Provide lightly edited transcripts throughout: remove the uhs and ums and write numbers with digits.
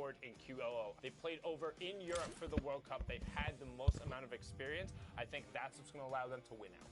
forward in QOO. They played over in Europe for the World Cup. They've had the most amount of experience. I think that's what's going to allow them to win out.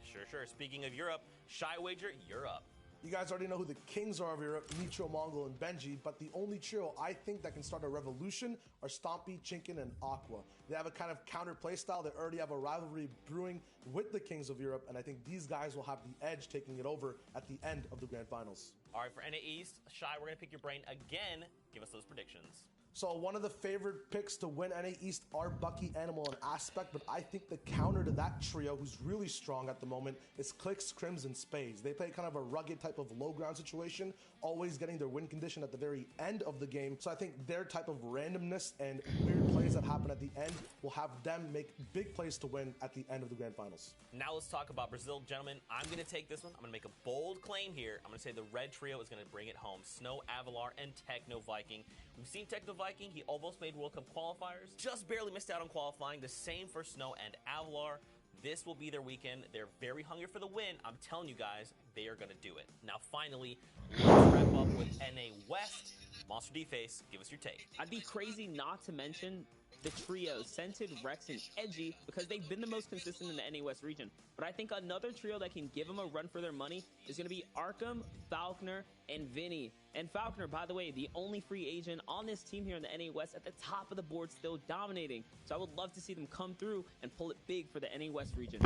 Sure. Speaking of Europe, Shy Wager, you're up. You guys already know who the kings are of Europe, Mitro, Mongol, and Benji, but the only trio I think that can start a revolution are Stompy, Chinkin, and Aqua. They have a kind of counter play style. They already have a rivalry brewing with the kings of Europe, and I think these guys will have the edge taking it over at the end of the Grand Finals. All right, for NA East, Shy, we're going to pick your brain again. Give us those predictions. So one of the favorite picks to win NA East are Bucky, Animal, and Aspect, but I think the counter to that trio, who's really strong at the moment, is Clicks, Crims, and Spades. They play kind of a rugged type of low ground situation, always getting their win condition at the very end of the game. So I think their type of randomness and weird plays that happen at the end will have them make big plays to win at the end of the Grand Finals. Now let's talk about Brazil, gentlemen. I'm going to take this one. I'm going to make a bold claim here. I'm going to say the red trio is going to bring it home. Snow, Avalar, and Techno Viking. We've seen Techno Viking. He almost made World Cup qualifiers. Just barely missed out on qualifying. The same for Snow and Avalar. This will be their weekend. They're very hungry for the win. I'm telling you guys, they are going to do it. Now, finally, let's wrap up with NA West. Monster D-Face, give us your take. I'd be crazy not to mention the trio, Scented, Rex, and Edgy, because they've been the most consistent in the NA West region. But I think another trio that can give them a run for their money is going to be Arkham, Falconer, and Vinny. And Falconer, by the way, the only free agent on this team here in the NA West, at the top of the board, still dominating. So I would love to see them come through and pull it big for the NA West region.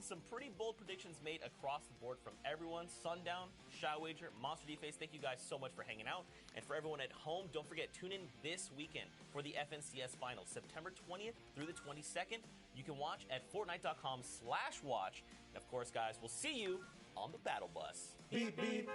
Some pretty bold predictions made across the board from everyone. Sundown, Shy Wager, Monster D-Face, thank you guys so much for hanging out. And for everyone at home, don't forget, tune in this weekend for the FNCS Finals, September 20th through the 22nd. You can watch at Fortnite.com/watch. And of course, guys, we'll see you on the battle bus. Beep, beep.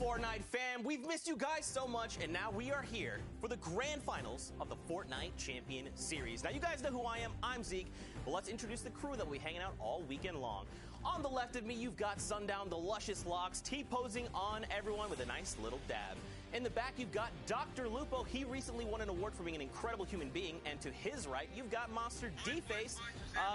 Fortnite fam, we've missed you guys so much, and now we are here for the grand finals of the Fortnite Champion Series. Now, you guys know who I am. I'm Zeke, but let's introduce the crew that will be hanging out all weekend long. On the left of me, you've got Sundown, the luscious locks, T-posing on everyone with a nice little dab. In the back, you've got Dr. Lupo. He recently won an award for being an incredible human being. And to his right, you've got Monster D-Face,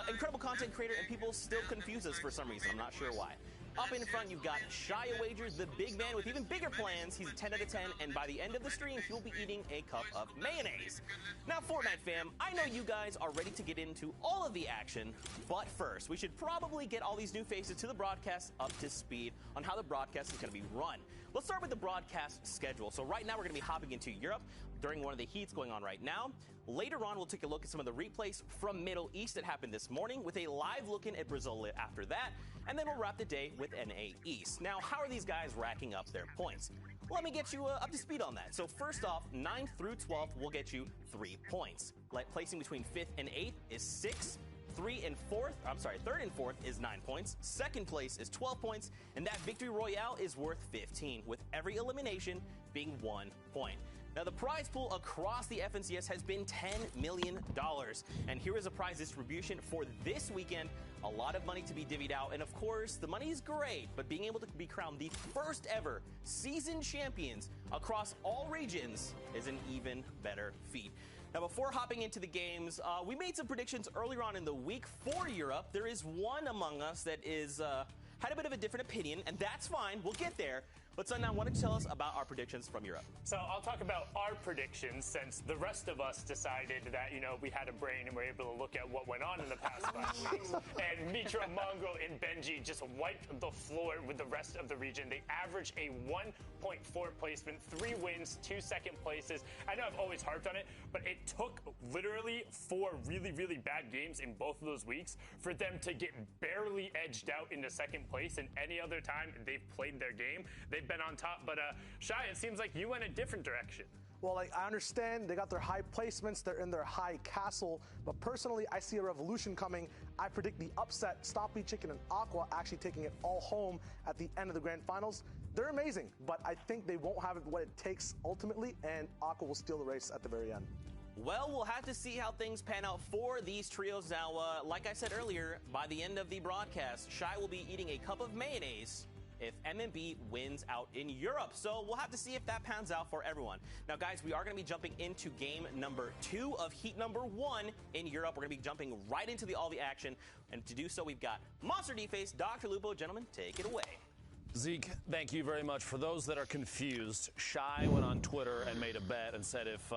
incredible content creator, and people still confuse us for some reason. I'm not sure why. Up in front, you've got Shy Wager, the big man with even bigger plans. He's a 10 out of 10, and by the end of the stream, he'll be eating a cup of mayonnaise. Now, Fortnite fam, I know you guys are ready to get into all of the action, but first, we should probably get all these new faces to the broadcast up to speed on how the broadcast is going to be run. Let's start with the broadcast schedule. So right now, we're going to be hopping into Europe during one of the heats going on right now. Later on, we'll take a look at some of the replays from Middle East that happened this morning with a live look-in at Brazil after that, and then we'll wrap the day with NA East. Now, how are these guys racking up their points? Let me get you up to speed on that. So first off, 9th through 12th will get you 3 points. Like placing between 5th and 8th is 6. 3 and 4th, I'm sorry, 3rd and 4th is 9 points. 2nd place is 12 points, and that victory royale is worth 15, with every elimination being 1 point. Now, the prize pool across the FNCS has been $10 million. And here is a prize distribution for this weekend. A lot of money to be divvied out. And of course, the money is great, but being able to be crowned the first ever season champions across all regions is an even better feat. Now, before hopping into the games, we made some predictions earlier on in the week for Europe. There is one among us that is had a bit of a different opinion, and that's fine. We'll get there. But Sundown, why don't you tell us about our predictions from Europe? So I'll talk about our predictions, since the rest of us decided that, you know, we had a brain and were able to look at what went on in the past 5 weeks. And Mitro, Mongo, and Benji just wiped the floor with the rest of the region. They averaged a 1.4 placement, 3 wins, 2 second places. I know I've always harped on it, but it took literally 4 really, really bad games in both of those weeks for them to get barely edged out into second place. And any other time they've played their game, they've been on top. But Shy, it seems like you went a different direction. Well, like, I understand they got their high placements, they're in their high castle, but personally, I see a revolution coming. I predict the upset, Stompy Chicken and Aqua actually taking it all home at the end of the grand finals. They're amazing, but I think they won't have what it takes ultimately, and Aqua will steal the race at the very end. Well, we'll have to see how things pan out for these trios. Now, like I said earlier, by the end of the broadcast, Shy will be eating a cup of mayonnaise if MMB wins out in Europe. So we'll have to see if that pans out for everyone. Now, guys, we are going to be jumping into game number 2 of heat number 1 in Europe. We're going to be jumping right into all the action. And to do so, we've got Monster D-Face, Dr. Lupo. Gentlemen, take it away. Zeke, thank you very much. For those that are confused, Shy went on Twitter and made a bet and said if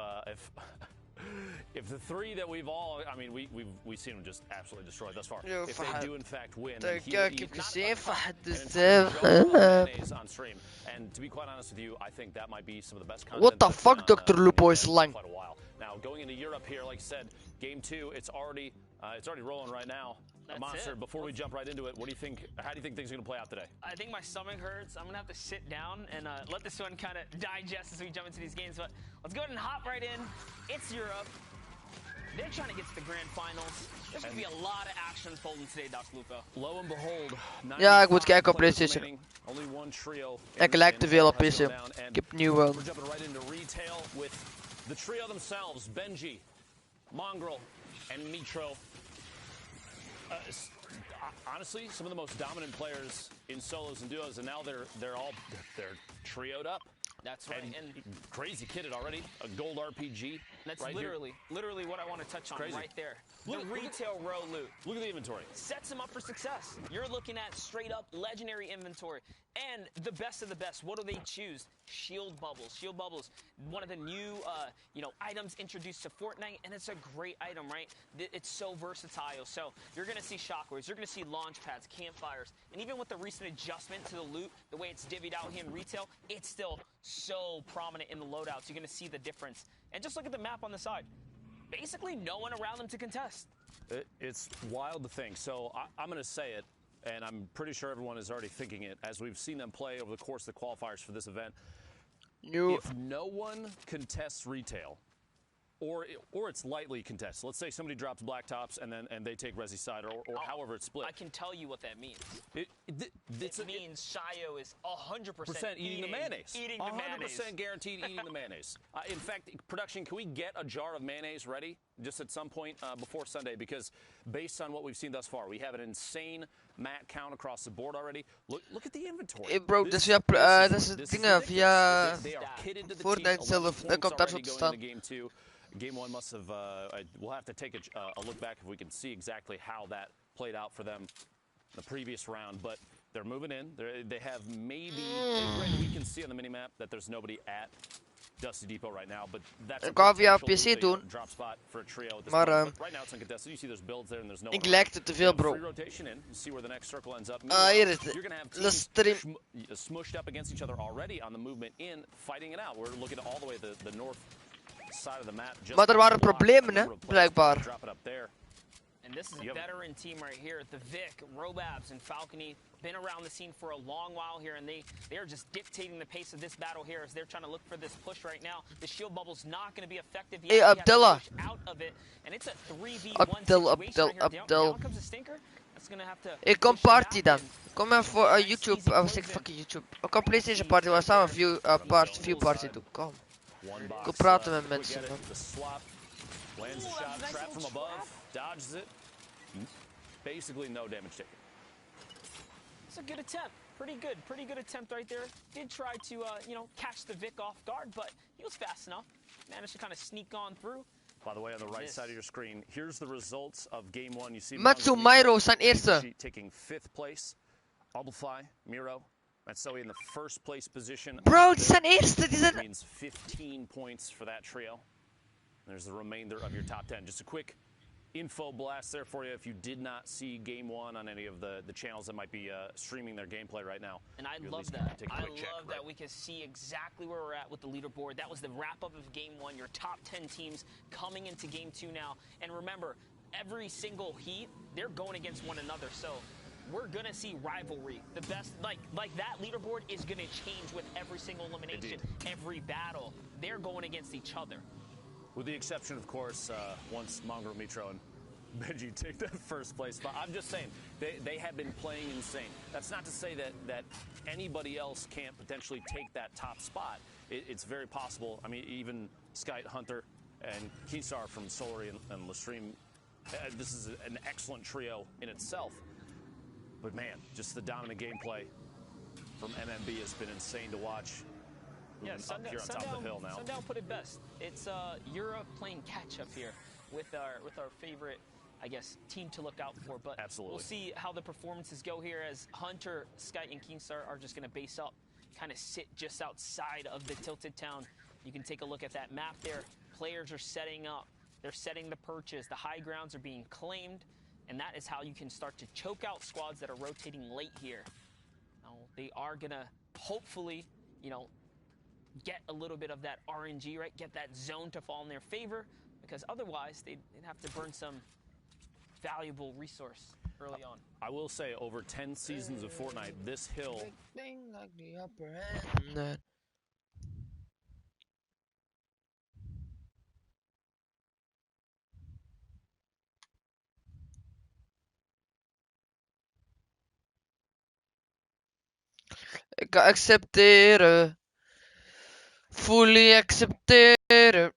the 3 that we've all, I mean, we've seen them just absolutely destroyed thus far. If they do in fact win, then he will eat mayonnaise on stream. And to be quite honest with you, I think that might be some of the best content. What the fuck, Dr. Lupo is lang. Quite a while. Now going into Europe here, like I said, game 2, it's already rolling right now. Monster, before we jump right into it, what do you think? How do you think things are going to play out today? I think my stomach hurts. I'm going to have to sit down and let this one kind of digest as we jump into these games. But let's go ahead and hop right in. It's Europe. They're trying to get to the grand finals. There's going to be a lot of action unfolding today, Dr. Lupo. Lo and behold, ja, ik moet kijken op PlayStation. Only one trio. Ik lijk te veel op PC. Ik heb nieuw. We're jumping right into retail with the trio themselves: Benji, Mongrel, and Mitro. Honestly, some of the most dominant players in solos and duos, and now they're trioed up. That's right. And crazy kitted already. A gold RPG. That's right literally what I want to touch on right there. The retail row loot. Look at the inventory. Sets them up for success. You're looking at straight up legendary inventory. And the best of the best, what do they choose? Shield bubbles. Shield bubbles, one of the new items introduced to Fortnite, and it's a great item, right? It's so versatile. So you're going to see shockwaves, you're going to see launch pads, campfires, and even with the recent adjustment to the loot, the way it's divvied out here in retail, it's still so prominent in the loadouts. You're going to see the difference. And just look at the map on the side. Basically, no one around them to contest. It's wild to think. So I'm going to say it, and I'm pretty sure everyone is already thinking it, as we've seen them play over the course of the qualifiers for this event. If no one contests retail, or it's lightly contested, let's say somebody drops black tops and they take Resi side, or however it's split. I can tell you what that means. It means Shayo is 100% eating the mayonnaise. Eating the mayonnaise. 100% guaranteed eating the mayonnaise. In fact, production, can we get a jar of mayonnaise ready just at some point before Sunday? Because based on what we've seen thus far, we have an insane mat count across the board already. Look at the inventory. Bro, dus via dingen via Fortnite zelf, dan komt daar zo te staan. Game 1 must have, we'll have to take a look back if we can see exactly how that played out for them the previous round. But they're moving in. They have maybe, we can see on the minimap that there's nobody at Dusty Depot right now. But that's ik wou via PC doen, drop spot for a trio at this maar point. But right now it's uncontested. You see there's builds there and there's no ik lekte te veel, bro. Free rotation in. See where the next circle ends up. Hier is You're gonna have de teams stream. smushed up against each other already on the movement in, fighting it out. We're looking all the way the north side of the map. Maar er waren problemen, hè, blijkbaar. Drop it up there. And this is a veteran team right here. The Vic, Robabs, and Falcony been around the scene for a long while here, and they are just dictating the pace of this battle here as they're trying to look for this push right now. The shield bubble's not going to be effective yet. Hey, Abdullah. Out of it, and it's a 3v1 situation right here. Down comes a stinker. That's going to have to. Ik kom party dan. Kom maar voor YouTube. Fucking YouTube. Ik kom PlayStation party waar samen view party doen. Kom. Ik wil praten met mensen. Lands the shot, trap from above, dodges it. Basically no damage taken. It's a good attempt. Pretty good attempt right there. Did try to, catch the Vic off guard, but he was fast enough. Managed to kind of sneak on through. By the way, on the right side of your screen, here's the results of game 1. You see Matsumairo zijn eerste. Taking 5th place. Albafly, Miro, Matsoe in the first place position. Bro, die zijn eerste. Die zijn... means 15 points for that trio. There's the remainder of your top 10. Just a quick info blast there for you if you did not see game 1 on any of the channels that might be streaming their gameplay right now. And I love that. I love that we can see exactly where we're at with the leaderboard. That was the wrap-up of game 1, your top 10 teams coming into game 2 now. And remember, every single heat, they're going against one another. So we're gonna see rivalry. The best, like that leaderboard is gonna change with every single elimination, every battle. They're going against each other. With the exception, of course, once Mongrel, Mitro, and Benji take that first place spot. I'm just saying, they have been playing insane. That's not to say that anybody else can't potentially take that top spot. It's very possible. I mean, even Skyt, Hunter, and Keysar from Solary and Lestream, this is an excellent trio in itself. But man, just the dominant gameplay from MMB has been insane to watch. Yeah, up here on top of the hill now. Sundown put it best. It's Europe playing catch up here with our favorite, I guess, team to look out for. But absolutely, we'll see how the performances go here as Hunter, Sky, and Keenstar are just going to base up, kind of sit just outside of the Tilted Town. You can take a look at that map there. Players are setting up. They're setting the perches. The high grounds are being claimed, and that is how you can start to choke out squads that are rotating late here. Now, they are going to hopefully, you know, get a little bit of that RNG, right? Get that zone to fall in their favor, because otherwise they'd have to burn some valuable resource early on. I will say, over 10 seasons of Fortnite, this hill... Like the upper hand. Ik ga accepteren. Fully accepteren.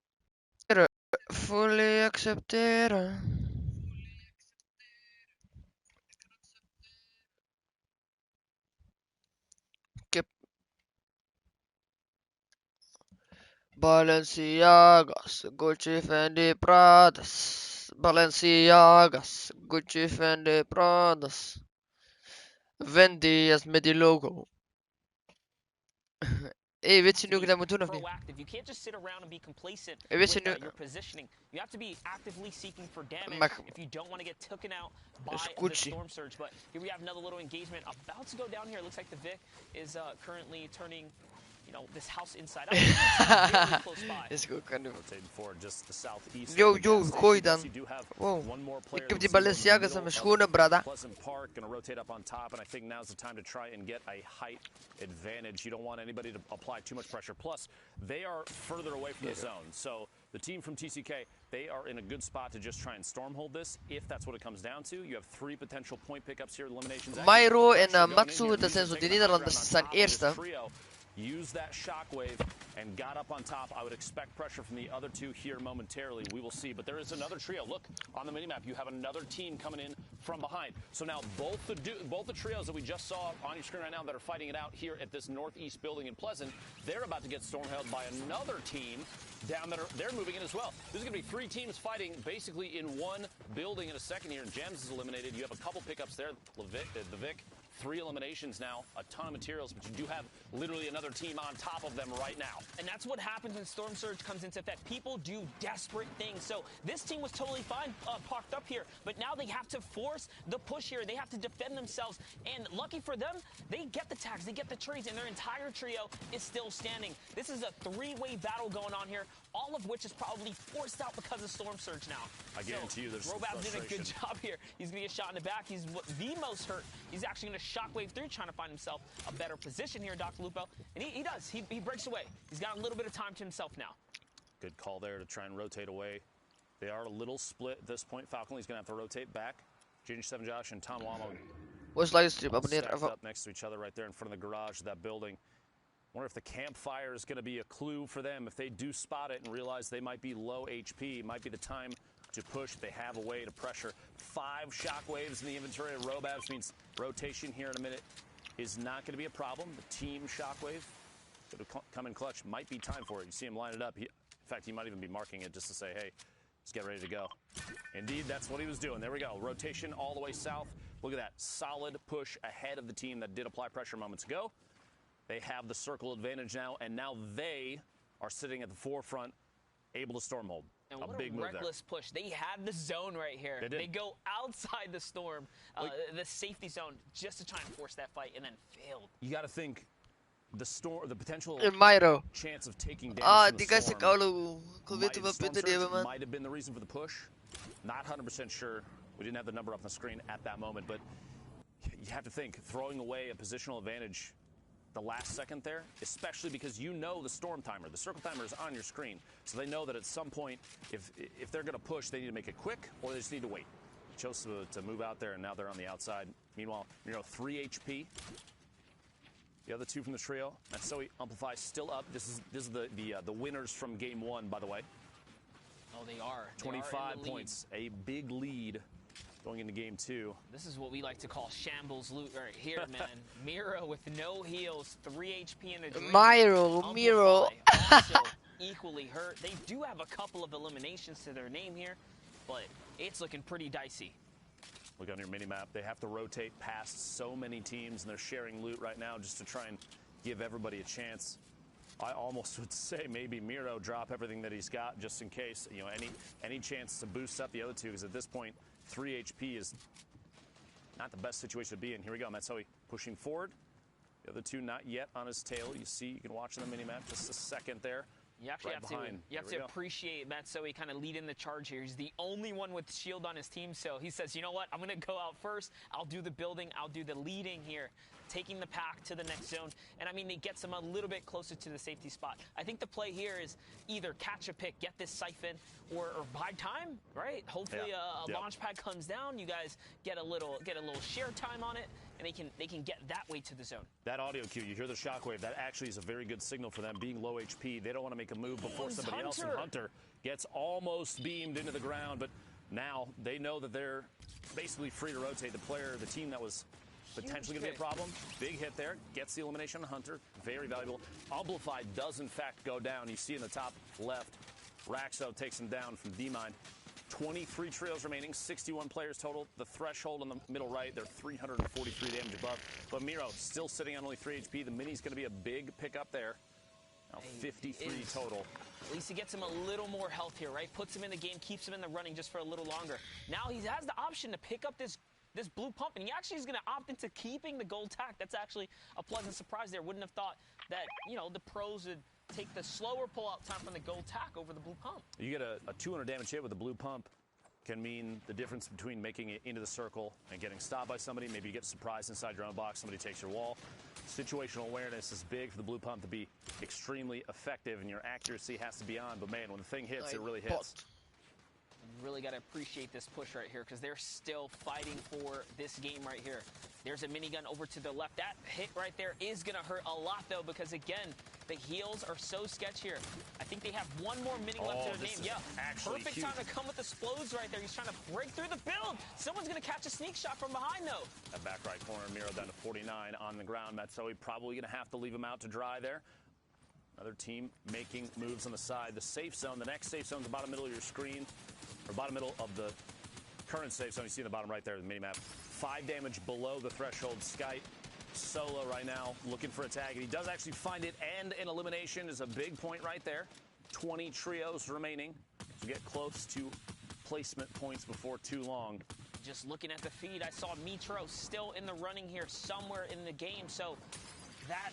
Fully accepteren. Ik heb Balenciagas, Gucci, Fendi, Pradas. Balenciagas, Gucci, Fendi, Pradas. Vendias met die logo. Hey, weet je nu hoe ik dat moet doen of niet? You can't just sit around and be complacent Hey, with your positioning. You have to be actively seeking for damage if you don't want to get taken out by the storm surge. But here we have another little engagement about to go down here. It looks like the Vic is currently turning, you know, this house inside out. Very close by. Is goed, kan doen. Just the southeast. Yo, gooi dan. Wow. Ik heb die Balenciagas aan mijn schoenen, brada. Pleasant Park gonna rotate up on top, and I think now's the time to try and get a height advantage. You don't want anybody to apply too much pressure. Plus, they are further away from the zone. So the team from TCK, they are in a good spot to just try and stormhold this, if that's what it comes down to. You have 3 potential point pickups here. Eliminations. Myro en Matsu, dat zijn zo die Nederlanders, zijn eerste. Used that shockwave and got up on top. I would expect pressure from the other two here momentarily. We will see. But there is another trio. Look, on the minimap, you have another team coming in from behind. So now both the trios that we just saw on your screen right now that are fighting it out here at this northeast building in Pleasant, they're about to get stormheld by another team down there. They're moving in as well. There's going to be 3 teams fighting basically in one building in a second here. And Gems is eliminated. You have a couple pickups there. The Vic. 3 eliminations now, a ton of materials, but you do have literally another team on top of them right now. And that's what happens when Storm Surge comes into effect. People do desperate things. So this team was totally fine parked up here, but now they have to force the push here. They have to defend themselves. And lucky for them, they get the tags, they get the trades, and their entire trio is still standing. This is a 3-way battle going on here, all of which is probably forced out because of Storm Surge now. I guarantee you there's some frustration. did a good job here. He's going to get shot in the back. He's the most hurt. He's actually going to shockwave through, trying to find himself a better position here, Dr. Lupo. And he does. He breaks away. He's got a little bit of time to himself now. Good call there to try and rotate away. They are a little split at this point. Falconly's going to have to rotate back. Ginger 7 Josh and Tom Wamo Was livestream, abonneer stacked up next to each other right there in front of the garage of that building. Wonder if the campfire is going to be a clue for them. If they do spot it and realize they might be low HP, might be the time to push. They have a way to pressure. 5 shockwaves in the inventory of Robabs means rotation here in a minute is not going to be a problem. The team shockwave could come in clutch. Might be time for it. You see him line it up. In fact, he might even be marking it just to say, hey, let's get ready to go. Indeed, that's what he was doing. There we go. Rotation all the way south. Look at that. Solid push ahead of the team that did apply pressure moments ago. They have the circle advantage now, and now they are sitting at the forefront, able to stormhold. And what a big reckless push. They had the zone right here. They go outside the storm, the safety zone, just to try and force that fight, and then failed. You got to think the potential chance of taking damage die guys might have been the reason for the push. Not 100% sure. We didn't have the number up on the screen at that moment, but you have to think, throwing away a positional advantage the last second there, especially because you know the storm timer. The circle timer is on your screen, so they know that at some point, if they're going to push, they need to make it quick or they just need to wait. Chose to move out there, and now they're on the outside. Meanwhile, 3 HP. The other two from the trio. And so Amplify still up. This is the winners from game 1, by the way. Oh, they are. 25 points, a big lead going into game 2. This is what we like to call shambles loot right here, man. Miro with no heals, 3 HP in the dream. Miro. Also equally hurt. They do have a couple of eliminations to their name here, but it's looking pretty dicey. Look on your mini-map. They have to rotate past so many teams, and they're sharing loot right now just to try and give everybody a chance. I almost would say maybe Miro drop everything that he's got just in case, any chance to boost up the other two, because at this point, 3 HP is not the best situation to be in. Here we go, Matsoe pushing forward. The other two not yet on his tail. You can watch on the mini-map just a second there. You actually have to appreciate Matsoe kind of leading the charge here. He's the only one with shield on his team, so he says, you know what, I'm going to go out first. I'll do the building. I'll do the leading here, taking the pack to the next zone. And, I mean, it gets him a little bit closer to the safety spot. I think the play here is either catch a pick, get this siphon, or buy time, right? Hopefully a launch pad comes down. You guys get a little share time on it, and they can get that way to the zone. That audio cue, you hear the shockwave. That actually is a very good signal for them. Being low HP, they don't want to make a move before somebody else. And Hunter gets almost beamed into the ground, but now they know that they're basically free to rotate. The team that was potentially going to be a problem. Big hit there. Gets the elimination on Hunter. Very valuable. Amplify does, in fact, go down. You see in the top left, Raxo takes him down from D-Mine. 23 trios remaining, 61 players total. The threshold on the middle right, they're 343 damage above. But Miro still sitting on only 3 HP. The mini's going to be a big pickup there. Now 53 total. At least he gets him a little more health here, right? Puts him in the game, keeps him in the running just for a little longer. Now he has the option to pick up this blue pump, and he actually is going to opt into keeping the gold tack. That's actually a pleasant surprise there. Wouldn't have thought that, the pros would take the slower pull-out time from the gold tack over the blue pump. You get a 200 damage hit with the blue pump. Can mean the difference between making it into the circle and getting stopped by somebody. Maybe you get surprised inside your own box, somebody takes your wall. Situational awareness is big for the blue pump to be extremely effective, and your accuracy has to be on. But, man, when the thing hits, it really hits. Really got to appreciate this push right here because they're still fighting for this game right here. There's a minigun over to the left. That hit right there is going to hurt a lot, though, because, again, the heals are so sketch here. I think they have one more mini left to their name. Yeah, perfect time to come with the explodes right there. He's trying to break through the build. Someone's going to catch a sneak shot from behind, though. That back right corner, Miro down to 49 on the ground. Matsoe probably going to have to leave him out to dry there. Another team making moves on the side. The safe zone, the next safe zone is the bottom middle of your screen, or bottom middle of the current safe zone. You see in the bottom right there, the mini-map. 5 damage below the threshold. Skype solo right now, looking for a tag, and he does actually find it, and an elimination is a big point right there. 20 trios remaining to get close to placement points before too long. Just looking at the feed, I saw Mitro still in the running here somewhere in the game, so that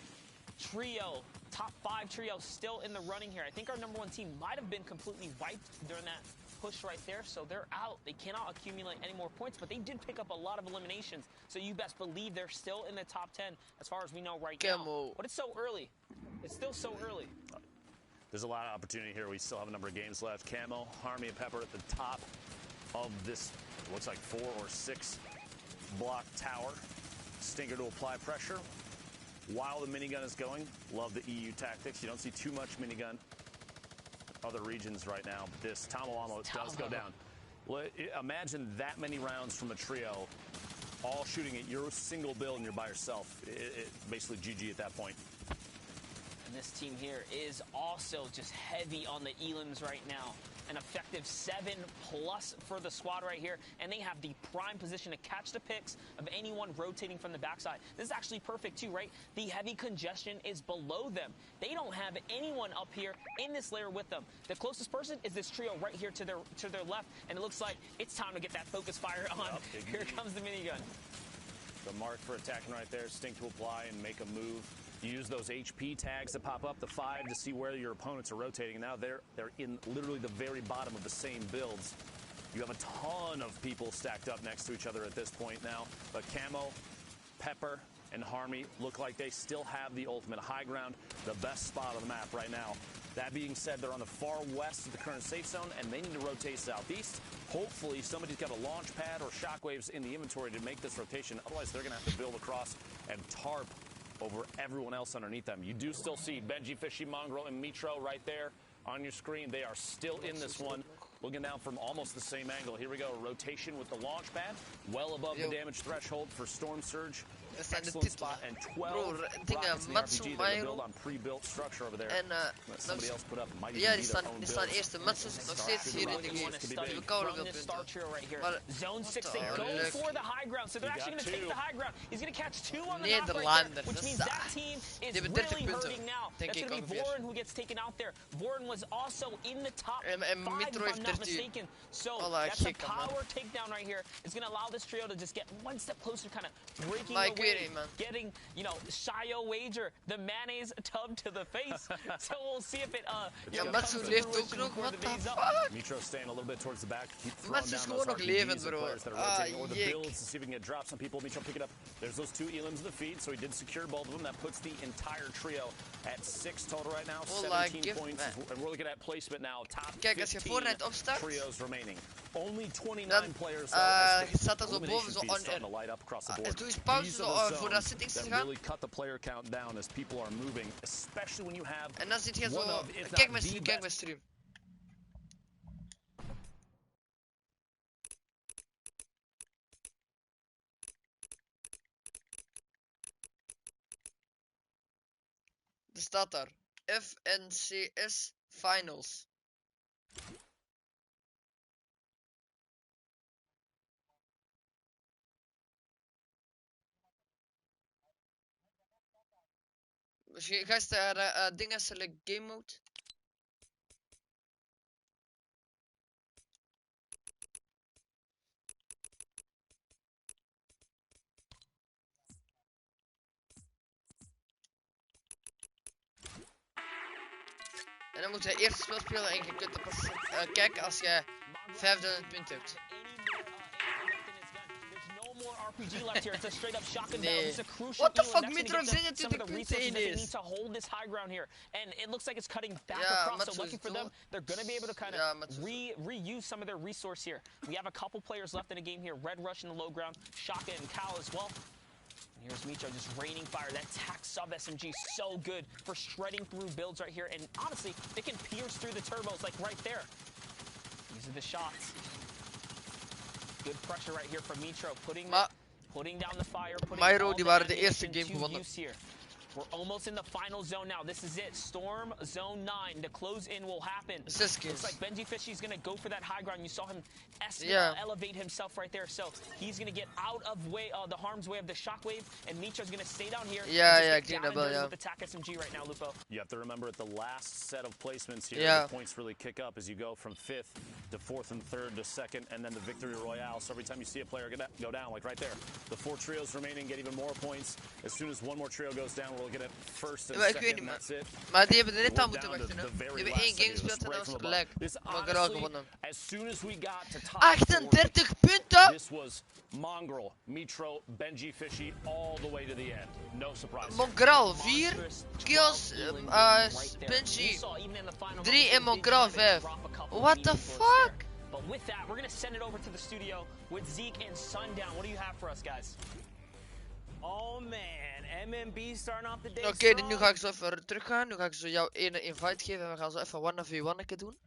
trio, top 5 trio, still in the running here. I think our number 1 team might have been completely wiped during that push right there, so they're out. They cannot accumulate any more points, but they did pick up a lot of eliminations, so you best believe they're still in the top 10 as far as we know right now. But it's so early. It's still so early. There's a lot of opportunity here. We still have a number of games left. Camo, Harmy, and Pepper at the top of this, looks like 4 or 6 block tower. Stinger to apply pressure while the minigun is going. Love the EU tactics. You don't see too much minigun other regions right now. This Tomo does go down. Well, imagine that many rounds from a trio all shooting at your single build and you're by yourself. Basically GG at that point. And this team here is also just heavy on the elims right now. An effective 7+ for the squad right here, and they have the prime position to catch the picks of anyone rotating from the backside. This is actually perfect too, right? The heavy congestion is below them. They don't have anyone up here in this layer with them. The closest person is this trio right here to their left, and it looks like it's time to get that focus fire on. Here comes the minigun. The mark for attacking right there, stink to apply and make a move. You use those HP tags that pop up, the 5, to see where your opponents are rotating. Now they're in literally the very bottom of the same builds. You have a ton of people stacked up next to each other at this point now. But Camo Pepper and Harmy look like they still have the ultimate high ground, the best spot on the map right now. That being said, they're on the far west of the current safe zone, and they need to rotate southeast. Hopefully, somebody's got a launch pad or shockwaves in the inventory to make this rotation. Otherwise, they're going to have to build across and tarp over everyone else underneath them. You do still see Benji, Fishy, Mongrel, and Mitro right there on your screen. They are still in this one. Looking down from almost the same angle. Here we go. Rotation with the launch pad. Well above the damage threshold for Storm Surge. Excellent spot. And 12 rockets in the RPG. They're built on pre-built structure over there. Let somebody else put up. Might ja, even die staan eerste. Matsu is nog steeds hier in de game. Die bekouden veel punten. Maar, Zone 6, they go for the high ground, so they're actually going to take the high ground. He's going to catch 2 on the knock right there, which means that team is really hurting now. That's going to be Voren who gets taken out there. Voren was also in the top 5, if I'm not mistaken. So that's a power takedown right here. It's going to allow this trio to just get one step closer, kind of breaking away, getting, you know, Shio Wager, the mayonnaise tub to the face. So we'll see if it, Matsu leeft ook nog, what the fuck? Mitro staying a little bit towards the back. Matsu is gewoon nog levend, bro. Or the builds to see if we can get drops on people. Mitro pick it up. There's those 2 elims in the feed, so he did secure both of them. That puts the entire trio at 6 total right now, 17 points. And we're looking at placement now. Top 15 trios remaining. Only 29 players staat er zo boven, zo on-air. Doe eens pauze voor dat settings te gaan. Really cut the player count down as people are moving, especially when you have. En dan zit je zo. Kijk mijn stream. Er staat daar FNCS Finals. Ga eens daar dingen select game mode. En dan moet je eerst spel spelen en je kunt er pas kijken als je 5000 punten hebt. RPG left here. It's a straight up shotgun battle. It's a crucial what the fuck, Mitro zit some of the resources they need to hold this high ground here. And it looks like it's cutting back across, so lucky for them, they're going to be able to kind of reuse some of their resource here. We have a couple players left in the game here. Red Rush in the low ground, Shaka and Cal as well. And here's Mitro just raining fire. That tac sub SMG so good for shredding through builds right here. And honestly, they can pierce through the turbos like right there. These are the shots. Good pressure right here from Mitro, putting down the fire, Myro, die waren de eerste game gewonnen. We're almost in the final zone now. This is it. Storm Zone 9. The close in will happen. Looks like Benji Fishy's going to go for that high ground. You saw him elevate himself right there. So he's going to get out of the harm's way of the shockwave. And Mitro's going to stay down here. Ik denk dat wel, with the TAC SMG right now, Lupo. You have to remember at the last set of placements here, the points really kick up as you go from 5th to 4th and 3rd to 2nd, and then the victory royale. So every time you see a player go down, like right there, the 4 trios remaining get even more points. As soon as one more trio goes down, we'll get it first and second, and that's it. Maar die hebben er net aan moeten wachten, hè. Die hebben 1 game gespeeld en dat was gelijk. Maar Kanaal gewonnen. As soon as we got to top 38 punten! This was Mongrel, Mitro, Benji Fishy, all the way to the end. No surprise. Mongrel 4 kills, Benji 3 en Mongrel 5. What the fuck? But with that, we're going to send it over to the studio with Zeke and Sundown. What do you have for us, guys? Oh man, MMB starting off the day. Oké, nu ga ik zo even teruggaan. Nu ga ik zo jou ene invite geven en we gaan zo even 1v1 doen.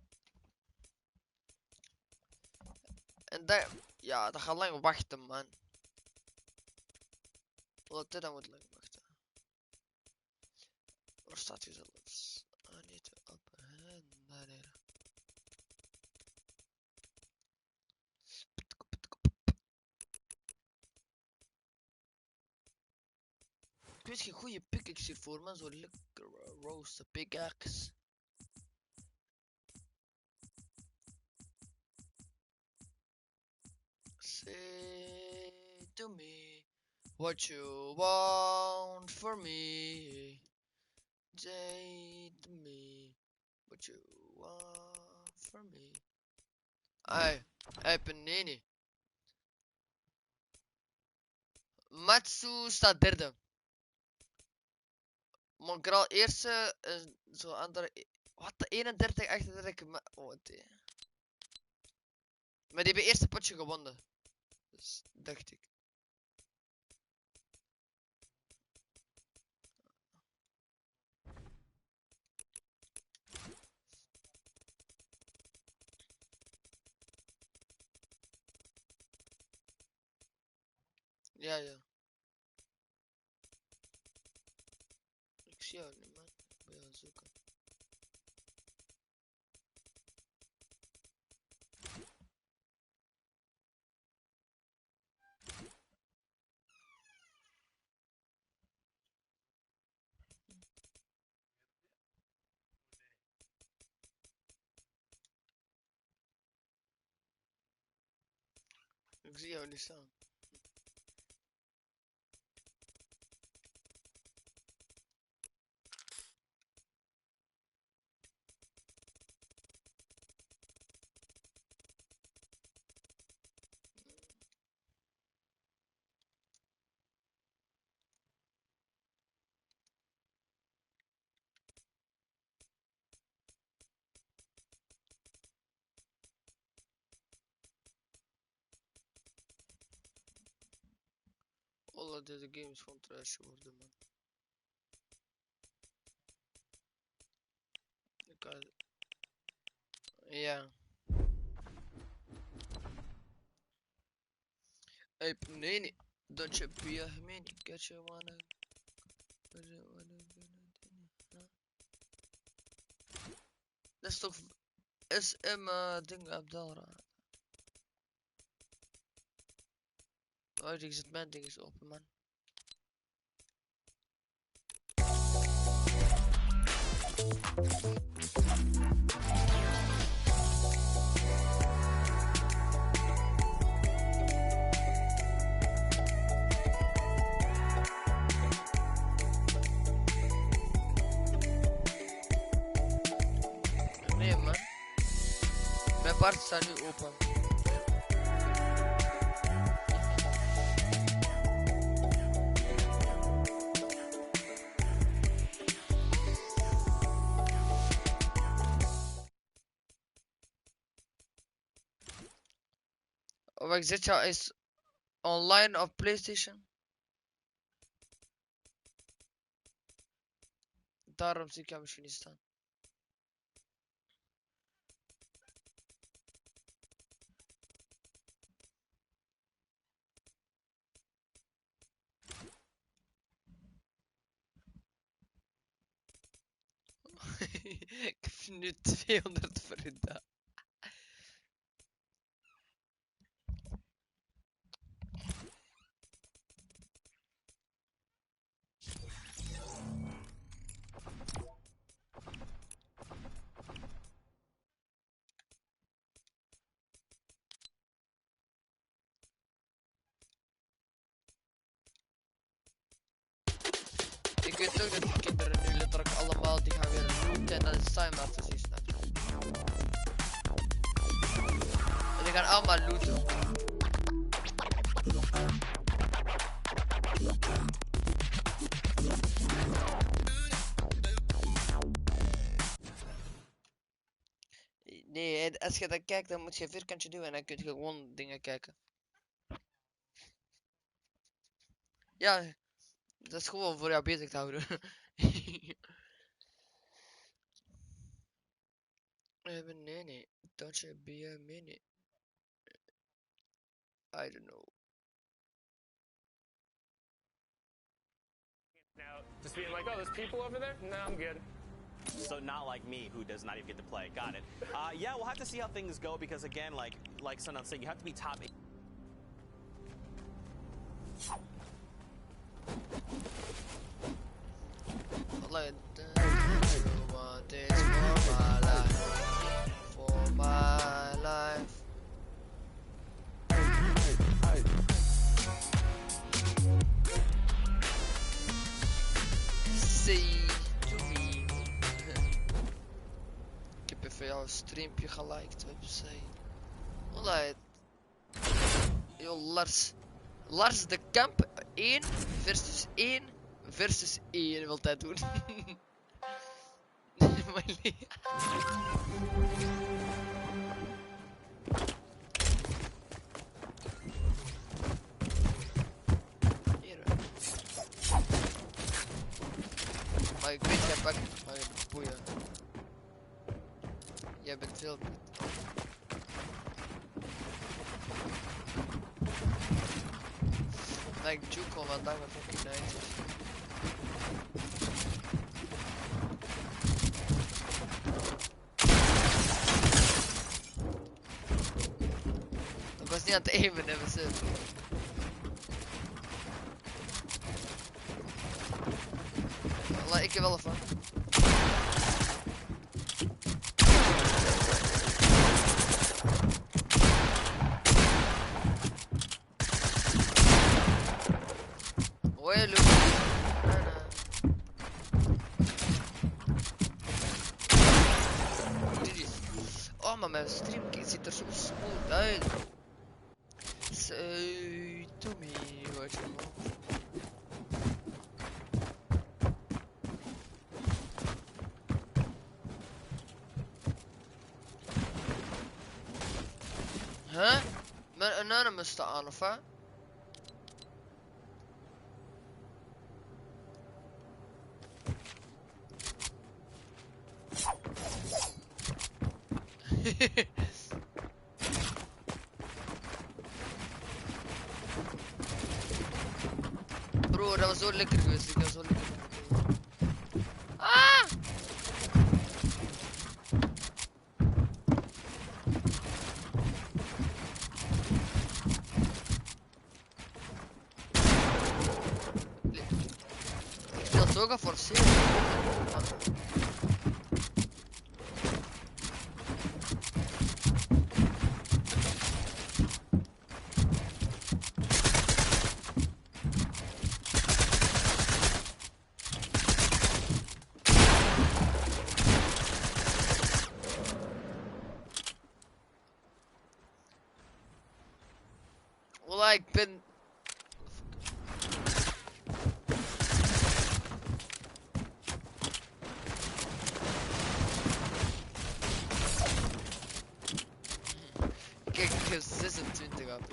En dat, ja, dat gaat lang wachten, man. Wat dit dan moet lang wachten. Waar staat je zelfs? Niet op. Nee. Ik weet geen goede pickaxe hiervoor, man. Zo lekker roast pickaxe. Say to me what you want for me. Say to me what you want for me. Hey, Panini. Matsu staat derde. Mongraal eerste. Zo andere. Wat de 31 38. Oh, die. Maar die hebben eerste potje gewonnen. Dus dacht ik. Ja, ja. Ik zie jou niet, man. Ik ben gaan zoeken. Ik zie jou niet staan. Alle deze games van trash worden, man. Ik kan... Ja. Hey, nee. Don't you be a mini. Get you wanna... Dat is toch... SM ding Abdalra. Oh, ik zet mijn ding eens open, man. Nee, man. Mijn paard staat nu open. Waar zit jou is online op PlayStation. Daarom zie ik jou misschien niet staan. Ik heb nu 200 voor de dag. Ik weet ook dat die kinderen nu letterlijk allemaal die gaan weer looten en dan is time af te zien, snap je? En die gaan allemaal looten. Nee, en als je dat kijkt dan moet je een vierkantje doen en dan kun je gewoon dingen kijken. Ja. Dat is gewoon voor jou bezig te houden. Nee. Don't you be a mini. I don't know. Now, just being like, oh, there's people over there? No, I'm good. So not like me, who does not even get to play. Got it. Yeah, we'll have to see how things go because again, like Sundown said, you have to be top 8. Let want is for my life. For my life. Say to me. Ik heb even jouw streampje geliked, website. Alright. Yo, Lars. Lars de Kamp 1 versus 1 wil hij doen. Hier. Maar ik weet jij pakt, maar boeien. Jij bent veel goed. Maar ik juke gewoon vandaag met fucking night. Ik was niet aan het aimen, hè, besef. Allah, ik heb wel van. Hoi, Leuk. Oh, maar mijn stream ziet er zo smooth uit. Zo, Tommy, wat je man. Huh? Mijn anonymous staat aan, of hè? Bro, dat was zo lekker geweest. Ik was zo lekker. Ah! Ik speel zo geforceerd. Ik ben... Kijk, ik heb 26 AP.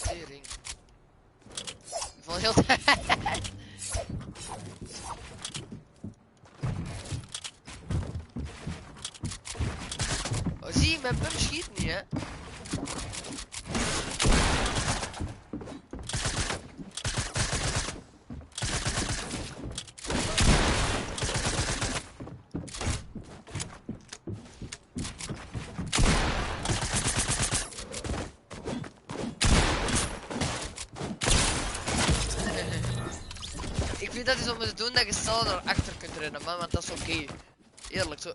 Tering. Ik val heel tijd. Oh, zie je, mijn pump schiet niet, hè? Ik vind dat is om te doen dat je snel naar achter kunt rennen, man, want dat is oké. Eerlijk, zo,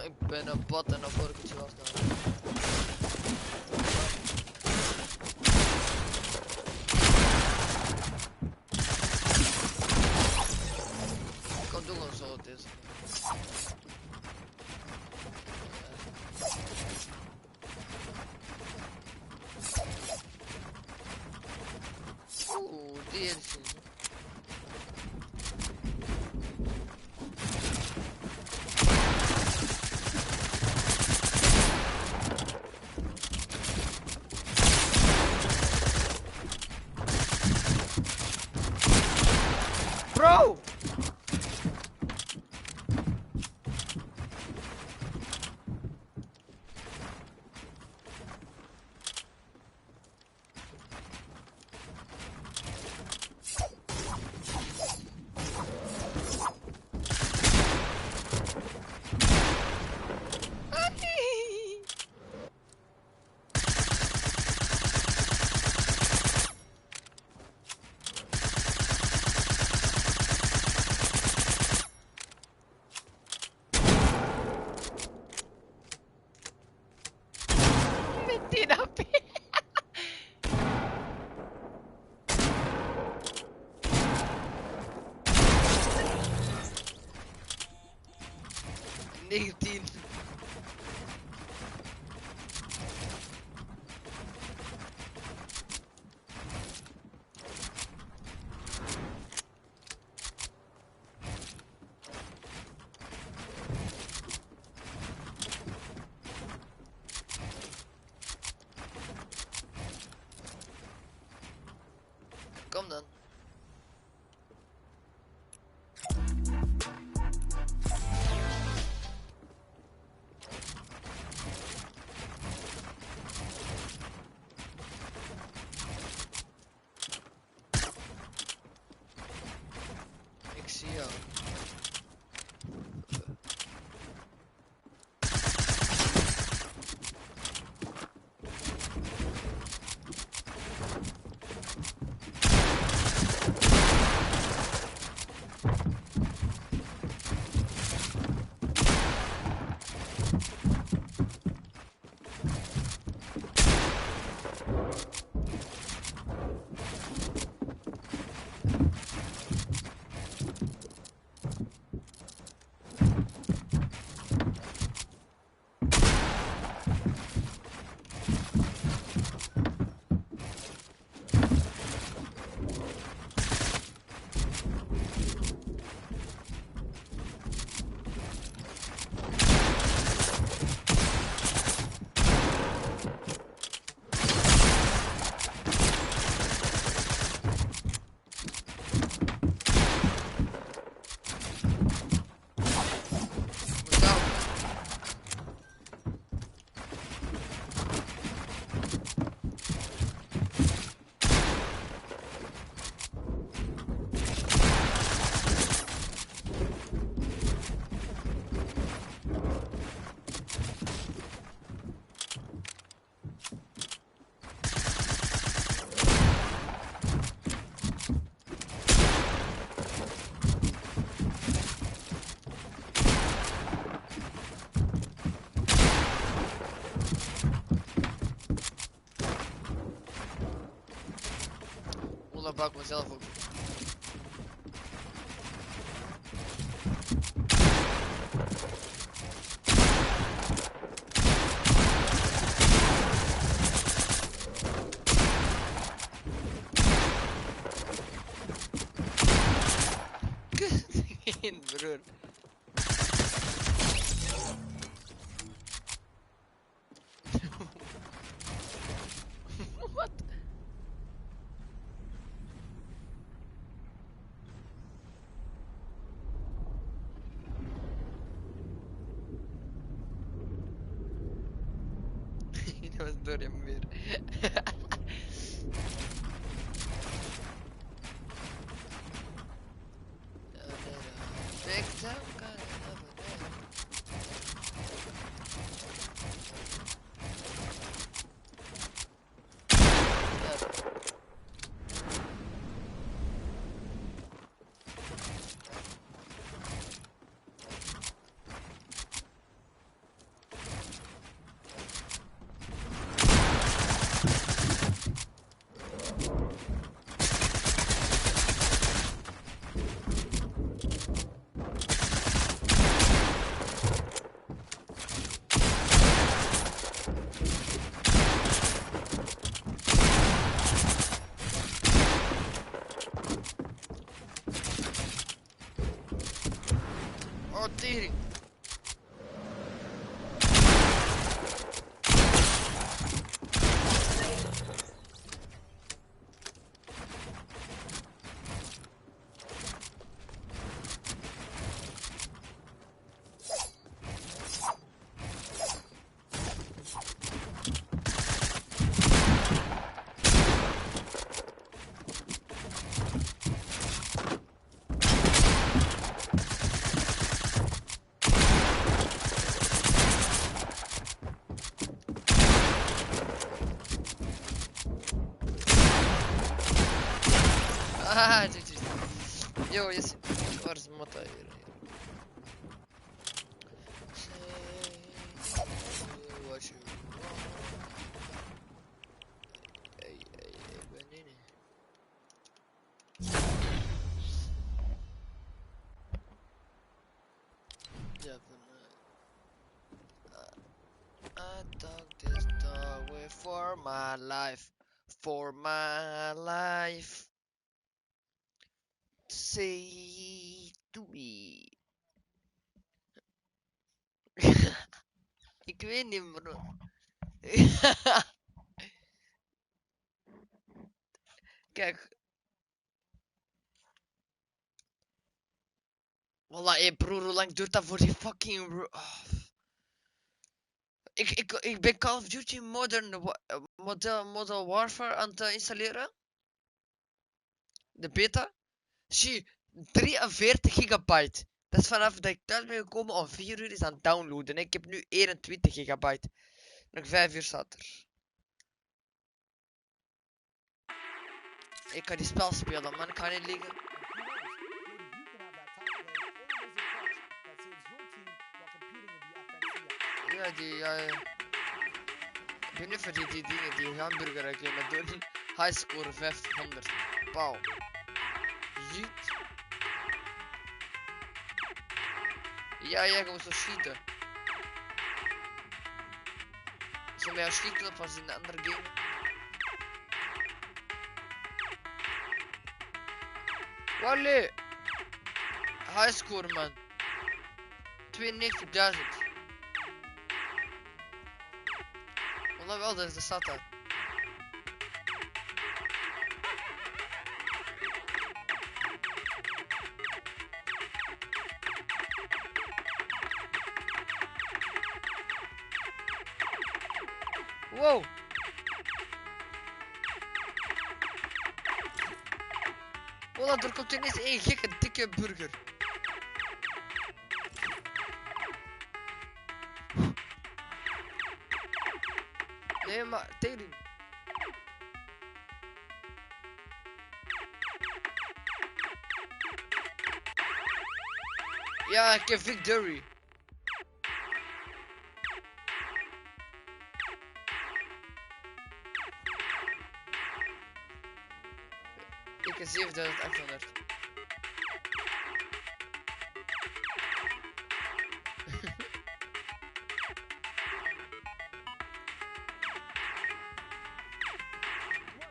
ik ben een bot en dan word ik het zoals dan. Ik kan doen gewoon zo, dit. Oeh, die is het. Bro! 19. Kom dan. Ik zie jou. Dan bouw ik mezelf op. Broer. Wat? Dat was door hem weer. Oh, tering. Ah, GG. Yo, yes. Where's Mata here? Say what you want. Hey, Benini. Yeah, talk this talk way for my life. For my life. Say to me. Ik weet niet, bro. Kijk. Wallah, broer, hoe lang duurt dat voor die fucking... Ik ben Call of Duty Modern Warfare aan het installeren. De beta. Zie, 43 gigabyte. Dat is vanaf dat ik thuis ben gekomen om 4 uur is aan het downloaden. Ik heb nu 21 gigabyte. Nog 5 uur staat er. Ik kan die spel spelen, man. Ik ga niet liggen. Ja. Ik ben nu voor die dingen, die hamburger ik ga doen. High score 500. Pauw. Jeet. Ja, je moet zo schieten. Zo mij schieten op als in de andere game. Walle. High score, man. 92.000. Wallah wel, dat is de stad. Wow. Wallah, er komt ineens één gekke dikke burger. Nee, maar tering. Ja, ik heb victory. Ik heb 7800.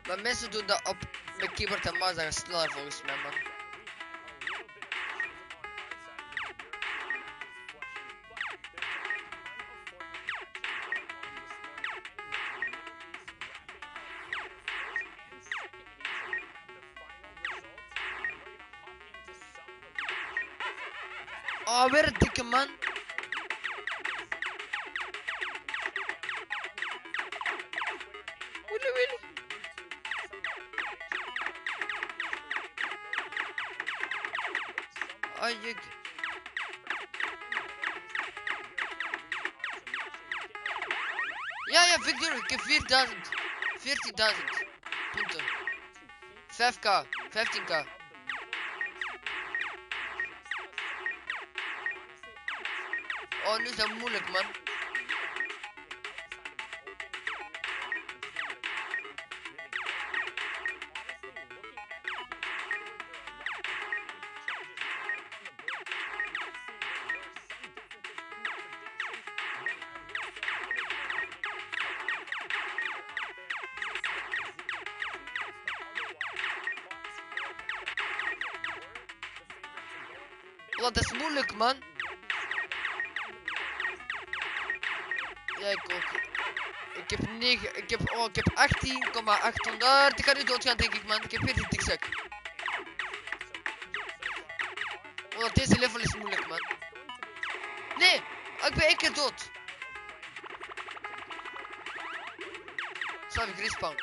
Maar mensen doen dat op mijn keyboard en mouse, dat gaat sneller volgens mij, man. Oh, weer een dikke man. Willy. Oh, je... Ja, Victor, ik heb 4000. 14.000 punten. 5k, 15k. Oh, nu is dat moeilijk, man. Wat, dat is moeilijk, man. Ja, ik ook. Ik heb 9, ik heb 18,800. Ik ga nu doodgaan, denk ik, man. Ik heb weer die dikzak. Oh, deze level is moeilijk, man. Nee, ik ben 1 keer dood. Zal ik respawn?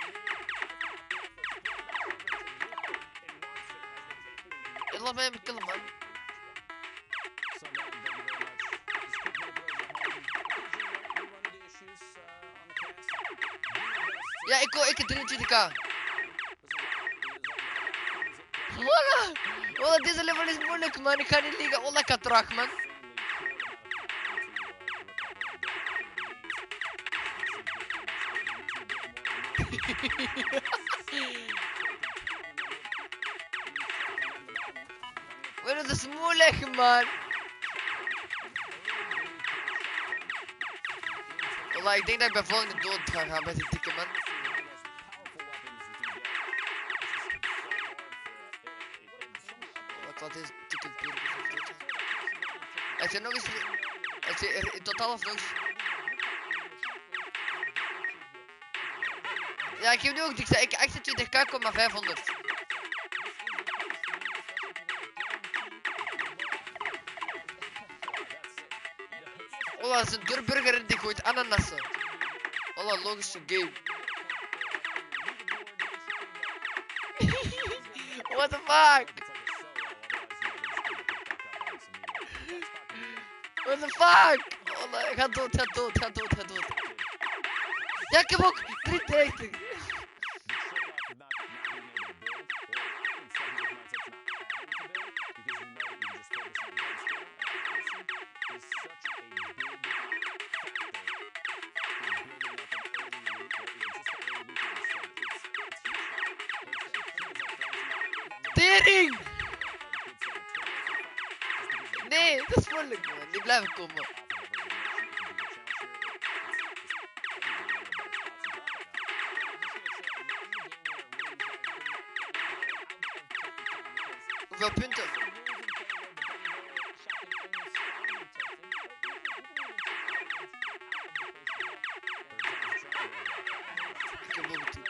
Laat mij hem killen, man. Ja, ik heb 23k. Wallah, deze level is moeilijk, man. Ik ga niet liggen. Wallah, ik ga traag, man. Wallah, dat is moeilijk, man. Wallah, ik denk dat ik bij volgende dood ga gaan met die dikke man. Wat is dikke beer? Heb je nog eens... Heb je er in totaal of nog eens... Ja, ik heb nu ook dik. Ik 28k,500. Oh, dat is een durburger en die gooit ananassen. Oh, logische game. What the fuck? What the fuck? Oh, ga dood. Ja, ik heb ook 330. Tering! Nee, dat is moeilijk man, die blijven komen. Hoeveel punten? Ik heb ook 10.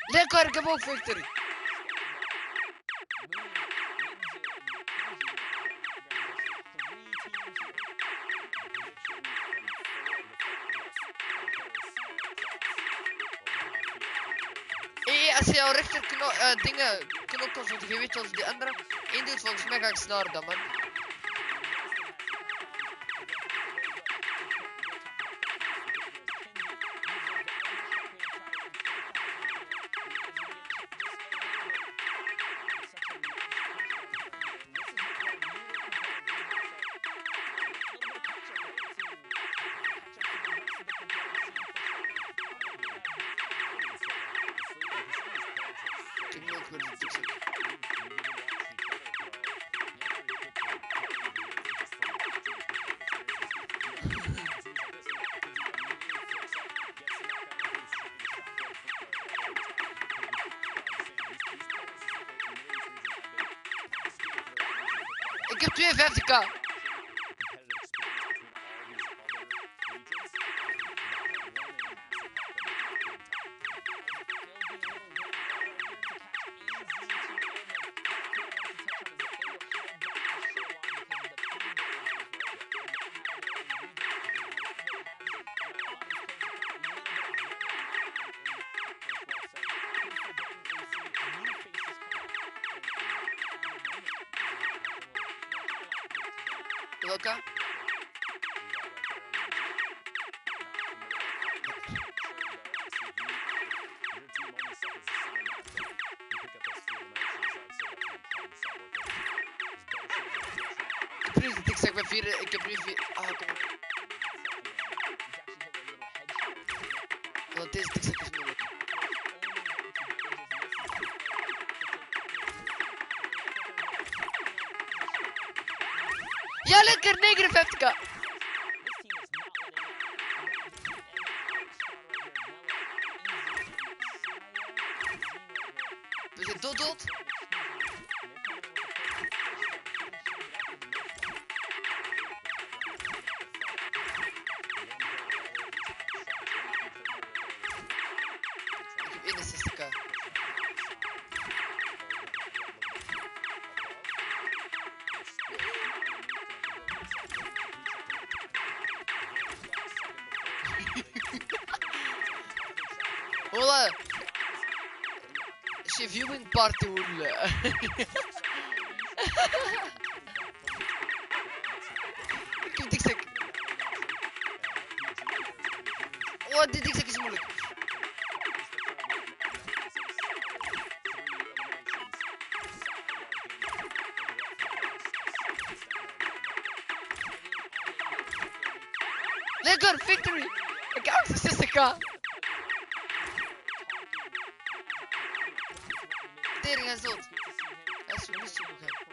Lekker, ik heb ook victory. Als je jouw rechter dingen knokkels doet, je weet als die andere. Eén doet, volgens mij ga ik sneller dan man. Ik heb 52k. Welke? Ik zeg bij 4, ik heb nu 4. Ah, kom op. Want deze tikzak is moeilijk. Ja, lekker, 59k. We zijn dood. Ik heb 61k. Hola! Is je viewing party hoor? Ik heb dikzak. Oh, dit dikzak is moeilijk. Lekker, victory! Ik heb 68k. Tering, hij is dood. Hij is vermist genoeg, hè.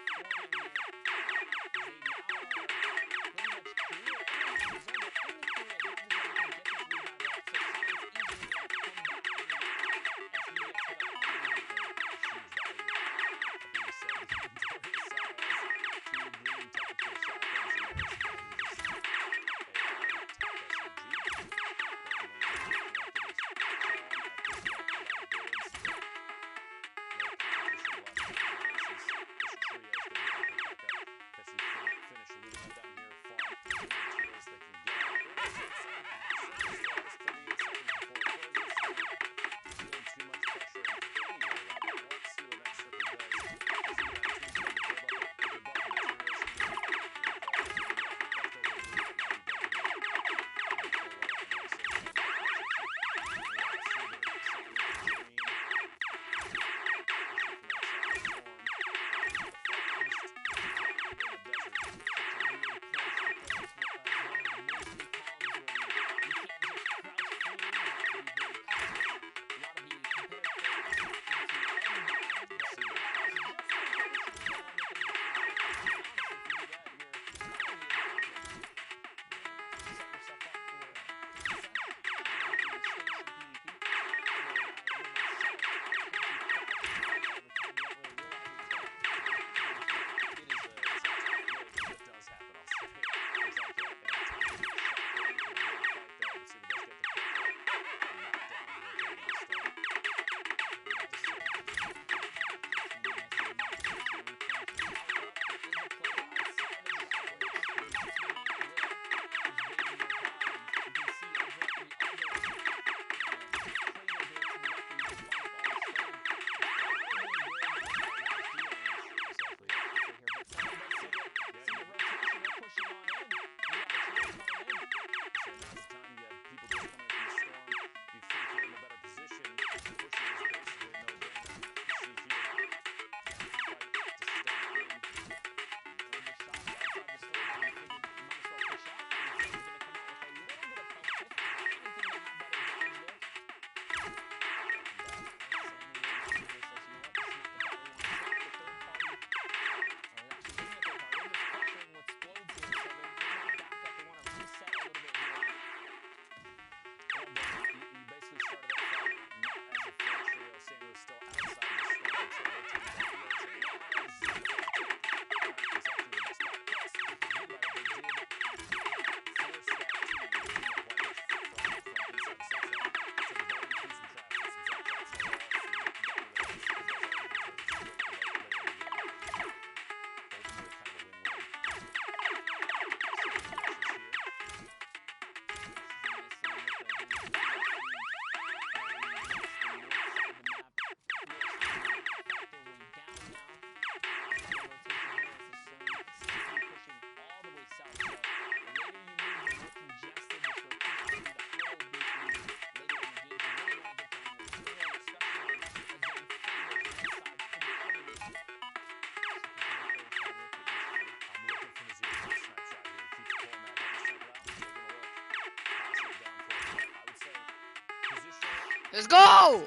Let's go!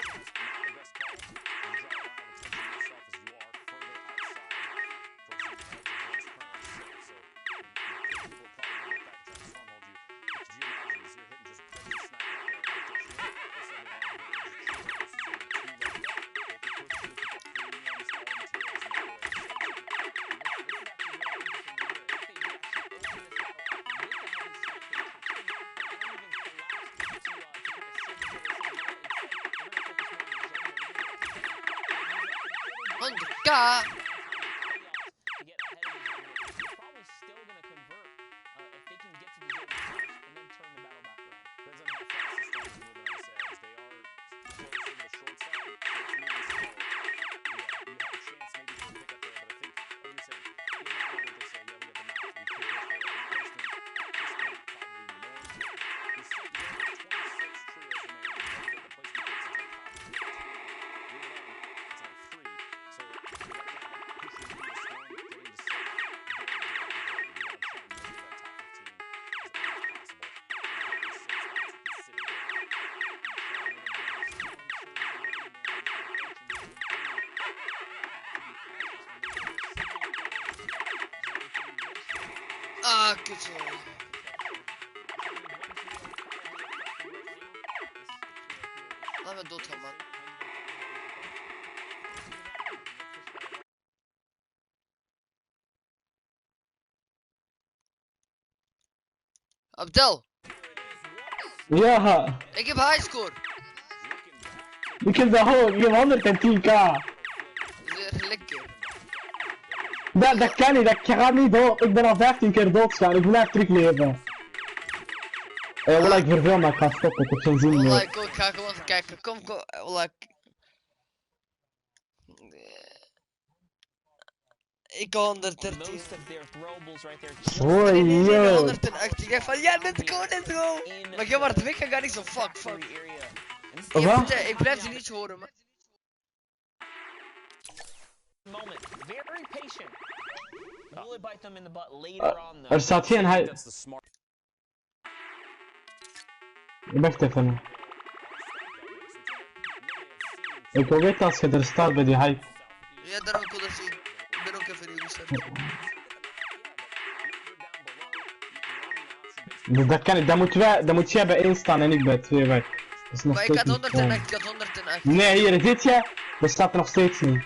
God. Ah, kutje. Laat me doodgaan, man. Abdel, Ja, ik heb highscore. ik heb dat gewoon, ik heb 110k. Zeer lekker. Dat kan niet, dat gaat niet dood. Ik ben al 15 keer doodgegaan, ik blijf terugleven. Wallah, ik verveel maar ik ga stoppen, ik heb geen zin Wallah, meer. ik ga gewoon even kijken. Kom. Wallah. Ik ga 113. Most of their throwables right there. Hoi, Nee, yo. 108. Ik dacht van, ja, let's go. Maar jij wordt weg, ga ik zo, fuck. Wat? Ik blijf ze niet horen, man. Moment. Very patient. Will it bite them in the butt later on though? Er staat geen hij. That's the smart. Wacht even. Ik wil weten als je er staat bij die hype. Ja, daarom ik wil dat zien. Ik ben ook even nu gestart. Dat kan niet, dat moet jij bij 1 staan en ik bij 2 weg. Dat is nog Maar ik steeds had niet gewoon. 108, ik had 108. Nee, hier, dit je? Dat staat er nog steeds niet.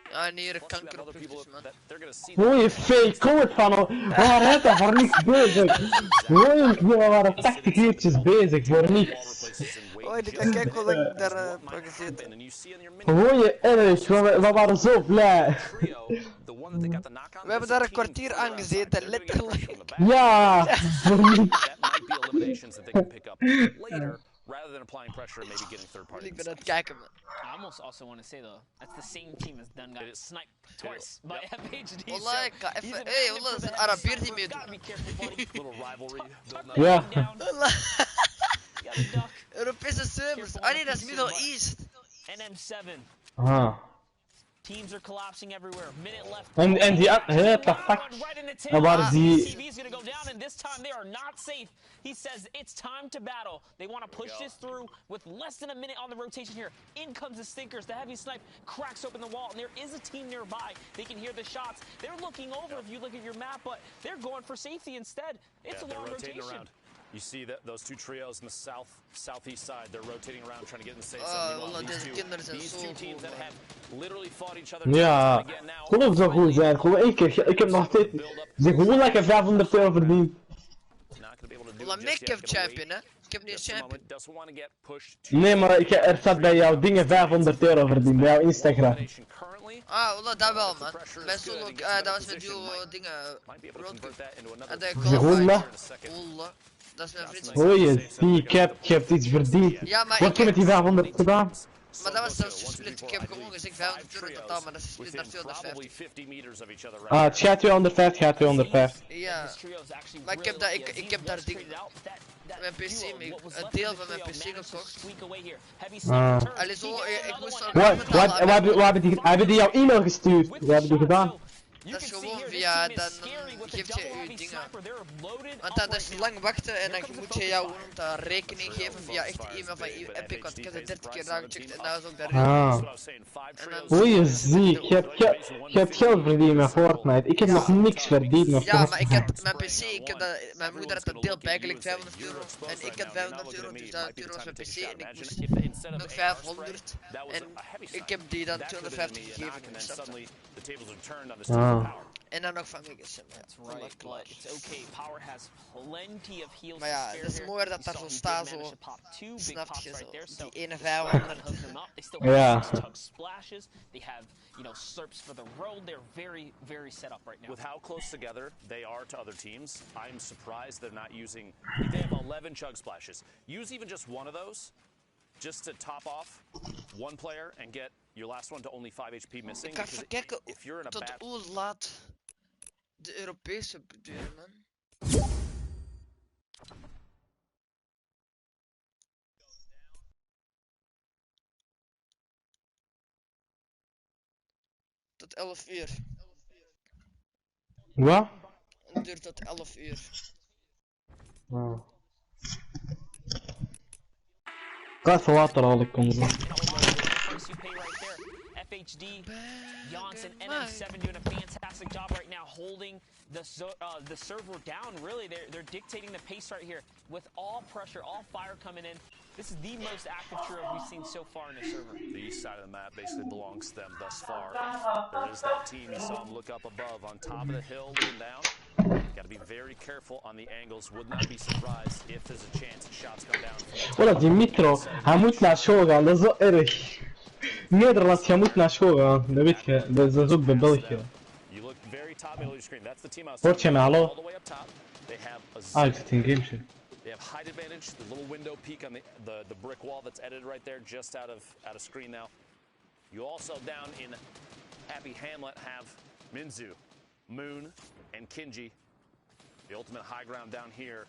Ja, nee, ik kanker op puntjes, man. Hoi, fake, kom het van waar het dat voor niks bezig? Hoi, we waren 80 uurtjes bezig voor niks. Oh, ik kan kijken hoe lang ik daar heb gezeten. Hoi, erg, we waren zo blij. We hebben daar een kwartier aan gezeten, letterlijk. Ja, voor niks. Rather than applying pressure and maybe getting third party. Ik ben aan het kijken, man. I almost also want to say though, that's the same team as done got sniped twice by FHD. Wallah, ik ga even. Hey, wallah, dat is een Arabier die meedoet. Gotta be careful, buddy. Little rivalry building up. Ja. Wallah, Gotta duck. Europese servers. Ah nee, dat is Middle East. NM7. Ah. Teams are collapsing everywhere. Minute left. En die, what the fuck? En waar is die? TV is gonna go down, and this time they are not safe. He says it's time to battle. They want to push this through with less than a minute on the rotation here. In comes the stinkers. The heavy snipe cracks open the wall, and there is a team nearby. They can hear the shots. They're looking over if you look at your map, but they're going for safety instead. It's a long rotation. You see that those two trios in the southeast side, they're rotating around trying to get in the safe Ah, zone. wallah, Meanwhile, deze kinderen zijn these zo two teams goed, that man. have literally fought each other Ja, again now. geloof zo goed zijn, gewoon 1 keer, ik heb nog steeds, ze gewoon lekker 500 euro verdiend. Wallah, ik heb champion, hè. Ik heb niet champion. Nee, maar er staat bij jouw dingen 500 euro verdiend, bij jouw Instagram. Ah, wallah, dat wel, man. Bij solo, dat was met duo dingen. Roadcup. En de Wallah. Wallah. Dat is mijn vriend. Hoi, die, je hebt iets verdiend. Ja, maar Wat heb je met die 500 gedaan? Maar dat was zelfs gesplit. Ik heb gewoon gezegd 500 euro in totaal, maar dat is gesplit naar 250. Ah, het gaat 250, gaat 250. Ja, maar ik heb daar dingen. Mijn PC, een deel van mijn PC gekocht. Ah. Allee, zo, ik moest zo. Wat hebben die jouw e-mail gestuurd? Wat hebben die gedaan? Dat is gewoon via, dan geeft je je dingen. Want dat is lang wachten en dan moet je jou gewoon rekening geven via echt de e-mail van Epic, want ik heb het 30 keer nagecheckt en dat is ook daarin. Oei, ziek, je hebt geld verdiend met Fortnite. Ik heb nog niks verdiend met Ja, maar ik Fortnite. heb mijn PC, mijn moeder had dat deel bijgelegd 500 euro en ik had 500 euro, dus 1000 euro was mijn PC en ik moest nog 500 en ik heb die dan 250 gegeven. En dan nog van Megasim. Right, but it's okay. Power has plenty of heals. Maar ja, to het is spare mooi here. dat daar So zo he staat, did manage zo. to pop two big Snap pops je right zo? there. So Die ene hook 500. them up. They still Ja. have tug splashes. They have, you know, slurps for the road. They're very, very set up right now. With how close together they are to other teams, I'm surprised they're not using. They have 11 chug splashes. Use even just one of those, just to top off one player and get your last one to only 5 HP missing. Ik ga because even kijken if you're in a tot bad hoe laat de Europese duren, man. Tot 11 uur. Wat? Het duurt tot 11 uur. Ah. Ik ga even water halen, kom zo. Price you pay right there. HD, Janssen, NM7 doing a fantastic job right now holding the server down. Really, they're dictating the pace right here with all pressure, all fire coming in. This is the most active trio we've seen so far in the server. The east side of the map basically belongs to them thus far. There is that team. You saw them look up above on top of the hill, looking down. Got to be very careful on the angles. Would not be surprised if there's a chance shots come down. Ola Dimitro, هموت نشوغا لزو إرش. Nederlands هموت نشوغا. نبيك بزوج ببلكة. You look very top middle of your screen. That's the team I was Fortnite talking معلو. all the way up top. They have a تنجيمش. They have height advantage, the little window peak on the brick wall that's edited right there, just out of screen now. You also down in Happy Hamlet have Minzu, Moon, and Kinji. The ultimate high ground down here.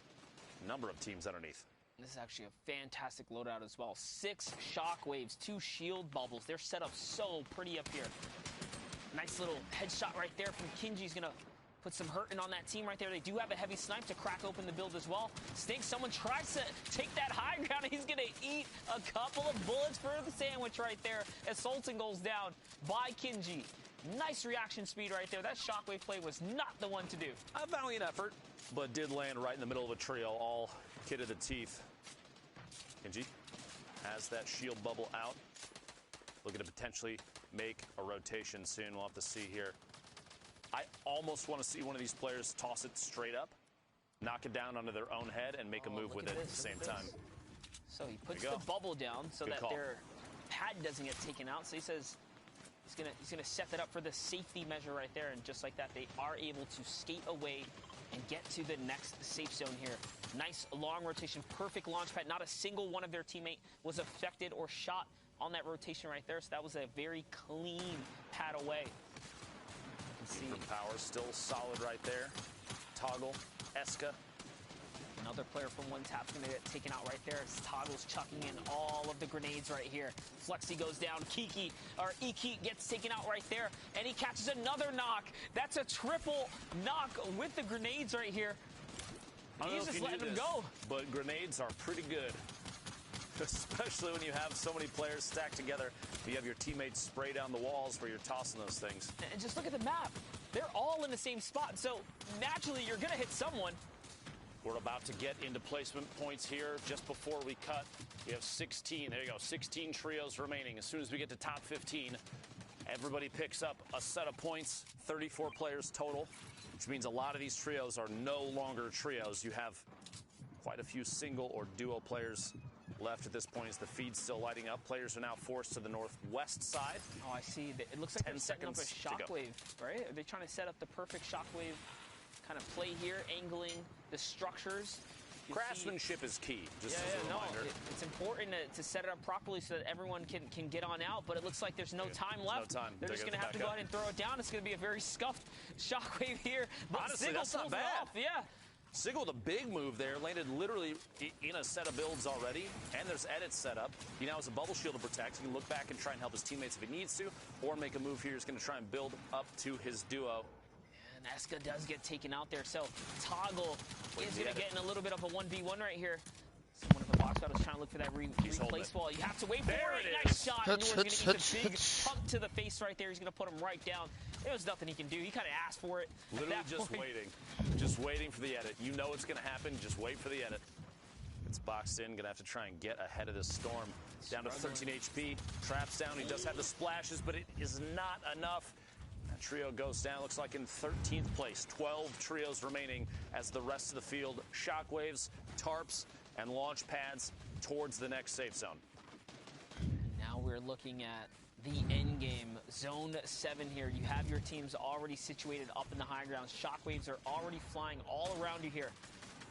Number of teams underneath. This is actually a fantastic loadout as well. 6 shockwaves, 2 shield bubbles. They're set up so pretty up here. Nice little headshot right there from Kinji's gonna put some hurting on that team right there. They do have a heavy snipe to crack open the build as well. Snake, someone tries to take that high ground. He's going to eat a couple of bullets for the sandwich right there as Sultan goes down by Kinji. Nice reaction speed right there. That shockwave play was not the one to do. A valiant effort, but did land right in the middle of a trio, all kid to the teeth. Kinji has that shield bubble out. Looking to potentially make a rotation soon. We'll have to see here. I almost want to see one of these players toss it straight up, knock it down onto their own head, and make a move with it at the same time. So he puts the bubble down so that their pad doesn't get taken out. So he says he's gonna set that up for the safety measure right there, and just like that, they are able to skate away and get to the next safe zone here. Nice long rotation, perfect launch pad. Not a single one of their teammate was affected or shot on that rotation right there. So that was a very clean pad away. See the power still solid right there. Toggle, Eska. Another player from one tap's gonna get taken out right there. Toggle's chucking in all of the grenades right here. Flexi goes down. Iki gets taken out right there, and he catches another knock. That's a triple knock with the grenades right here. He's just letting them go. But grenades are pretty good. Especially when you have so many players stacked together. You have your teammates spray down the walls where you're tossing those things. And just look at the map. They're all in the same spot, so naturally you're going to hit someone. We're about to get into placement points here. Just before we cut, we have 16. There you go, 16 trios remaining. As soon as we get to top 15, everybody picks up a set of points, 34 players total, which means a lot of these trios are no longer trios. You have quite a few single or duo players left at this point as the feed's still lighting up. Players are now forced to the northwest side. Oh, I see. It looks like they're setting up a shockwave, right? Are they trying to set up the perfect shockwave kind of play here, angling the structures? Craftsmanship is key, just as a reminder. It's important to set it up properly so that everyone can get on out, but it looks like there's no time left. No time. They're just going to have to go ahead and throw it down. It's going to be a very scuffed shockwave here. But honestly, Sigel that's not pulls bad. it off. Yeah. Sigel with a big move there, landed literally in a set of builds already, and there's edits set up. He now has a bubble shield to protect. He can look back and try and help his teammates if he needs to, or make a move here. He's going to try and build up to his duo. And Eska does get taken out there, so Toggle is going to get in a little bit of a 1v1 right here. Someone at the box out is trying to look for that replace wall. You have to wait for it. Nice shot. Noor's going to get a big pump to the face right there. He's going to put him right down. There was nothing he can do. He kind of asked for it. Literally just waiting. Just waiting for the edit. You know it's going to happen. Just wait for the edit. It's boxed in. Going to have to try and get ahead of this storm. Down to 13 HP. Traps down. He does have the splashes, but it is not enough. That trio goes down. Looks like in 13th place. 12 trios remaining as the rest of the field shockwaves, tarps, and launch pads towards the next safe zone. Now we're looking at the end game, zone 7 here. You have your teams already situated up in the high ground. Shockwaves are already flying all around you here.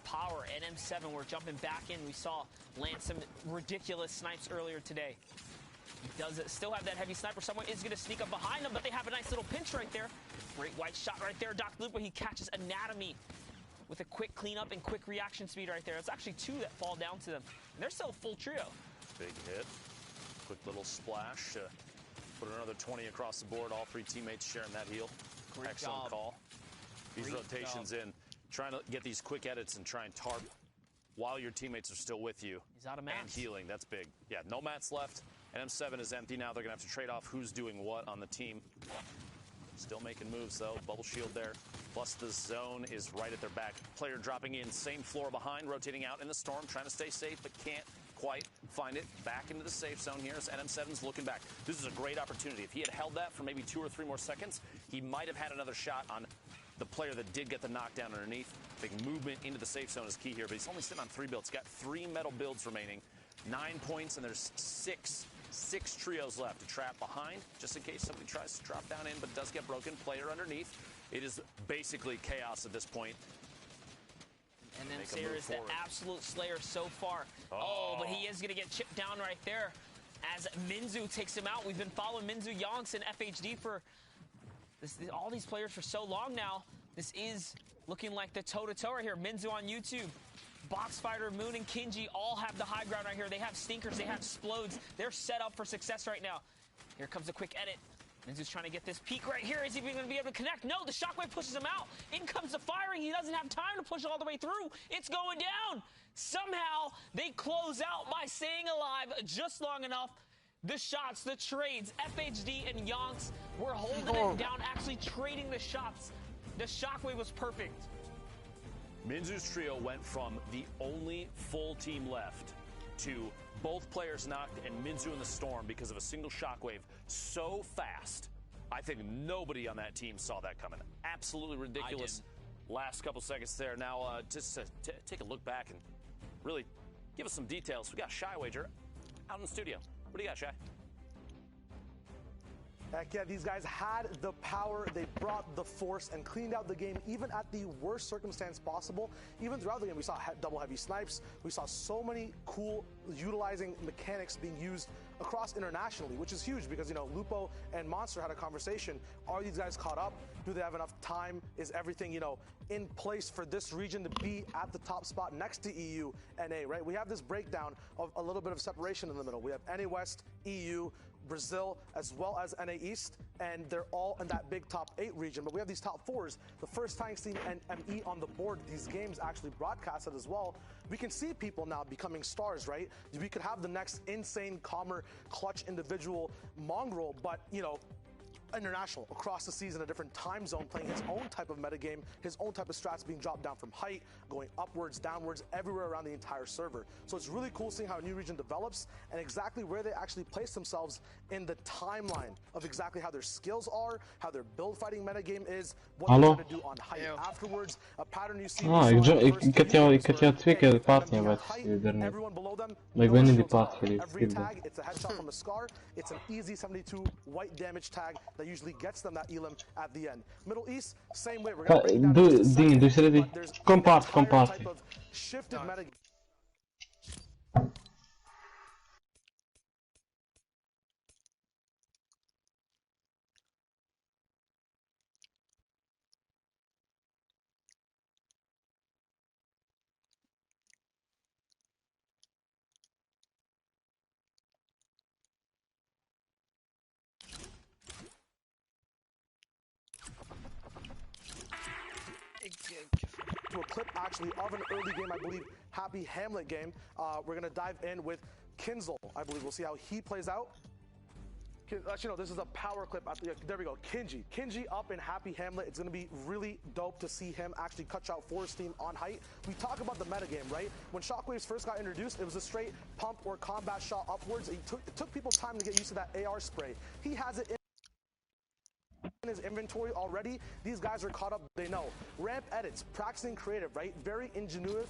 Power, NM7, we're jumping back in. We saw land some ridiculous snipes earlier today. He does still have that heavy sniper. Someone is going to sneak up behind them, but they have a nice little pinch right there. Great white shot right there. Dr. Lupo, he catches Anatomy with a quick cleanup and quick reaction speed right there. It's actually 2 that fall down to them. And they're still a full trio. Big hit. Quick little splash. Put another 20 across the board. All 3 teammates sharing that heal. Excellent call. These rotations in. Trying to get these quick edits and try and tarp while your teammates are still with you. He's out of mats. And healing. That's big. Yeah, no mats left. NM7 is empty now. They're going to have to trade off who's doing what on the team. Still making moves, though. Bubble shield there. Plus, the zone is right at their back. Player dropping in, same floor behind, rotating out in the storm, trying to stay safe, but can't quite find it. Back into the safe zone here as NM7's looking back. This is a great opportunity. If he had held that for maybe 2 or 3 more seconds, he might have had another shot on the player that did get the knockdown underneath. Big movement into the safe zone is key here, but he's only sitting on 3 builds. He's got 3 metal builds remaining, 9 points, and there's 6 trios left to trap behind, just in case somebody tries to drop down in, but does get broken. Player underneath. It is basically chaos at this point. And then Sayer is the absolute slayer so far. Oh, but he is going to get chipped down right there as Minzu takes him out. We've been following Minzu, Yonks, and FHD for all these players for so long now. This is looking like the toe-to-toe right here. Minzu on YouTube. Boxfighter, Moon, and Kinji all have the high ground right here. They have stinkers, they have explodes. They're set up for success right now. Here comes a quick edit. Minzu's trying to get this peek right here. Is he going to be able to connect? No, the shockwave pushes him out. In comes the firing. He doesn't have time to push it all the way through. It's going down. Somehow, they close out by staying alive just long enough. The shots, the trades, FHD and Yonks were holding it down, actually trading the shots. The shockwave was perfect. Minzu's trio went from the only full team left to both players knocked and Minzu in the storm because of a single shockwave so fast. I think nobody on that team saw that coming. Absolutely ridiculous. Last couple seconds there. Now, just to take a look back and really give us some details. We got Shy Wager out in the studio. What do you got, Shy? Heck yeah, these guys had the power, they brought the force, and cleaned out the game even at the worst circumstance possible. Even throughout the game, we saw double heavy snipes. We saw so many cool utilizing mechanics being used across internationally, which is huge because, you know, Lupo and Monster had a conversation. Are these guys caught up? Do they have enough time? Is everything, you know, in place for this region to be at the top spot next to EU, NA, right? We have this breakdown of a little bit of separation in the middle. We have NA West, EU, Brazil, as well as NA East, and they're all in that big top 8 region. But we have these top 4s. The first time seeing ME on the board, these games actually broadcasted as well. We can see people now becoming stars, right? We could have the next insane, calmer, clutch individual mongrel, but, you know, international, across the season, a different time zone, playing his own type of metagame, his own type of strats being dropped down from height, going upwards, downwards, everywhere around the entire server. So it's really cool seeing how a new region develops and exactly where they actually place themselves in the timeline of exactly how their skills are, how their build fighting metagame is, what they're going to do on height afterwards, a pattern you see. Everyone below them, every tag, it's a headshot from a scar, it's an easy 72 white damage tag that usually gets them that elim at the end. Middle East, same way. We're going to break down compart. Shifted meta. To a clip actually of an early game, I believe, Happy Hamlet game. We're going to dive in with Kinzel, I believe. We'll see how he plays out. Actually, no, this is a power clip. There we go. Kinji up in Happy Hamlet. It's going to be really dope to see him actually cut out Forest team on height. We talk about the metagame, right? When Shockwaves first got introduced, it was a straight pump or combat shot upwards. It took people time to get used to that AR spray. He has it in his inventory already. These guys are caught up, they know. Ramp edits, practicing creative, right? Very ingenuitive,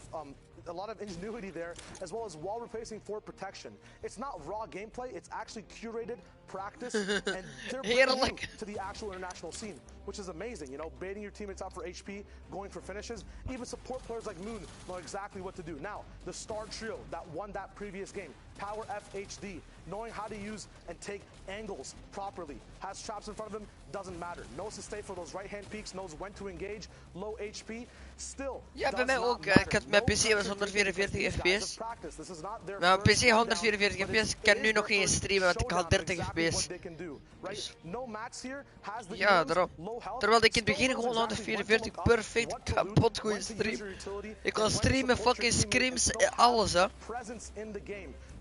a lot of ingenuity there, as well as wall replacing for protection. It's not raw gameplay, it's actually curated practice, and they're bringing to the actual international scene, which is amazing. You know, baiting your teammates out for HP, going for finishes. Even support players like Moon know exactly what to do. Now, the star trio that won that previous game, Power FHD, knowing how to use and take angles properly, has traps in front of him, doesn't matter. Knows to stay for those right-hand peaks, knows when to engage, low HP, still. Ja, bij mij ook. Ik had mijn PC was 144 fps. Mijn PC 144 fps. Ik kan nu nog geen streamen, want ik had 30 fps. Dus. Ja, daarom. Terwijl ik in het begin gewoon 144 perfect kapot goede stream. Ik kon streamen, fucking scrims, alles hè.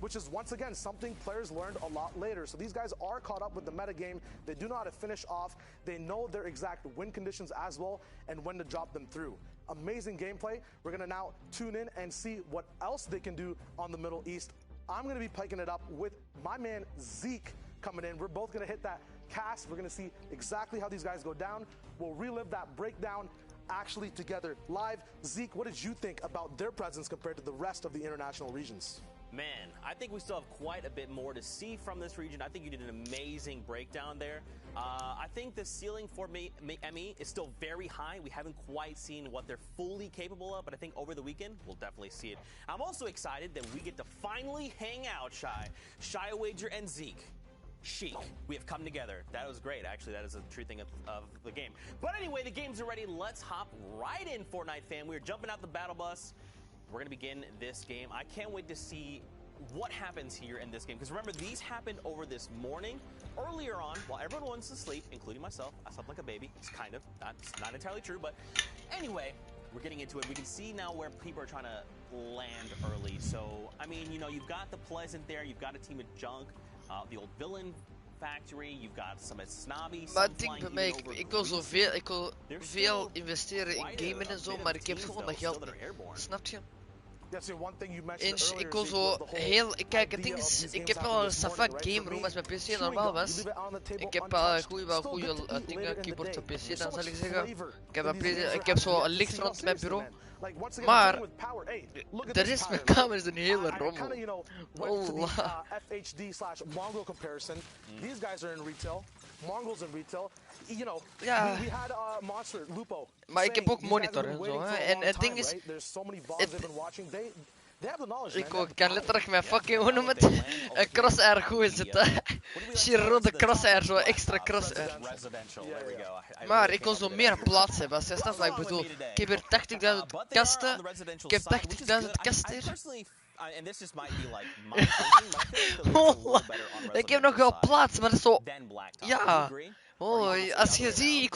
which is once again something players learned a lot later. So these guys are caught up with the meta game. They do know how to finish off. They know their exact win conditions as well and when to drop them through. Amazing gameplay. We're gonna now tune in and see what else they can do on the Middle East. I'm gonna be piking it up with my man Zeke coming in. We're both gonna hit that cast. We're gonna see exactly how these guys go down. We'll relive that breakdown actually together live. Zeke, what did you think about their presence compared to the rest of the international regions? Man, I think we still have quite a bit more to see from this region. I think you did an amazing breakdown there. I think the ceiling for ME is still very high. We haven't quite seen what they're fully capable of, but I think over the weekend, we'll definitely see it. I'm also excited that we get to finally hang out, Shy Wager and Zeke. Chic. We have come together. That was great, actually. That is a true thing of the game. But anyway, the games are ready. Let's hop right in, Fortnite fam. We're jumping out the battle bus. We're going to begin this game. I can't wait to see what happens here in this game. Because remember, these happened over this morning. Earlier on, while everyone wants to sleep, including myself, I slept like a baby. It's kind of. It's not entirely true. But anyway, we're getting into it. We can see now where people are trying to land early. So, I mean, you know, you've got the Pleasant there. You've got a team of Junk. The old villain factory, you've got some snobby. Maar het ding bij mij, ik wil zoveel, ik wil veel investeren in gamen en zo, maar ik heb gewoon dat geld niet. Snap je? En ik wil zo heel, kijk, het ding is, ik heb wel een safa game room als mijn PC normaal was. Ik heb wel goede dingen, keyboard op PC dan zal ik zeggen. Ik heb zo een licht rond mijn bureau. Maar de rest van mijn kamer is een hele rommel. FHD/Mongo comparison. These guys are in retail. Mongo's in retail. You know, ja. we had Monster, Lupo. Maar ik heb ook monitor en zo. En het ding is, ik kan letterlijk mijn fucking, hoe noem het? Een crosshair goed zetten. Rode crosshair, zo extra crosshair. Maar ik wil zo meer plaats hebben. Als je snapt wat ik bedoel. Ik heb hier 80.000 kasten. Ik heb 80.000 kasten hier. Ik heb nog wel plaats, maar dat is zo. Ja. Oh, als je ziet,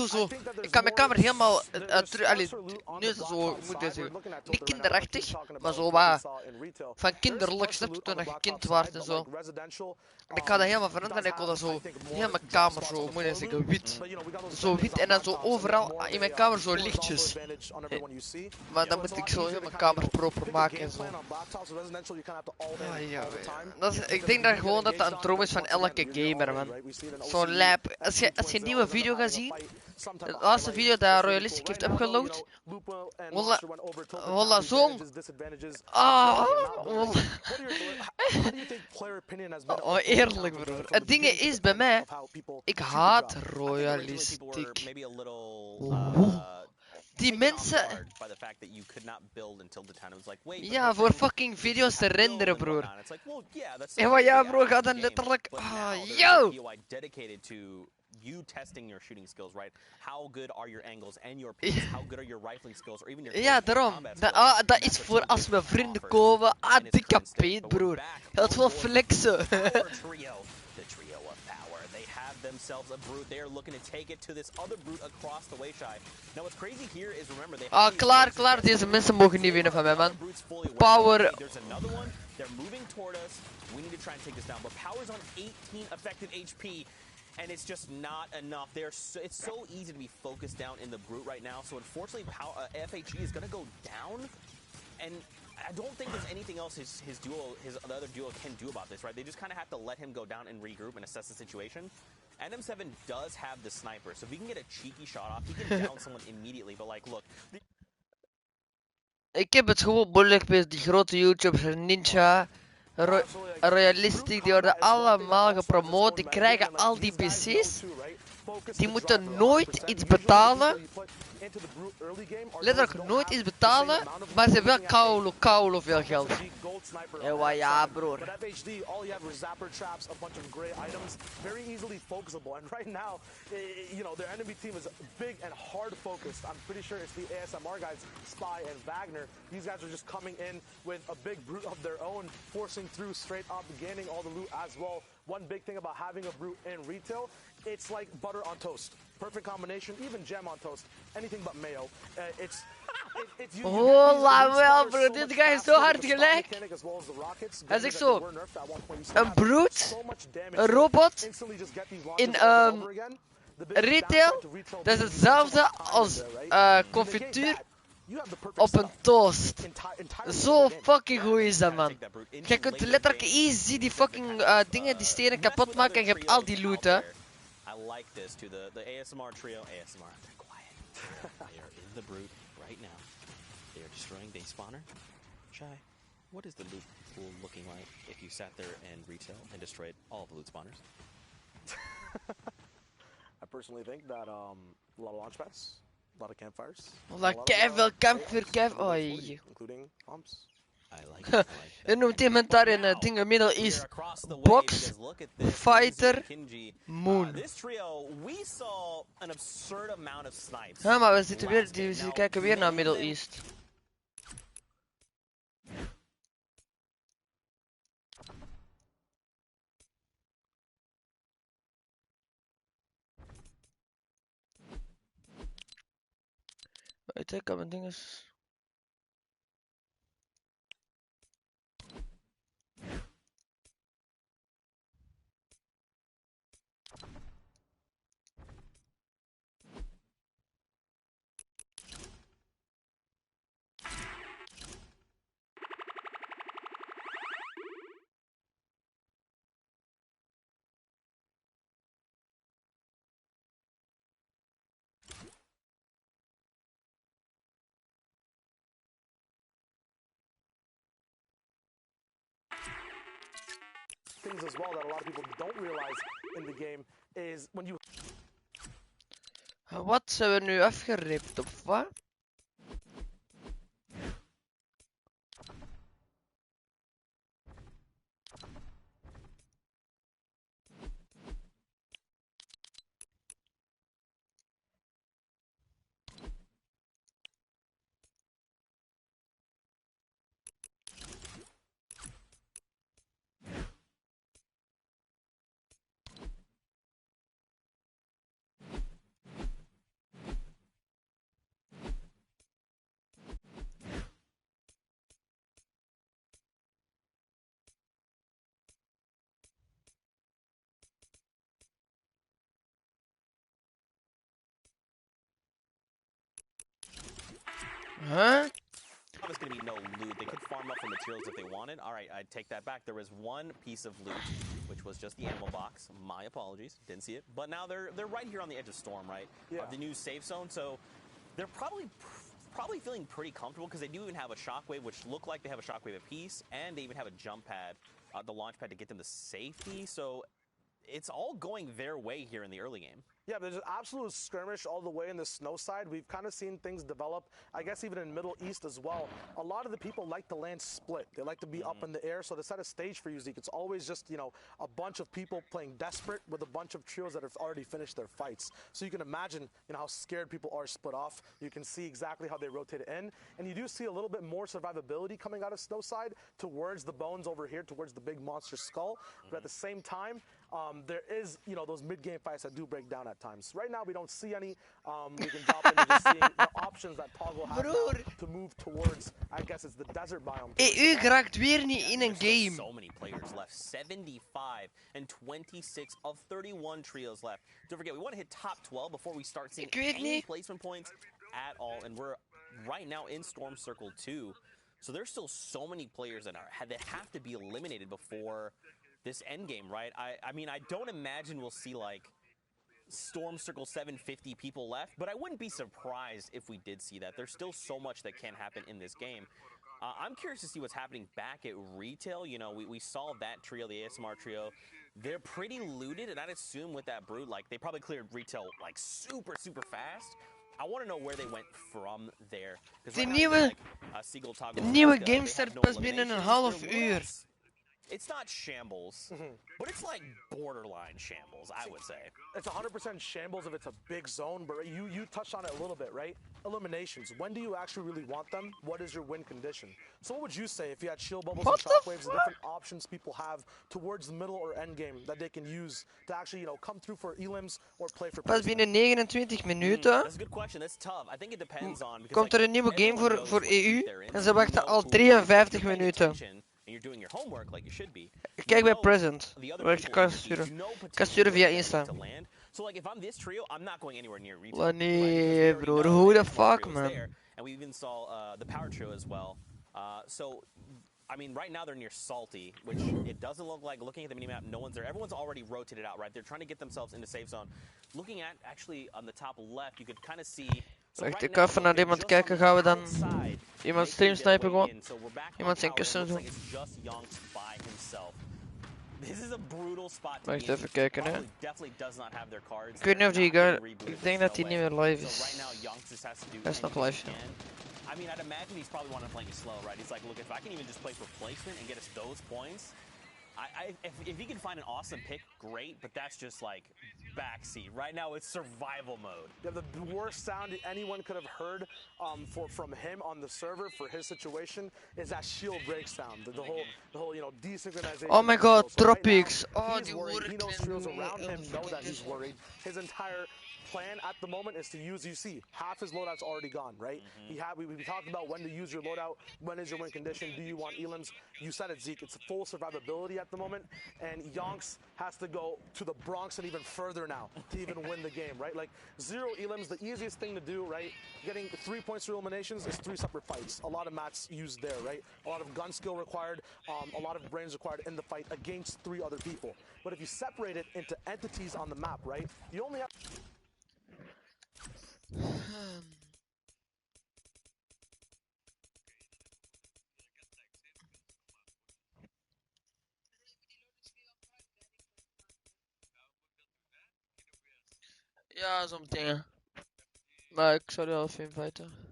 ik kan mijn kamer helemaal nu is het zo, moet je zeggen, niet kinderachtig, maar zo wat van kinderlijk, snap je, toen je kind was en zo. En ik ga dat helemaal veranderen en ik wil dat zo, heel mijn kamer zo, moet je zeggen, wit. Zo wit en dan zo overal in mijn kamer zo lichtjes. Maar dan moet ik zo heel mijn kamer proper maken en zo. Ah, ja, ik denk dat gewoon dat een droom is van elke gamer, man. Zo'n lijp. Als je een nieuwe video gaat zien, de laatste video dat Royalistic heeft upgeload, voilà, zo'n... Oh, eerlijk broer. Het ding is bij mij, ik haat Royalistic. Die mensen... Ja, voor fucking video's te renderen, broer. En wat ja, bro, gaat dan letterlijk... Yo! You testing your shooting skills, right? How good are your angles and your pings? How good are your rifling skills or even your ja, daarom. Dat is voor als mijn vrienden komen. Dikke peet, broer. Dat wil flexen. Themselves a brute. They're looking to take it to this other brute across the way, Shy. Now what's crazy here is remember they klaar. Deze mensen mogen niet winnen van mij, man. Power. There's another one. They're moving toward us. We need to try and take this down. But Power's on 18 effective HP. And it's just not enough. It's so easy to be focused down in the brute right now. So unfortunately, FHE is going to go down. And I don't think there's anything else the other duo can do about this, right? They just kind of have to let him go down and regroup and assess the situation. NM7 does have the sniper, so if he can get a cheeky shot off, he can down someone immediately. But like, look. Ik heb het gewoon moeilijk met die grote YouTubers, Ninja, Royalistic, die worden allemaal gepromoot, die krijgen al die PC's. Die moeten nooit iets betalen. Letterlijk nooit iets betalen, maar ze hebben wel koulo veel geld. En ja, broer. These guys are just coming in with a big brute of their own, forcing through straight up, gaining all the loot as well. One big thing about having a brute in retail, it's like butter on toast. Perfect combination, even jam on toast. Anything but mayo. It's Hola wel bro, dit guy is zo hard gelijk. Hij zegt zo, een brute, een robot in retail, dat is hetzelfde als confituur op een toast. Zo fucking goed is dat, man. Je kunt letterlijk easy die fucking dingen, die stenen kapot maken en je hebt al die loot, hè. I like this to the ASMR trio. ASMR, they're quiet. They are in the brute right now. They are destroying base spawner. Shy, what is the loot pool looking like if you sat there and retail and destroyed all of the loot spawners? I personally think that a lot of launch pads, a lot of campfires. Veel campvuur, oei. Including bombs. Je noemt iemand daar in dingen Middle East. Box, Fighter, Moon. Ja, maar we zitten weer, we kijken weer naar Middle East. Ik kan mijn dingen. Things as well that a lot of people don't realize in the game is when you. Wat zijn we nu afgeript of wat? Huh? There's going to be no loot. They could farm up for materials if they wanted. All right, I take that back. There was one piece of loot, which was just the ammo box. My apologies, didn't see it. But now they're right here on the edge of Storm, right? Yeah. Of the new safe zone. So they're probably feeling pretty comfortable because they do even have a shockwave, which look like they have a shockwave apiece, and they even have a jump pad, the launch pad to get them to safety. So it's all going their way here in the early game. Yeah, there's an absolute skirmish all the way in the snow side. We've kind of seen things develop, I guess even in Middle East as well. A lot of the people like to land split. They like to be up in the air. So to set a stage for you, Zeke, it's always just, you know, a bunch of people playing desperate with a bunch of trios that have already finished their fights. So you can imagine, you know, how scared people are split off. You can see exactly how they rotate it in. And you do see a little bit more survivability coming out of snow side towards the bones over here, towards the big monster skull. But at the same time, there is, you know, those mid-game fights that do break down at times. Right now, we don't see any. We can drop into just seeing the options that Toggle has now to move towards, I guess it's the desert biome. EU geraakt weer niet in een game. So many players left. 75 and 26 of 31 trios left. Don't forget, we want to hit top 12 before we start seeing any placement points at all. And we're right now in Storm Circle 2. So there's still so many players that have to be eliminated before this end game, right? I mean, I don't imagine we'll see like Storm Circle 750 people left, but I wouldn't be surprised if we did see that. There's still so much that can happen in this game. I'm curious to see what's happening back at retail. You know, we saw that trio, the ASMR trio. They're pretty looted, and I'd assume with that brute, like, they probably cleared retail, like, super, super fast. I want to know where they went from there. De nieuwe game start pas binnen een half uur. It's not shambles, but it's like borderline shambles, I would say. It's 100% shambles if it's a big zone, but you touched on it a little bit, right? Eliminations. When do you actually really want them? What is your win condition? So what would you say if you had shield bubbles and shockwaves, the different options people have towards the middle or end game that they can use to actually, come through for elims or play for Pas binnen 29 minuten That's a good question. That's tough. I think it depends on because komt er een nieuwe game voor EU en ze wachten al 53 minuten. And you're doing your homework like you should be. Kijk bij present, waar ik je kan sturen. Ik kan sturen via Insta. So like if I'm this trio, I'm not going anywhere near retail. Nee, bro, who the fuck, man? And we even saw the power trio as well. So I mean, right now they're near Salty, which it doesn't look like, looking at the minimap, no one's there. Everyone's already rotated out, right? They're trying to get themselves into safe zone. Looking at, actually, on the top left, you could kind of see... Wacht, ik ga even naar iemand kijken. Gaan we dan iemand stream snipen gewoon? Iemand zijn kussen doen? Wacht, even kijken, hè. Ik weet niet of die guy... Ik denk dat hij niet meer live is. Hij is nog live, ja. I mean, I'd imagine he's probably wanting to play it slow, right? He's like, look, if I can even just play for placement and get us those points, if he can find an awesome pick, great, but that's just like backseat. Right now, it's survival mode. Yeah, the worst sound anyone could have heard from him on the server for his situation is that shield break sound. The whole, desynchronization. Oh my god, so Tropics. Right now, Oh, he's worried. He knows trios around him know that he's worried. His entire plan at the moment is to use, you see, half his loadout's already gone, right? We talked about when to use your loadout, when is your win condition, do you want elims? You said it, Zeke, it's full survivability at the moment, and Yonks has to go to the Bronx and even further now to even win the game, right? Like, 0 elims, the easiest thing to do, right? Getting 3 points through eliminations is 3 separate fights. A lot of mats used there, right? A lot of gun skill required, a lot of brains required in the fight against 3 other people. But if you separate it into entities on the map, right, you only have... Ja, zometeen. Maar ik zou er wel even inviten.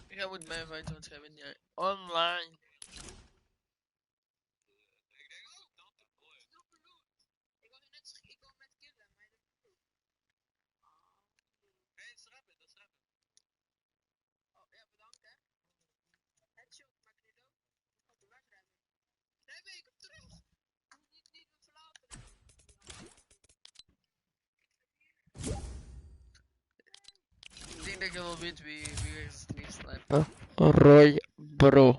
Jij moet mij inviten, want jij bent niet online. Ik denk dat je wel weet wie is het liefst snipen. ROYBRO.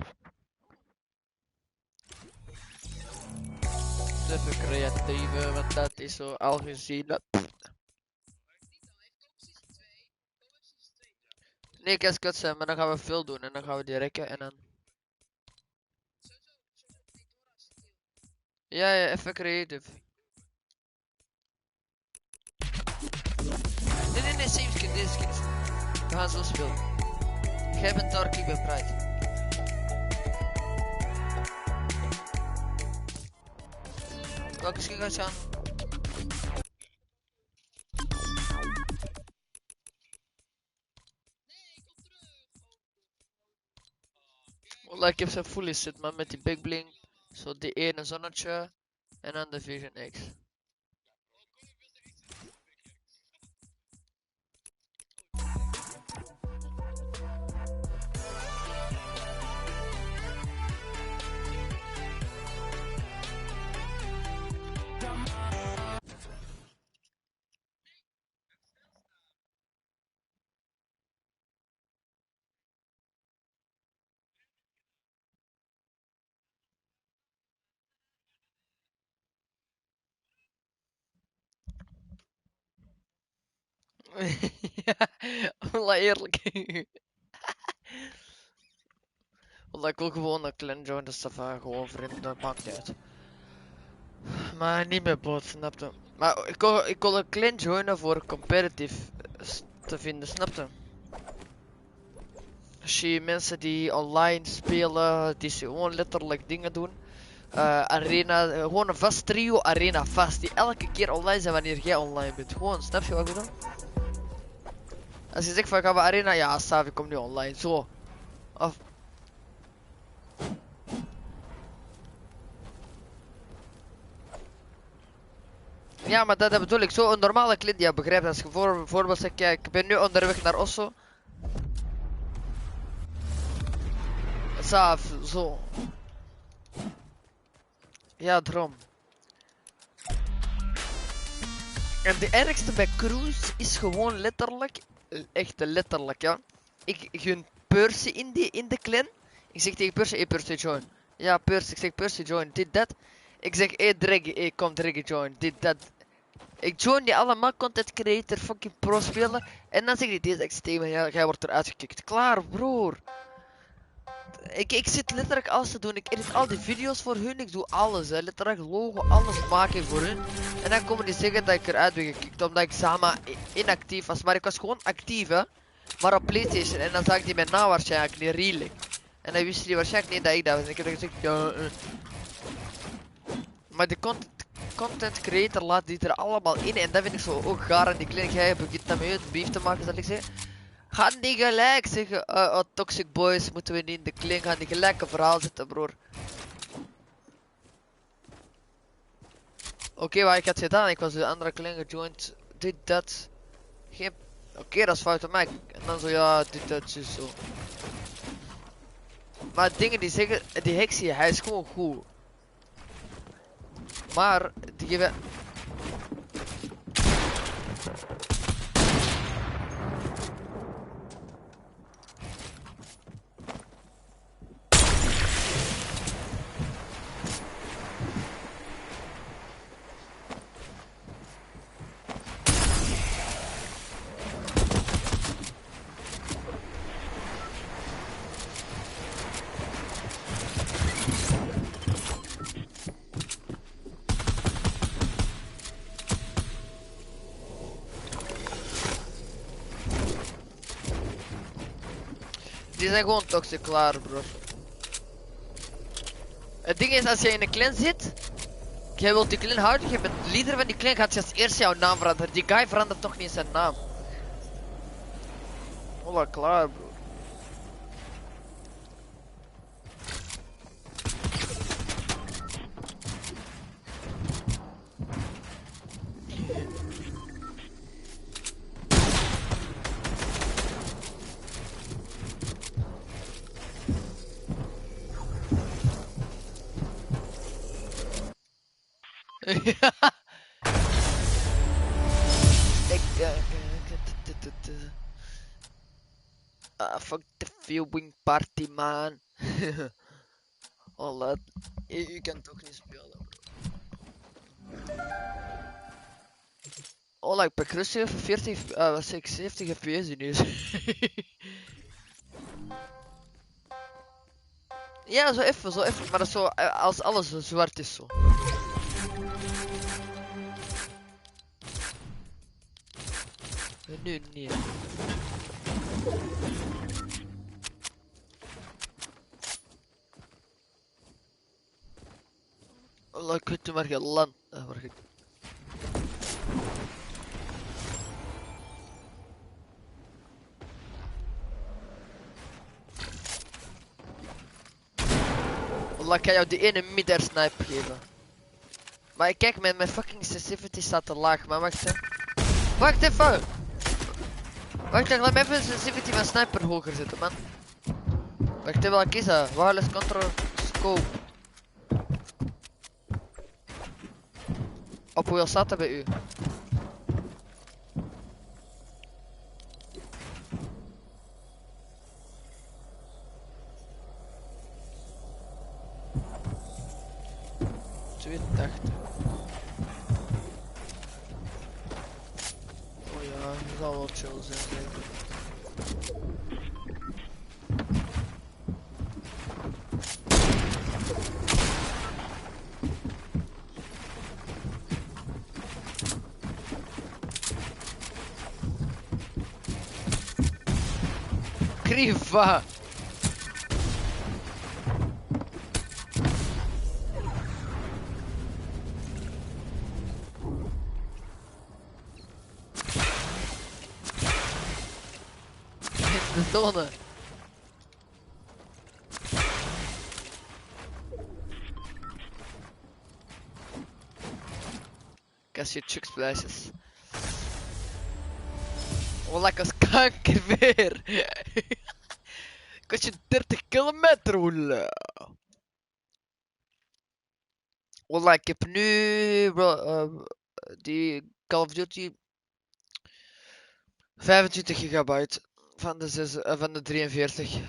Even creatieve, want dat is zo al gezien. Nee, ik kan kut zijn, maar dan gaan we veel doen en dan gaan we die rekken en dan. Ja, even creatief. Nee, same skin, deze skin is goed. We gaan zo spelen. Jij bent Dark, ik ben Pride. Welke skin gaat je aan? Wallah, ik heb zijn fully zit, maar met die big bling. Zo die ene zonnetje. En dan de Vision X. Ja, wallah eerlijk. Ik wil gewoon een clan joinen, dus dat gewoon vrienden, dat maakt niet uit. Maar niet meer bot, snapte. Maar ik wil een clan joinen voor competitive te vinden, snapte. Als je mensen die online spelen, die gewoon letterlijk dingen doen. Arena, gewoon een vast trio, arena vast, die elke keer online zijn wanneer jij online bent. Gewoon, snap je wat ik bedoel? Als je zegt van gaan we arena, ja, Savi komt nu online, zo. Of... Ja, maar dat bedoel ik, zo een normale client, ja, begrijpt. Als je bijvoorbeeld zegt, kijk, ik ben nu onderweg naar Osso. Saaf, zo. Ja, droom. En de ergste bij Cruise is gewoon letterlijk, echt letterlijk, ja. Ik gun Percy in de clan. Ik zeg tegen Percy, hey Percy join. Ja, Percy, ik zeg Percy join, dit, dat. Ik zeg, hey Draggy, hey kom Draggy join, dit, dat. Ik join die allemaal content creator, fucking pro spelen. En dan zeg ik deze extreme, ja, jij wordt eruit gekikt. Klaar, broer. Ik zit letterlijk alles te doen. Ik edit al die video's voor hun. Ik doe alles, hè. Letterlijk logo, alles maken voor hun. En dan komen die zeggen dat ik eruit ben gekikt. Omdat ik samen inactief was. Maar ik was gewoon actief, hè. Maar op PlayStation. En dan zag die mijn naam waarschijnlijk niet redelijk. En dan wist hij waarschijnlijk niet dat ik dat was. En ik heb gezegd, ja. Maar de content creator laat die er allemaal in. En dat vind ik zo ook gaar. En die klink, jij begint daarmee uit beef te maken, zal ik zeggen. Ga niet gelijk zeggen, toxic boys moeten we niet in de kling gaan, die gelijk een verhaal zetten, broer. Oké, wat ik had gedaan, ik was de andere kling gejoind, dit, dat. Geen... Oké, dat is fout van mij. En dan zo, ja, dit, dat, zo. Maar dingen die zeggen, die heksie, hij is gewoon goed. Maar, die geven... Die zijn gewoon toxic, klaar, bro. Het ding is, als jij in een clan zit, jij wilt die clan houden, je bent leader van die clan, gaat je als eerste jouw naam veranderen. Die guy verandert toch niet zijn naam. Hola, klaar, bro. Fuck the viewing party, man. Oh, je kan toch niet spelen, bro. Oh, ik pak rustig even 40, was ik 70 fps ineens. Ja, zo even, maar dat is zo, als alles zwart is zo. Nu niet. Allah, ik weet maar geen land. Allah, ik ga jou die ene midder snipe geven. Maar kijk, mijn fucking sensitivity staat te laag, maar wacht even. Wacht even! Wacht even, laat me even de sensitivity van sniper hoger zetten, man. Wacht even, welke is dat? Wireless control scope. Op hoeveel staat dat bij u? Oh ja, dat zal wel chill zijn, zeker. Kriva. In de zone. Kast je chuck splashes. Oh, lekker kanker weer. Kost je 30 kilometer, hola. Wallah, ik heb nu die Call of Duty 25 gigabyte van de 43.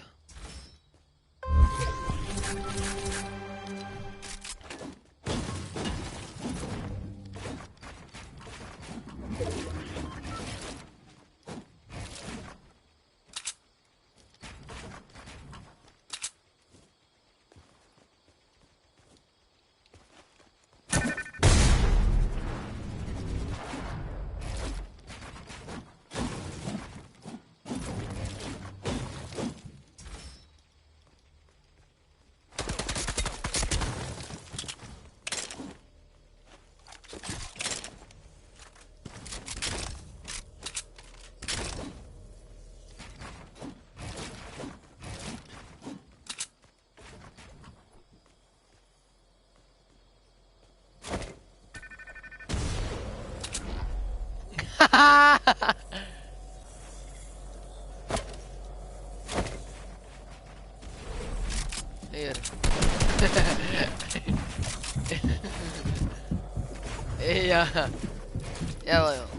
Hier. Ja. Jawel, joh.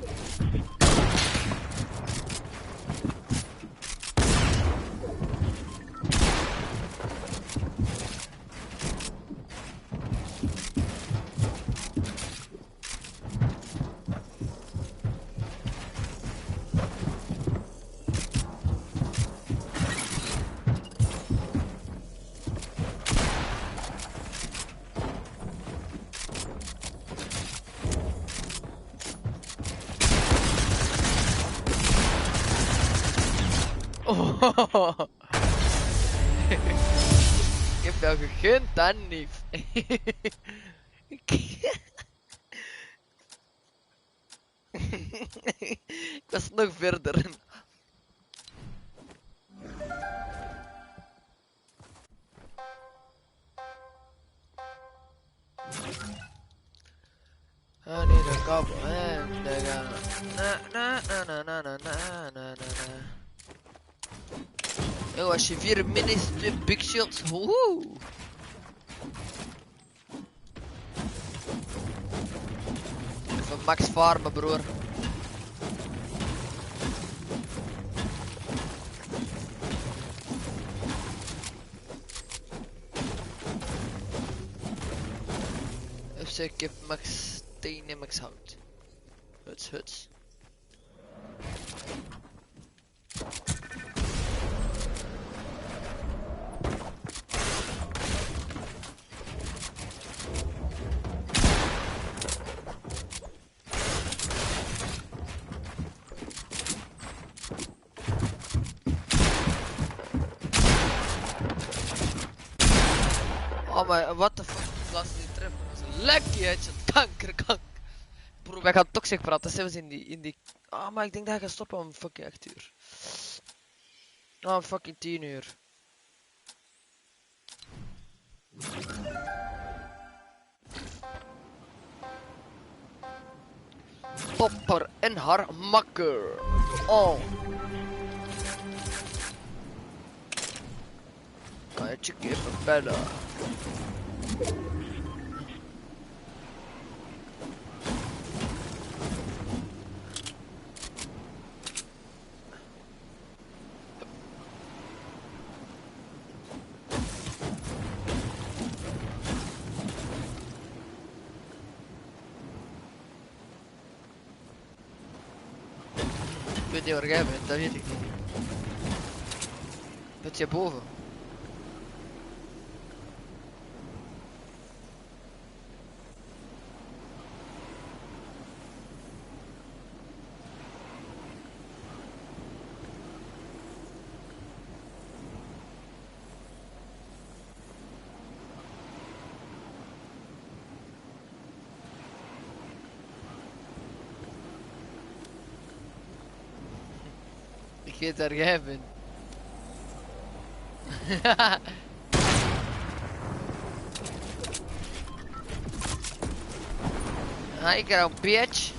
Oh. Ik heb jou gegund, dan niet. Ik was nog verder. I need a couple and they na na na na na na na na na. Yo, als je 4 minis, 2 big shields, woehoe! Even max farmen, broer. Even ik heb max steen en max hout. Huts. Oh my, what the fuck, die laatste die treffen, dat is een lekkie headshot, kanker. Bro, wij gaan toxic praten, zelfs in die... Oh, maar ik denk dat hij gaat stoppen om fucking 8 uur. Oh, fucking 10 uur. Topper en haar makker. Oh. Kan je chickie even bellen? Ik weet niet waar jij bent, dat weet ik niet. Zit je boven? Vergeet waar jij bent. Hi girl, bitch.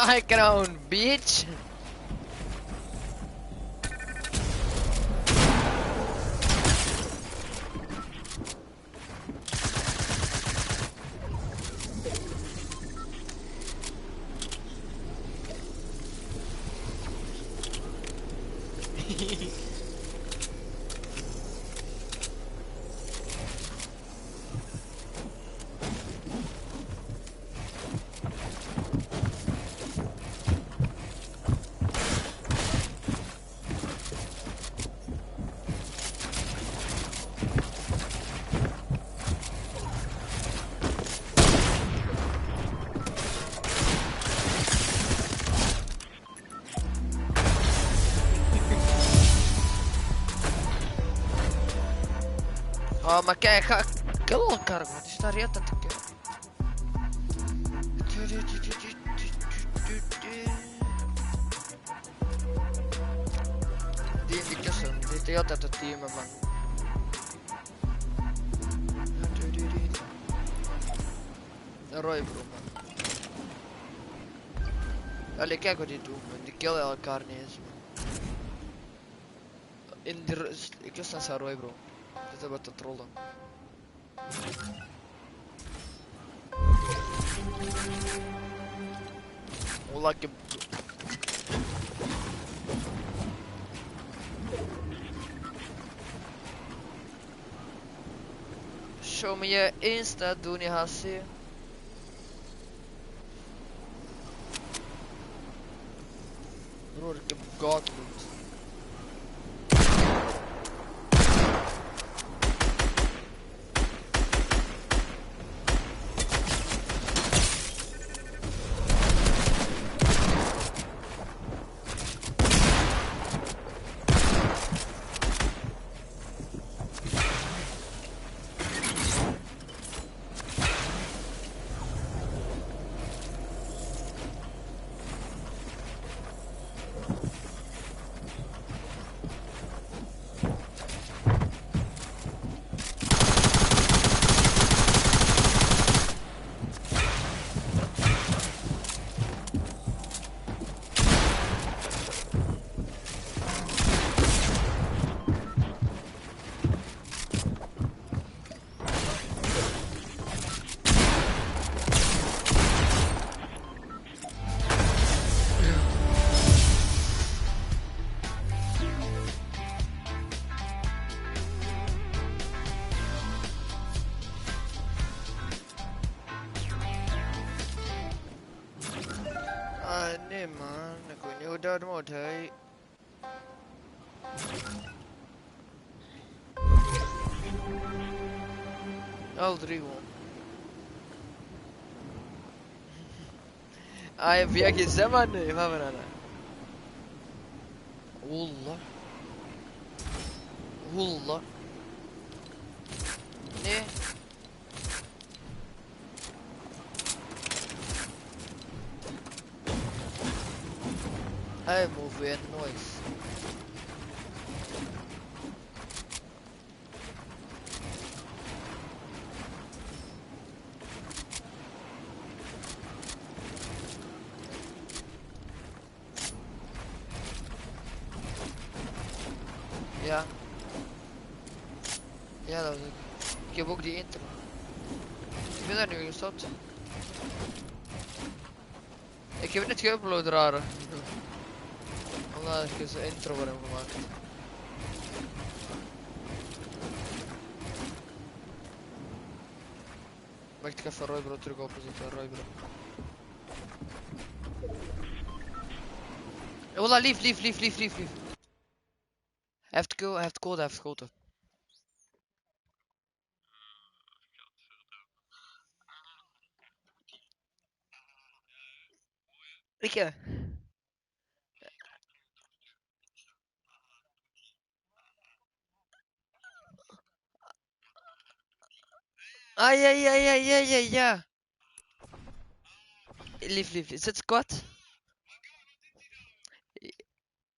High ground, bitch. Oh, maar kijk, ga kill elkaar, man. Die staat hier te kijken. Die in die kussen, die is de hele tijd het team, man. Een ROYBRO, man. Allee, kijk wat die doen, man. Die killen elkaar niet eens, man. In de kussen is een ROYBRO. Dit is wat te trollen. Oh, lekker. Show me je Insta, doe niet HC. Broer, ik heb God loot. Nee man, ik weet niet hoe dat moet, hey. Al 3 gewoon. Ah, je via gsm man, nee, wat we dan? Wallah. Wallah. Nee. Hij move weer noise. Ja. Ja, dat was ik. Ik heb ook die intro. Ik ben daar nu gestopt. Ik heb het net geüpload, rare. Omdat ik eens een intro voor hem gemaakt. Wacht, ik ga even ROYBRO terug openzetten, ROYBRO. Hola, lief. Hij heeft code, hij heeft geschoten. Ik Ah, ja. Lief, is het squad?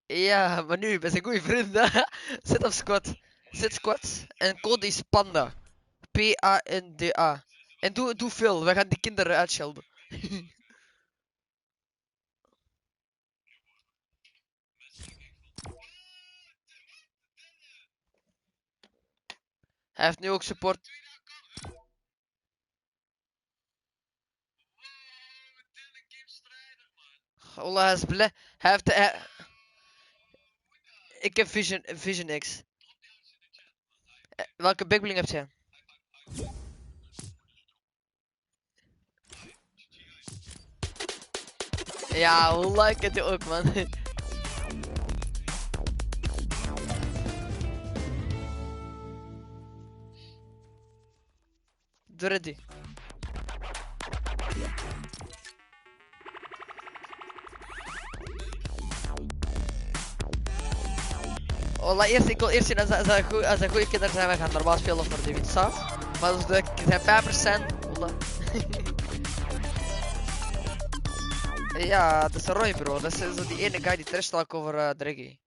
Ja, maar nu, we zijn goede vrienden. Zit op squad. Zit squad. En code is panda. Panda. En doe veel, we gaan die kinderen uitschelden. Hij heeft nu ook support. Ola, hij is blij. Hij heeft... Ik heb Vision X. Welke backbling heb jij? Ja, Ola, ik heb die ook, man. Doe ready. Ola, ik wil eerst zien als een goede kinderen zijn, we gaan normaal spelen voor de winststaf. Maar als de zijn 5%, Ola. Ja, dat is een ROYBRO, dat is zo die ene guy die trash talk over Draggy.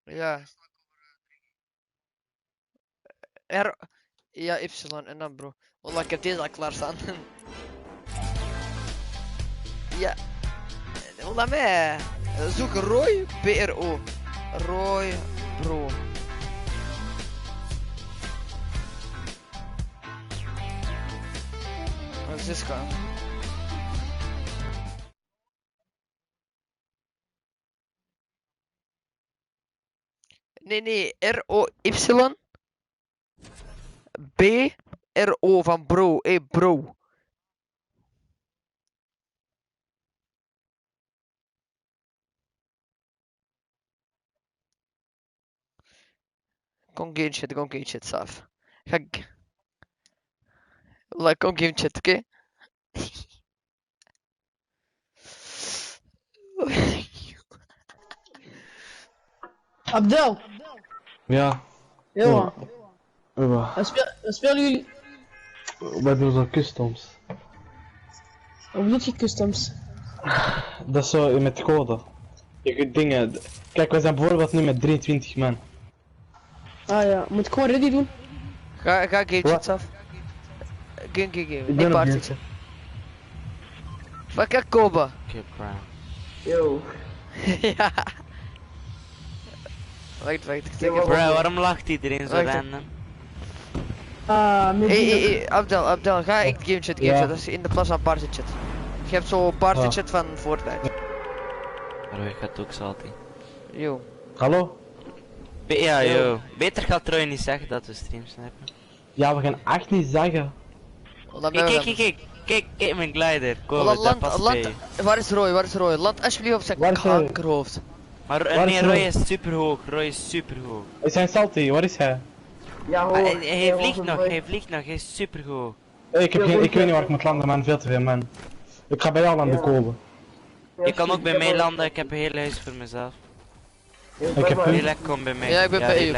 Ja. Ja, Y en dan bro. Ola, ik heb deze al klaarstaan. Ja. Ola, mij. Zoek Roy, BRO. ROYBRO. Wat is dit gaan? Nee, ROY. BRO van bro, bro. Kom game chat, saaf. Kom game chat, oké? Abdel. Ja. Jongen. Ja. Wat spelen jullie? Wij doen zo customs. Wat bedoel je customs? Dat is zo met code. Je kunt dingen... Kijk, we zijn bijvoorbeeld nu met 23 man. Ah ja, moet ik gewoon ready doen? Ga game chat af. Game. Ik ben op party. Fuck Koba. Yo. Ja. Wacht, ik zeg Bro, waarom lacht iedereen zo random? Hey, Abdel, ga ik game chat, dat is in de plaats van party chat. Je hebt zo party chat van Fortnite. Roy gaat ook salty. Yo. Hallo? Ja, yo. Beter gaat Roy niet zeggen dat we streams hebben. Ja, we gaan echt niet zeggen. Kijk mijn glider. Kom, land, waar is Roy? Land alsjeblieft op zijn kankerhoofd. Maar nee, Roy is superhoog. Is hij salty? Waar is hij? Ja, hij vliegt nog, hij is superhoog. Ik weet niet waar ik moet landen, man. Veel te veel, man. Ik ga bij jou landen komen. Je kan ook bij mij landen, ik heb een heel huis voor mezelf. Ik heb heel lekker, kom bij mij. Ja, ik ben bij u.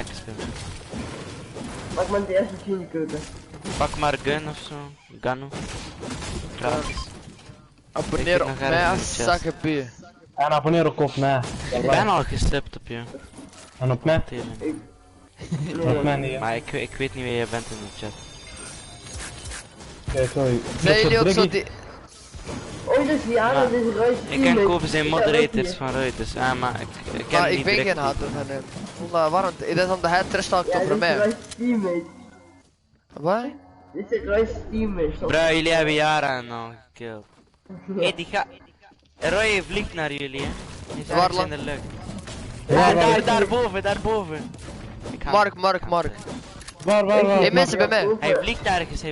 Pak maar de eerste keuken. Pak maar gun ofzo. Gano. Gratis. Abonneer op mij als zakkenbier. En abonneer ook op mij. Ik ben al gestipt op je. En op mij? Op mij niet, maar ik weet niet wie jij bent in de chat. Kijk, sorry. Zijn jullie ook zo die... Dus ja, dat is Roy's ik ken kopen zijn moderators van Roy, dus maar ik ken maar niet ik ben geen hater van hem. Waarom? Dat is omdat hij trash talkt over mij. Roy's teammate. Wat? Dit is Roy's teammate. Bro, jullie hebben jaren al gekilld. Hé, die gaat... Roy vliegt naar jullie, hè. Die is ergens in de lucht. Ja, daarboven. Mark. Waar? Hey, mensen bij mij. Hij vliegt ergens.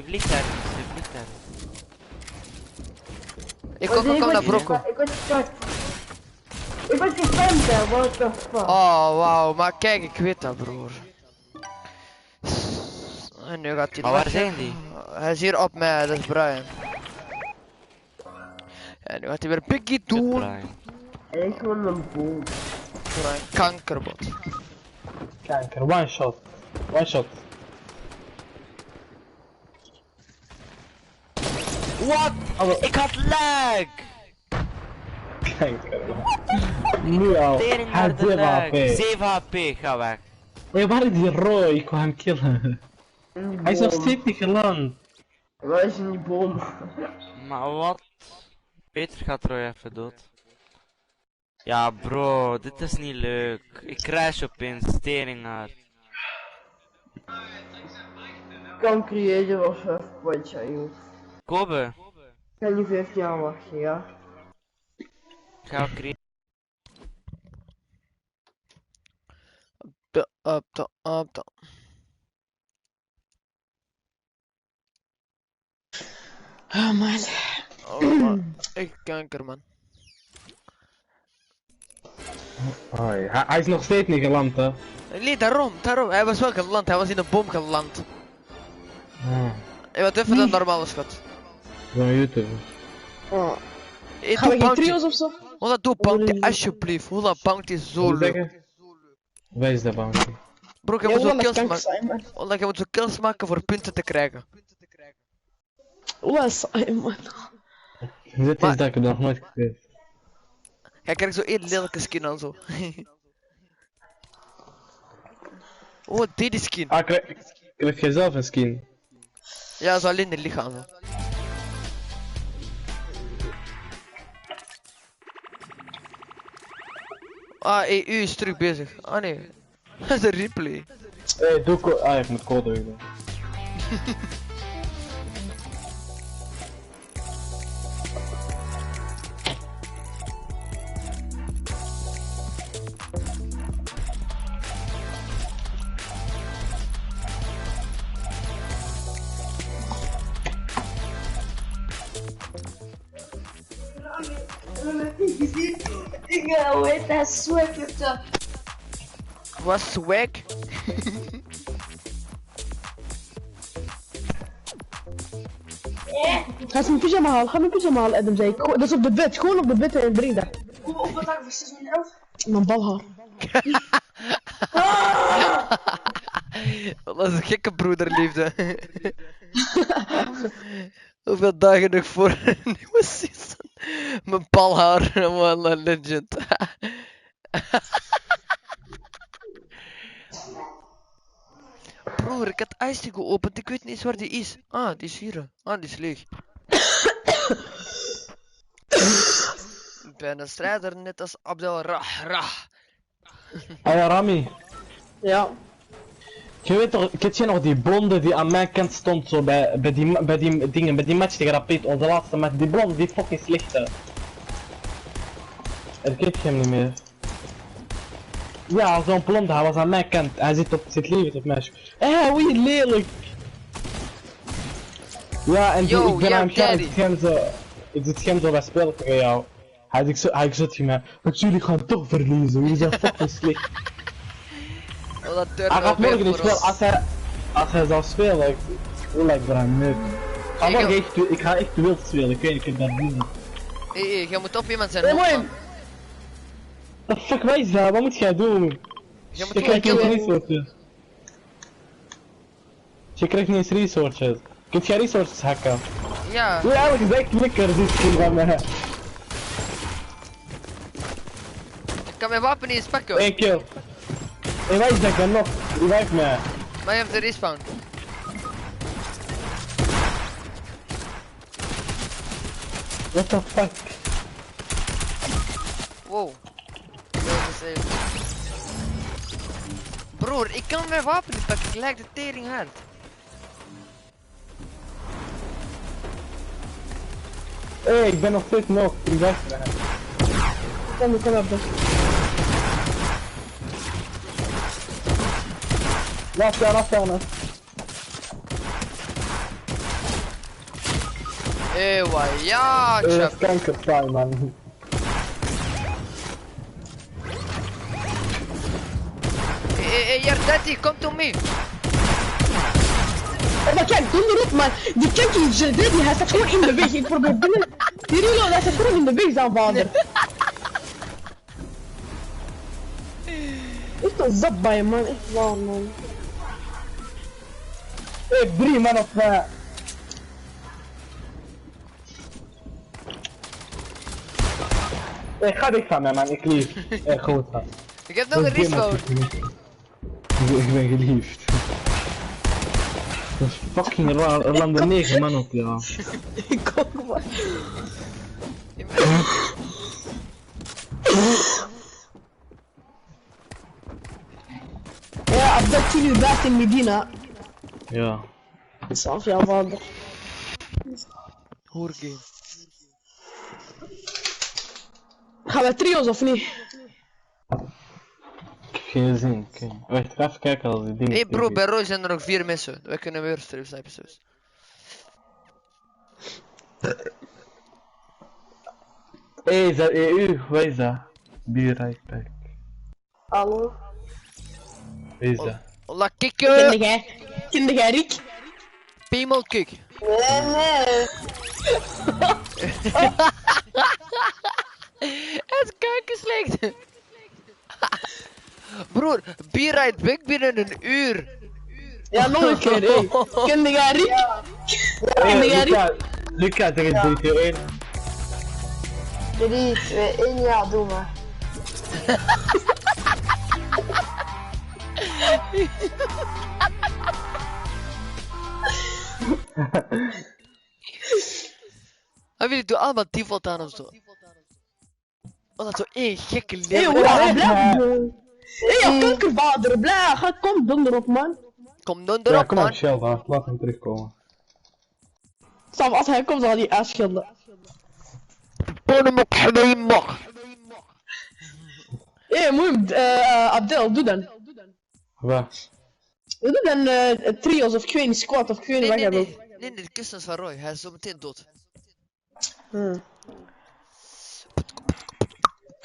Ik kom naar Brocco. Ik was gespamd, hè, what the fuck. Oh, wauw, maar kijk, ik weet dat, broer. En nu gaat hij. Maar waar zijn die? Hij is hier op mij, dat is Brian. En nu gaat hij weer een pikkie doen. En ik gewoon een boom. Voor een kankerbot. Kanker, one shot. One shot. Wat? Ik had lag! Kanker. Nu al. Tering Hij naar de heeft 7 lag. HP. 7 HP, ga weg. Hé, waar is die Roy? Ik wou hem killen. Hij is nog steeds niet geland. Waar is in die boom? Maar wat? Peter gaat Roy even dood. Ja bro, dit is niet leuk. Ik crash opeens, tering hard. Kan creëren was even potje aan joh. Kobe, Ik ga nu 15 jaar wachten, ja. ga ook creëren. Up. Oh man. Oh man, ik kanker man. Hoi, hij is nog steeds niet geland, hè? Nee, daarom. Hij was wel geland, hij was in een boom geland. Ah, Hey, wat even dan normale schat. zo'n YouTuber. Oh. Hey, Gaan we doe geen trio's bounty. of zo? Hoe doe bounty alsjeblieft. Hoe dat bounty is zo leuk. Wij is de bounty. Bro, je Ja, moet zo dat kills kan maken. zijn, man. Omdat je moet zo kills maken voor punten te krijgen. Oeh, saai man. Dit is dat ik het nog nooit gespeeld. Hij krijgt zo één lelijke skin aan zo. Oh, dit skin. Ah, krijg je zelf een skin? Ja, zo alleen de lichaam. Zo. Ah, EU is terug bezig. Ah nee. Dat is een replay. Hé, doe code. Ah, ik moet code doen. Ik weet dat swag heeft dat. Wat swag? Ga eens mijn pyjama halen, Adam zei ik. Dat is op de bed, gewoon op de bed en breng dat. Op wat dag voor 611? Mijn balhaar. Dat is een gekke broederliefde. Hoeveel dagen nog voor een nieuwe season? Mijn palhaar, man, een legend. Broer, ik had IJsje geopend, ik weet niet eens waar die is. Ah, die is hier. Ah, die is leeg. Ik ben een strijder, net als Abdel Rah. Hey Rami, Ja. je weet toch, kent je nog die blonde die aan mijn kant stond zo bij die match tegen Rapid, onze laatste match, die blonde die fucking slechte. Herkent je hem niet meer? Ja, zo'n blonde, hij was aan mijn kant, hij zit lief op mij. Hé, hoe je lelijk! Ja, en die, ik ben aan het ik zit hem zo bij spelen tegen jou. Hij zegt mij, dat jullie gaan toch verliezen, jullie zijn fucking slecht. Hij gaat morgen niet spelen, als hij zou spelen, ik voel ik ben hem leuk. Ik ga echt wild spelen, ik weet niet, ik kan dat doen. Hé, jij moet op iemand zijn. Hé, mooi! The fuck, wat is dat? Wat moet jij doen? Je krijgt niet eens resources. Je krijgt niet eens resources. Kunt jij resources hacken? Ja. Ja, eigenlijk is echt lekker dit skin van mij. Ik kan mijn wapen niet eens pakken. 1 kill. En wat is dat dan nog? Revive mij. Maar je hebt de respawn. What the fuck? Wow. Broer, ik kan mijn wapen niet pakken, ik lijk de tering hard. Hé, ik ben nog steeds nog. Revive mij. Kom op, dus. Laat staan. Ewa, ja, chap. Kankersaai, man. Hey, daddy, come to me. Oh, maar kijk, doe erop, man. Die kijk je, hij staat gewoon in de weg. Ik probeer binnen. Die reload, dat is terug in de base aan, vader. Echt een zap bij je, man. Echt waar, man. Hey, 3 man op... Hey, ga dicht van mij, man. Ik lief. Echt goed, man. Ik heb nog een respawn. Ik ben geliefd. Dat is fucking raar. Er landen 9 man op, ja. Ik ook, man. Ja, op dat jullie best in Medina. Ja. Zelfs jouw vader. Hoergame. Gaan we trio's of niet? Geen zin. Okay. Wacht, ga even kijken als die dingen. Hey bro, bij Roy zijn er nog 4 mensen. We kunnen weer stripsnipers dus. Hey, is dat EU? Wat is dat? Be right back. Hallo? Wat is dat? Hola kikken! Kende jij Riek? Piemel kik. Nee. Het kuikenslecht. Broer, be right back binnen een uur. Ja, nog een keer, hé. Kende jij Riek? Kende jij Riek? Luca, tegen 3, 2, 1. 3, 2, 1, ja, doe maar. En jullie doen allemaal default aan of zo. Oh, dat is zo één gekke Hé, leeuw. hoor, blijf doen. Hé, kankervader, blijf. Ga, kom, donder op, man. Kom dan erop, Ja, kom man. op, Sheldon. Laat hem terugkomen. Sam, als hij komt, zal hij afschilden. Hé, moet je Abdel, doe dan. Wat? Doe dan trio's of ik weet niet, squad of ik weet niet wat jij wil. Nee, de kussens van Roy. Hij is zo meteen dood.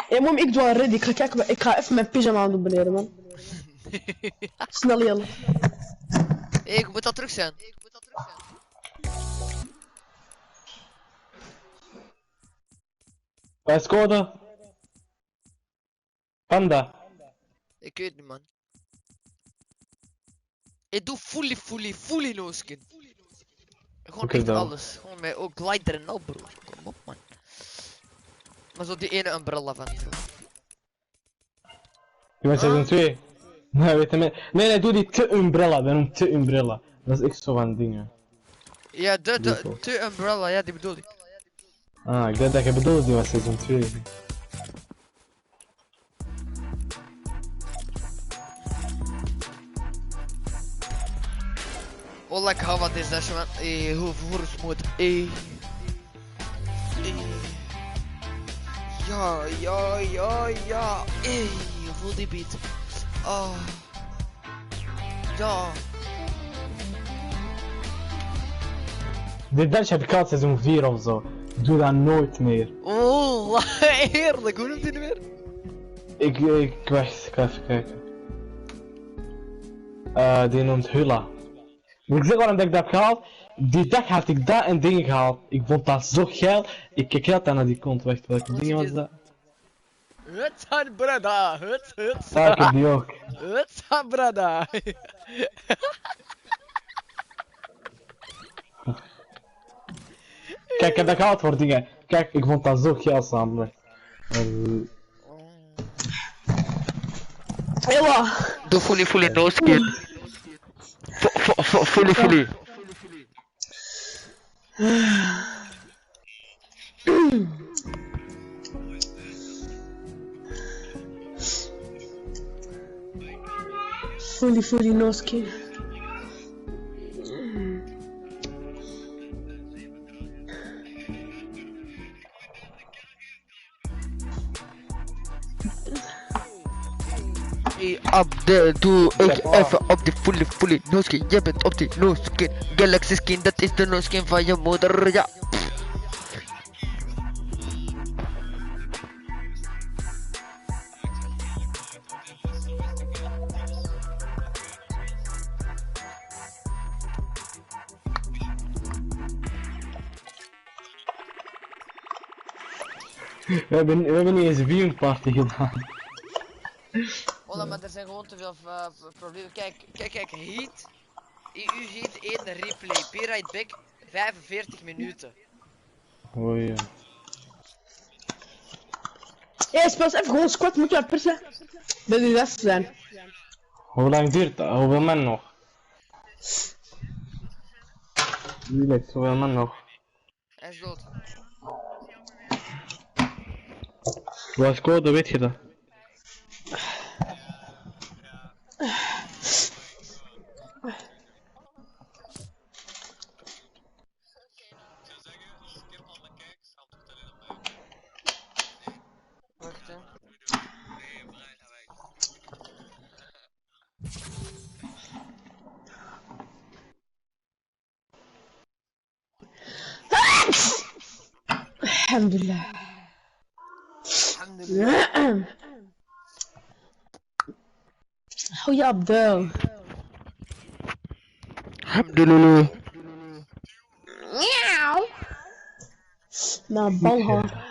Hé, mom, ik doe een ready. Ik ga kijken, ik ga even mijn pyjama aan doen beneden, man. Snel, Jelle. Hé, ik moet al terug zijn. Wij scoorden. Panda. Ik weet niet, man. Ik doe fully no skin. Gewoon Oké, echt dan. alles. Gewoon met ook glider en al, broer. Kom op, man. Maar zo die ene umbrella van. Je bent seizoen 2. Nee, weet je meer. Nee, doe die te umbrella. Dat noemt te umbrella. Dat is echt zo van dingen. Ja, de umbrella, ja, die bedoel ik. Ah, ik dacht dat je bedoelde die was seizoen 2. Oh, like how wat is dat, man? Hoe smooth. Ja. Voel die beat. Oh. Ja. Dit dansje heb ik al seizoen 4 of zo. Doe dat nooit meer. Oh, heerlijk. Hoe noemt hij nu weer? Ik wacht, ik ga even kijken. Die noemt Hula. Moet ik zeggen waarom dat ik dat heb gehaald? Die dag had ik dat en dingen gehaald. Ik vond dat zo geil. Ik keek altijd naar die kont. Wacht, welke dingen was dat? Het brada. Het. Ah, ik heb die ook. Het brada. Kijk, ik heb dat gehaald voor dingen. Kijk, ik vond dat zo geil samen. Hela. Doe fully no skin. Fully. Fully no skin. Doe ik even op die fully no skin. Jij bent op die no skin. Galaxy skin, dat is de no skin van je moeder, ja. We hebben niet eens een viewingparty gedaan. Oh, maar er zijn gewoon te veel problemen. Kijk, heet. EU heet 1 replay. Be right back, 45 minuten. Oh ja. Hé, speel eens even gewoon squat, moet je dat persen? Wil die rest zijn? Hoe lang duurt dat? Hoeveel man nog? Relax, hoeveel man nog? Hij is dood. Wat is code, weet je dat? Wacht, hè. Alhamdulillah. Alhamdulillah. Hou je Abdel. Alhamdulillah. Miauw. Nou, balhaar.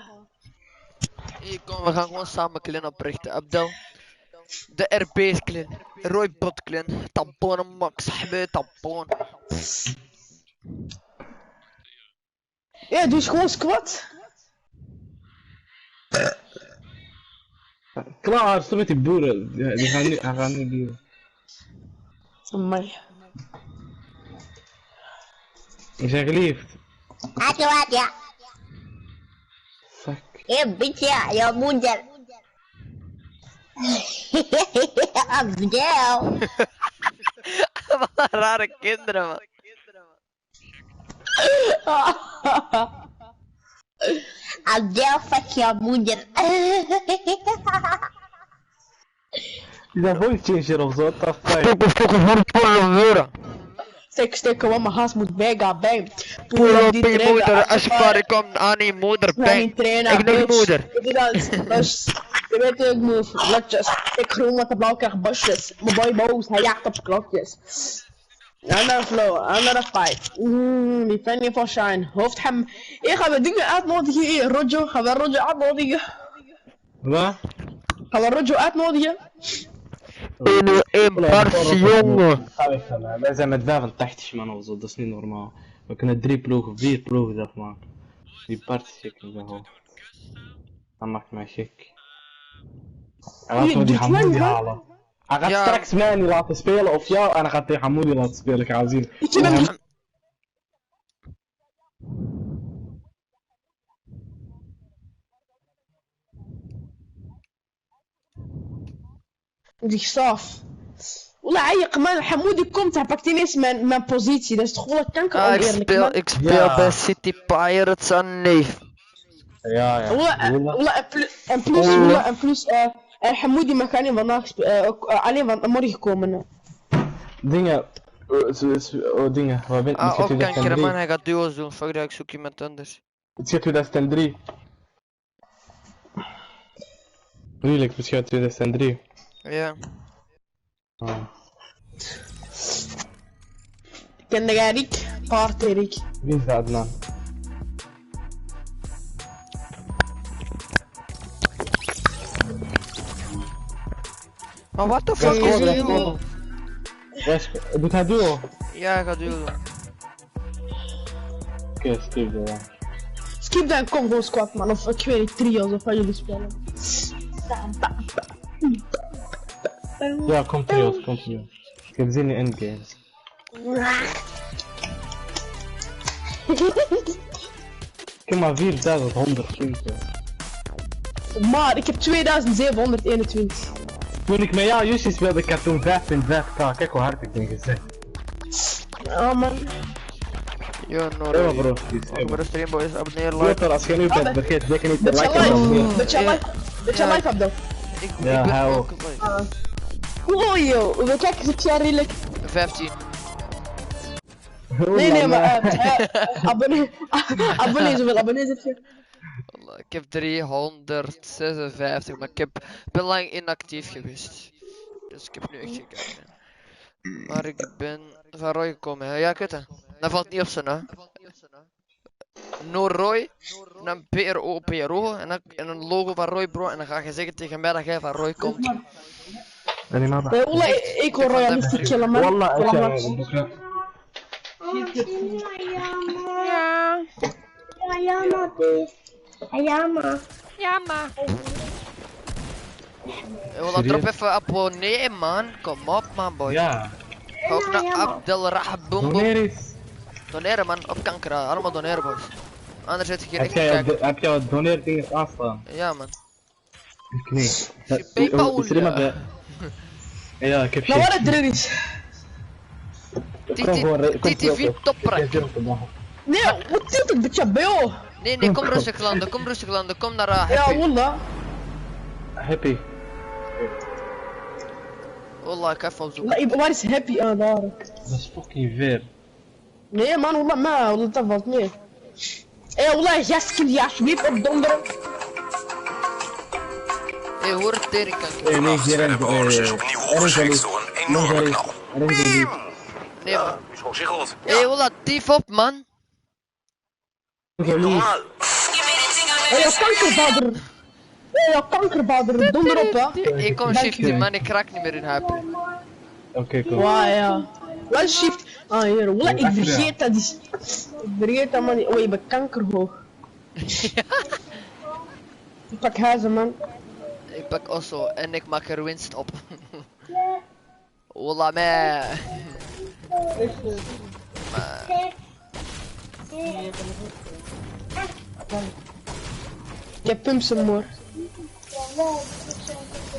Hier, kom, we gaan gewoon samen clan oprichten. Abdel. De RB's clan. Roybot clan. Tampon max. Habbe tampon. Ja, doe eens gewoon squat. Klaar, stop met die boeren. Die gaan nu duwen. Amai. We zijn geliefd. Ja. Fuck. Beetje, je moeder. Abdel. Wat een rare kinderen, man. Abdel, fuck je moeder. Die zijn voice changer of zo, dat is Ik ben toch een handvol Steek gewoon mijn haast moet bijgaan bij. Poel op je moeder, alsjeblieft, ik kom aan je moeder, bang. Ik neem moeder. Je weet hoe ik move, lotjes. Ik groen met de blauw krijg bosjes. Mijn boy boos, hij jaagt op klokjes. Andere flow, andere fight. Die Fanny van Shine. Hoofd hem. Hier gaan we dingen uitnodigen hier. Rojo, gaan we Rojo uitnodigen? Wat? Gaan we Rojo uitnodigen? Een barst, jongen. Ga weg van mij. Wij zijn met 85 man of zo, dat is niet normaal. We kunnen 3 ploegen, 4 ploegen afmaken. Die part is gek in zijn hoofd. Dat maakt mij gek. En laten we die Hamoudi halen. Hij gaat straks mij niet laten spelen of jou en hij gaat tegen Hamoudi laten spelen, gaan we zien. Die staf. Ola, je man, Hamoudi komt, hij pakt ineens mijn positie. Dat is toch wel kanker oneerlijk, ik speel bij City Pirates aan neef. Ja. Ola, en plus, Hamoudi mag alleen vandaag alleen van morgen komen. Dingen. Dingen. Wat ben je? Ook kanker, man, hij gaat duo's doen. Fuck dat, ik zoek iemand anders. Het is 2003. Relax, misschien 2003. Ja. Kende jij Rick? Party Rick. Wie is dat man? Maar what the fuck is duo? Doet hij duo? Ja, hij gaat duo doen. Oké, skip dat. Skip dan, kom gewoon squad man, of ik weet niet, trio's of wat jullie spelen. Ja, kom trio's. Ik heb zin in endgames. Ik heb maar 4100 punten. Maar ik heb 2721. Toen ik met jou Jussi speelde, ik had toen 5.5k. Kijk hoe hard ik ben gezegd. Oh man. Ja, no. Ja bro. Bro, streamboys, abonneer, like. Als je nu bent, vergeet zeker niet te liken en abonneren. Beetje live Abdel. Ja, hij ook. Oh joh, hoeveel kijkers heb jij redelijk? 15. Nee, maar abonnees, hoeveel abonnees heb je? Ik heb 356, maar ik ben lang inactief geweest. Dus ik heb nu echt gekeken. Maar ik ben van Roy gekomen, hè? Ja, kut hè. Dat valt niet op zijn, hè? no Roy. En dan PRO. En een logo van ROYBRO. En dan ga je zeggen tegen mij dat jij van Roy komt. Wallah, ik hoor Roy niet vertellen, man. Wallah, Ja, maar. Wallah, drop even abonneer, man. Kom op, man, boy. Ja. Ga ook naar Abdelrahboom. Doneren, man. Op kanker. Allemaal doneren, boys. Anders zit je geen echt kijken. Heb jij wat doneerdingen aanstaan? Ja, man. Nee. PayPal. Ja, ik heb Nou, wat het erin is. TTV topprak. Nee, wat tilt het, beetje beo? Nee, kom rustig landen. Kom naar Happy. Ja, wallah. Happy. Wallah, ik ga even opzoeken. Waar is Happy aan daar? Dat is fucking ver. Nee, man, wallah, maar dat valt mee. Wallah, gast, kun je alsjeblieft opdonderen? Hoor het teringkanker. Nee, hier is opnieuw opgeschrikt door een enorme knal. Nee, man. Schrok zich rot. Wallah, tief op, man. Kankervader! Kankervader, donder op, hè? Ik kom shiften, man. Ik raak niet meer in Happy. Oké, cool. Wauw, ja. Wat is shift? Ah, hier, wallah, ik vergeet dat is... Ik vergeet dat, man. Oh, je bent kankerhoog. Ik pak huizen, man. Ik pak Osso en ik maak er winst op. Wallah, man. Ik heb pumpsen, moor.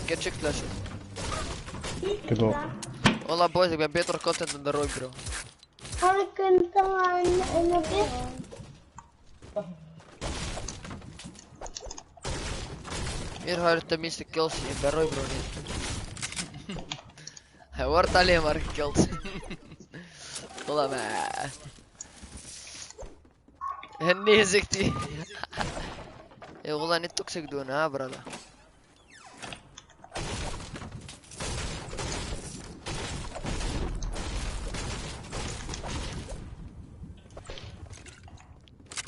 Ik heb checkflashes. Ik heb ook. Wallah, boys, ik ben betere content dan de ROYBRO. Had ik een tang en nog eens? Hier hou je tenminste kills in, bij ROYBRO niet. Hij wordt alleen maar gekillt. Wallah, man. En nee, zegt hij. Je wil dat niet toxic doen, hè, brother.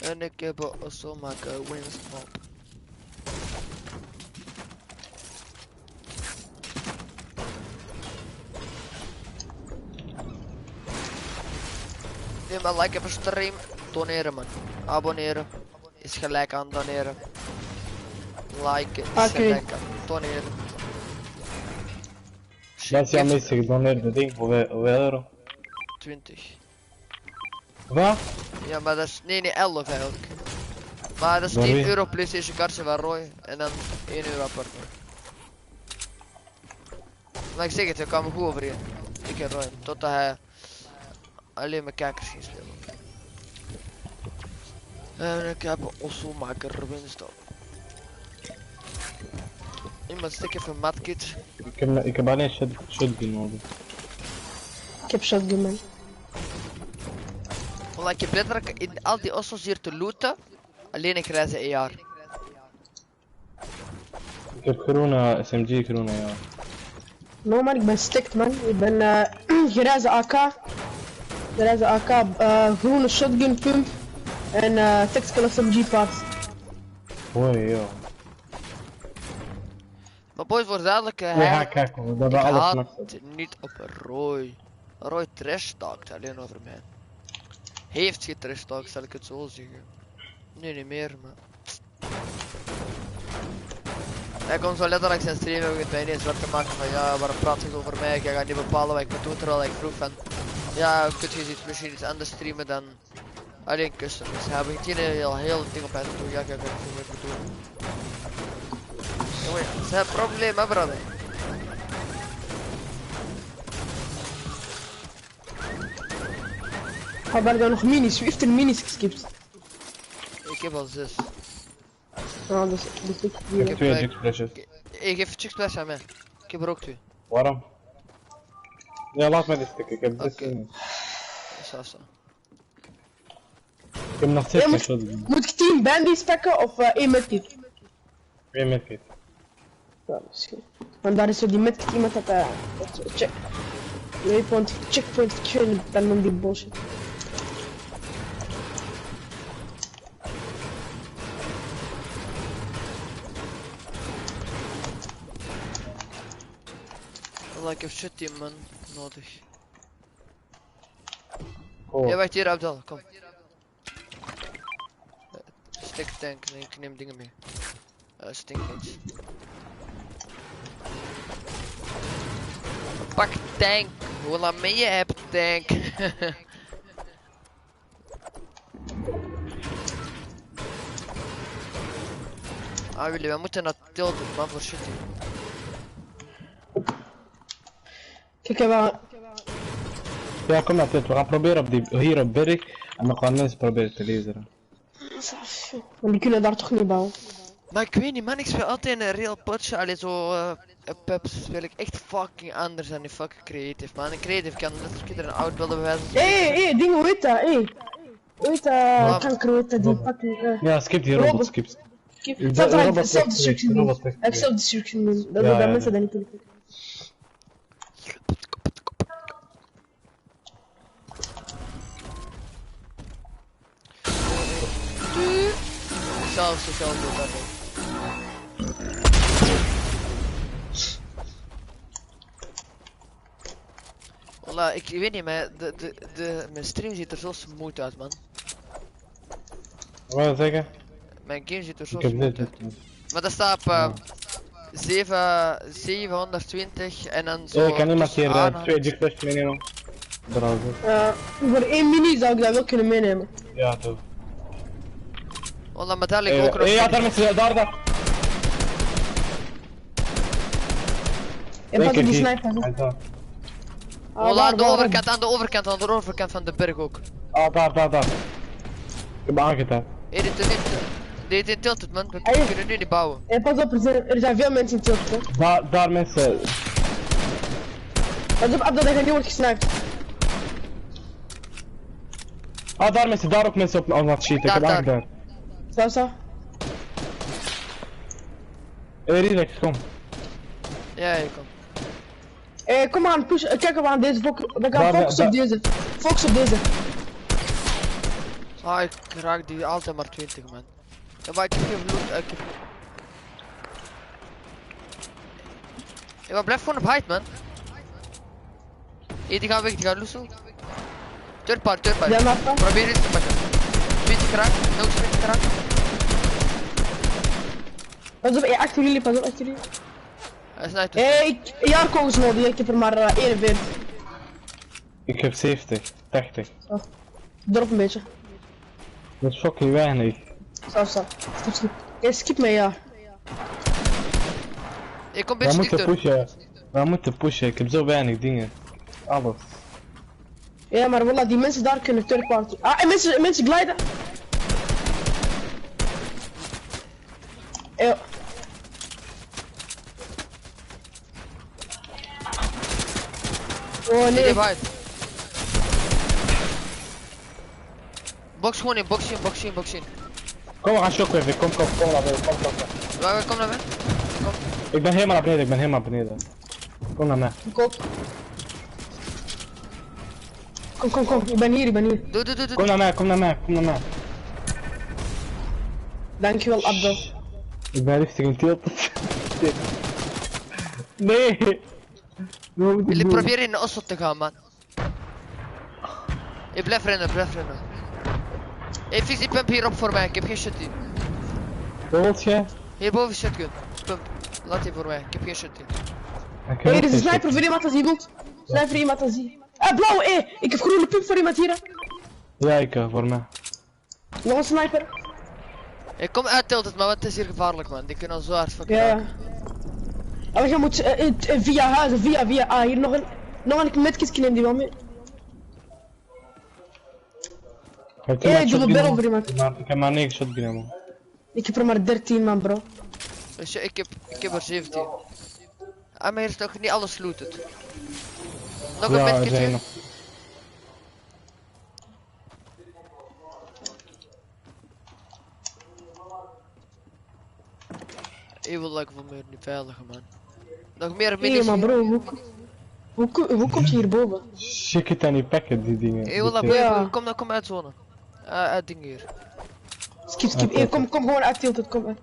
En ik heb zo maken winst op. Neem maar like even stream. Doneren, man. Abonneren is gelijk aan doneren. Liken is gelijk aan doneren. Dat is jouw meest gedoneerde ding, hoeveel euro? 20. Wat? Ja, maar dat is... Nee, 11 eigenlijk. Maar dat is 10 euro PlayStation kaartje van Roy. En dan 1 euro apart. Maar ik zeg het, we kwamen goed overeen. Ik en Roy. Totdat hij alleen mijn kijkers ging spelen. En ik heb een osselmaker winst op. Iemand stik even matkit. Ik heb alleen shotgun nodig. Ik heb shotgun, man. Voilà, ik heb letterlijk in al die ossels hier te looten. Alleen een grijze jaar. Ik heb groene SMG, groene ja. No, man, ik ben stikt, man. Ik ben grijze AK. Grijze AK, groene shotgun pump. En tactical SMG parts. Hoi, joh. Maar boys, voor duidelijk, ja, kijk, we hebben alles niet op Roy. Roy trash talkt alleen over mij. Heeft getrash talk, zal ik het zo zeggen. Nee, niet meer, maar... Hij komt zo letterlijk zijn stream ook bij ineens wat te maken van ja, waarom praat je over mij? Jij gaat niet bepalen wat ik moet doen, terwijl ik vroeg van... Ja, kun je misschien iets anders streamen dan... Alleen custom. Dus hij begint hier heel ding op mij te doen. Ja, kijk, wat ik moet doen. Jongen, dat is het probleem, hè, brother. Hij waren daar nog minis. Wie heeft er minis geskipt? Ik heb al 6. Ah, dus ik heb 2 chicksplashes. Ik geef chicksplash aan mij. Ik heb er ook 2. Waarom? Ja, laat mij die stikken. Ik heb 3 minis. Zo. Ik heb nog 6 shotgun. Moet ik 10 bandies pakken of 1 medkit? 1 medkit. Ja, misschien. Want daar is zo die medkit iemand dat check. Waypoint, checkpoint, ik weet niet, dan die bullshit. Wallah, ik heb shit team man nodig. Oh. Ja, wacht hier Abdel, kom. Stik tank, nee, ik neem dingen mee. Stink niets. Pak tank, wallah, mee je hebt tank. Ah, jullie, we moeten naar tilten, man, voor shit. Kijk, wel. Ja, kom naar dit. We gaan proberen op die, hier op berg. En we gaan mensen proberen te lezen. Maar die kunnen daar toch niet bouwen. Maar ik weet niet, man, ik speel altijd een real potje. Allee, zo pubs speel ik echt fucking anders dan die fucking creative, man. En creative kan letterlijk er een outbuilden bij wijze van Hé, ding, hoe heet dat? Hoe heet dat? Kanker, hoe heet dat? Die fucking. Ja, skip die robot, skip. Self-destruction doen. Self-destruction doen. Dat mensen dat niet kunnen. Zelfs dezelfde dat ook. Wallah, ik weet niet, maar mijn stream ziet er zo smooth uit, man. Wat wil je zeggen? Mijn game ziet er zo Ik heb smooth dit. uit. Maar dat staat op 720 en dan zo. Ja, ik kan iemand hier 2 G-flash meenemen. Voor 1 mini zou ik dat wel kunnen meenemen. Ja, doe. Wallah, maar daar ligt ook nog. Ja, daar mensen, daar. En pas op die sniper. Wallah, aan de overkant van de berg ook. Ah, daar. Ik heb aangetapt. Dit tilt het, man. We kunnen nu niet bouwen. En pas op, er zijn veel mensen in tilt, hè. Daar mensen. Pas op, Abdel, dat je niet wordt gesniped. Ah, daar mensen, daar ook mensen op het cheaten. Ik heb aangedaan. Zo. Relax, kom. Ja, je kom. Kom aan, push. Kijk, we gaan deze we gaan focussen op deze. Focus op deze. Ah, ik raak die altijd maar 20, man. Ja, maar ik heb geen bloed. Ja, maar blijf gewoon op height, man. Die gaan weg, die gaan loesen. Third part. Ja, maar probeer iets te pakken. Beetje geraakt, nog eens beetje geraakt. Pas op, achter jullie, pas op, achter jullie. Hij is uit. Jaarkogels nodig, ik heb er maar 41. Ik heb 70, 80. Oh. Drop een beetje. Dat is fucking weinig. Zo. Skip. Skip mij, ja. Ik kom een beetje dichter. We moeten pushen, ik heb zo weinig dingen. Alles. Ja, maar voilà, die mensen daar kunnen third party. Ah, en mensen glijden. Ja. Oh nee. Box gewoon in, box in. Kom, we gaan shockwave, kom naar beneden, kom. Kom naar beneden. Kom. Ik ben helemaal naar beneden, Kom naar mij. Kom, ik ben hier. Doe. Kom naar mij. Dankjewel, Abdel. Ik ben richting een tilt. Nee! Jullie proberen in de osso te gaan, man. Ik blijf rennen. Fix die pump hierop voor mij, ik heb geen shot in. Wat wil jij? Hierboven shotgun. Pump. Laat die voor mij, ik heb geen shot in. Er is een sniper voor iemand als iemand. Sniper iemand als die. Blauw, ik heb groene pump voor iemand hier. Ja, ik voor mij. Nog een sniper. Ik kom uit tilted, maar het is hier gevaarlijk, man. Die kunnen zo hard fucking Ja. Oh, je moet via huizen, via. Hier nog een medkistje neem die wel mee. Dubbel barrel voor iemand. Ik heb maar 9 shotgun, man. Ik heb er maar 13, man, bro. Dus ik heb er 17. Maar hier is toch niet alles looted. Nog een medkitje. Zeno. Ik wil lekker van meer niet veiliger, man. Nog meer Nee, maar bro, hoe kom je hierboven? Shit het aan die pakken, die dingen. Ik wil dat kom uit zone. Uit ding hier. Skip. Kom gewoon uit tilted, kom uit.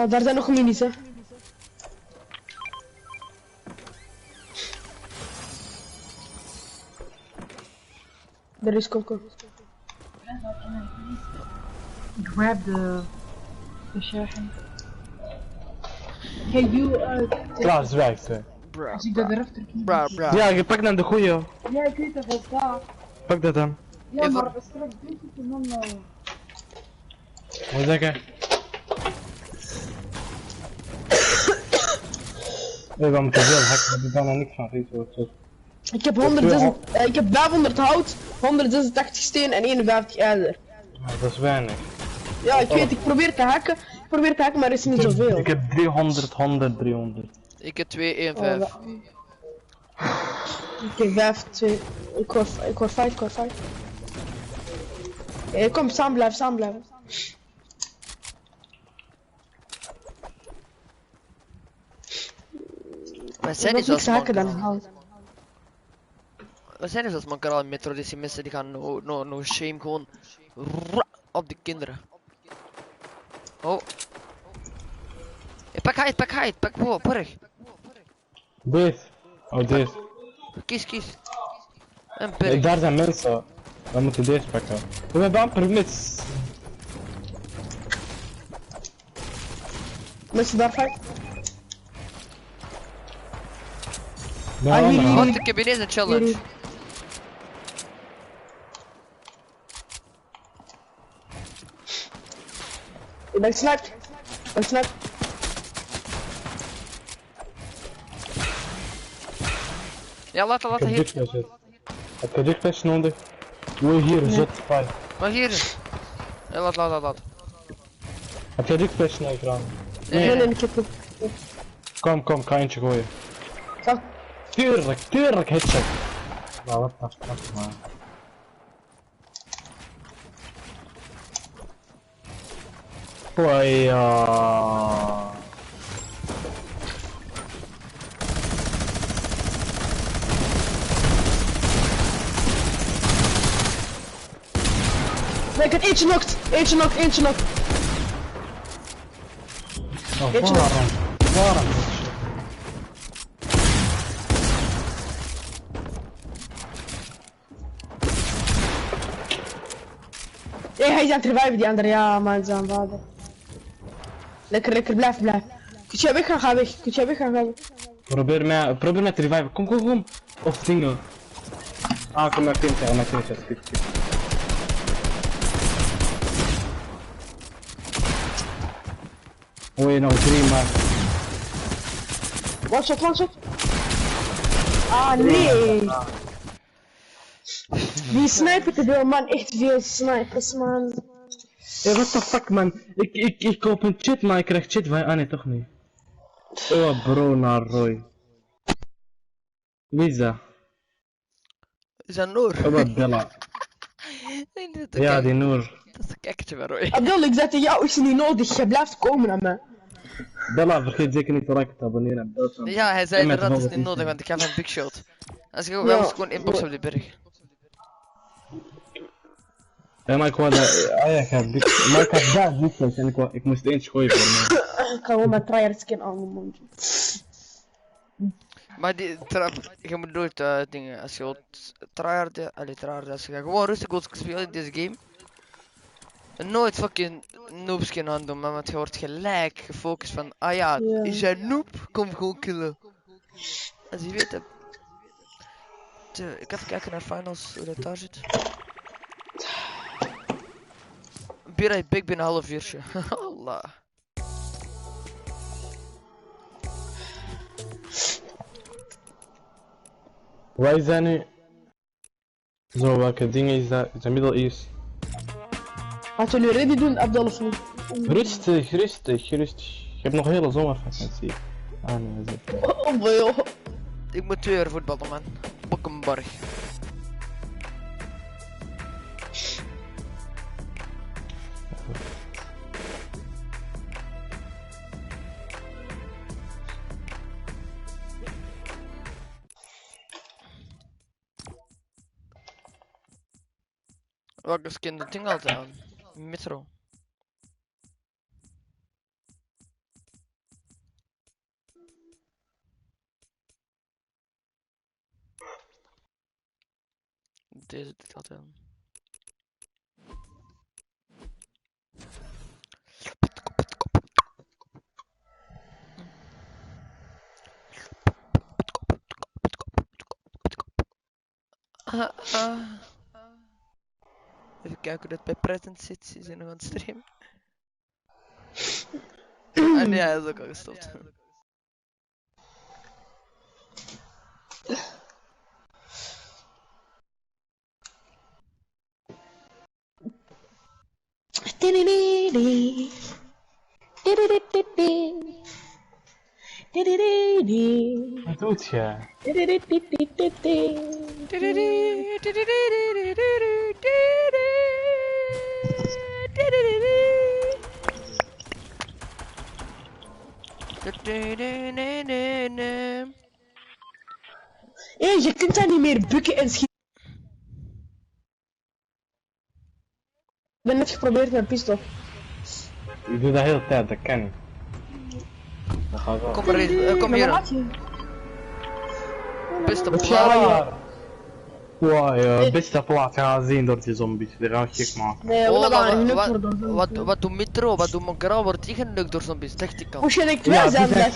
Daar zijn nog minis, hè. Er is Coco. Grab the sharing. Hey, you, Klaar, zwijg. Als ik dat erachter kies. Ja, je pakt dan de goeie. Ja, ik weet dat het daar. Pak dat dan. Ja, maar straks doe ik het en dan... Wat zeg je? We gaan te veel hacken, heb ik bijna niks van resources. Ik heb 106, ik heb 500 hout, 186 steen en 51 ijzer. Ja, dat is weinig. Ja, ik weet, ik probeer te hacken, maar er is niet zoveel. Ik heb 300, 100, 300. Ik heb 2, 1, 5. Ik heb 5, 2, ik hoor 5. Kom, samen blijven. We zijn niet zoals hakken dan hout. We zijn niet zoals man Kanaal in Metro, deze mensen die gaan no shame gewoon op de kinderen. Oh. Hey, pak height, pak borg. Deze. Oh, deze. Kies. En Hey, daar zijn mensen. We moeten deze pakken. We hebben amper mis. Mensen daar fight. Want ik heb ineens een challenge. Ik ben gesniped. Ja, laat hier. Heb je dichtflash nodig? Doe hier, zot, fight. Maar hier. Ja, laat. Heb je dichtflash nodig, Ram? Nee, ik heb het. Kom, ik ga eentje gooien. Zo. Tuurlijk, headshot. Nou, wat maar. Hoi, Nee, ik heb eentje knocked. Oh, waarom? Nee, hij is aan het reviven, die andere. Ja, man, zijn vader. Lekker, blijf. Kun jij weg gaan, ga weg. Probeer mij te reviven. Kom. Of dingen. Ah, kom maar, kind. Hoor je nog 3, maar... One shot. Ah, nee. Die sniper te veel, man. Echt veel snipers, man. Hey, what the fuck, man. Ik koop een chit, maar ik krijg chit van je. Ah, nee, toch niet. Oh, bro, naar Roy. Wie is dat? Is dat Noor? Oh, wat Bella. Ja, die Noor. Dat is een kijkertje van Roy. Abdel, ik zei tegen jou, is niet nodig. Je blijft komen naar mij. Bella, vergeet zeker niet te liken te abonneren. Ja, hij zei inderdaad, dat is niet nodig, want ik heb een big shot. Als je wel eens gewoon inbox op die berg. Ja, maar ik wou dat... Ah ja, ik heb dit... Maar ik had daar niet en ik moest eens gooien voor mij. Ik ga gewoon met tryhard skin aan mijn mondje. Maar die je moet nooit dingen, als je wilt tryhard, als je gewoon rustig wilt spelen in deze game. En nooit fucking noobskin aan doen, want je wordt gelijk gefocust van, ah ja, is jij noob? Kom gewoon killen. Als je weet hebt. Ik ga even kijken naar finals, hoe dat daar zit. Be right back binnen een half uurtje. Allah. Wij zijn nu... Zo, welke dingen is dat? Is dat Middle East? Laten we nu ready doen, Abdel, of niet? Rustig. Je hebt nog hele zomervakantie. Ah nee, dat is het. Oh boy. Ik moet 2 uur voetballen, man. Bokkenborg. Welke skin de ding altijd aan? Metro. Deze dit gaat wel. Even kijken hoe dat bij present zit. Is hij nog aan het streamen? Ah nee, hij is ook al gestopt. Wat doet je? Hé, je kunt daar niet meer bukken en schieten. Ik ben net geprobeerd met pistool. Ik doe dat heel de tijd, dat kan niet. Dat gaat wel. Kom maar, kom hier. Beste plaat. Wow, ja, beste plaat gaan zien door die zombies. Die gaan gek maken. Nee, wat doet Mitro? Wat doet Mokra? Wordt die gelukt door zombies? Dacht ik al. Moest je denkt wij zijn dat?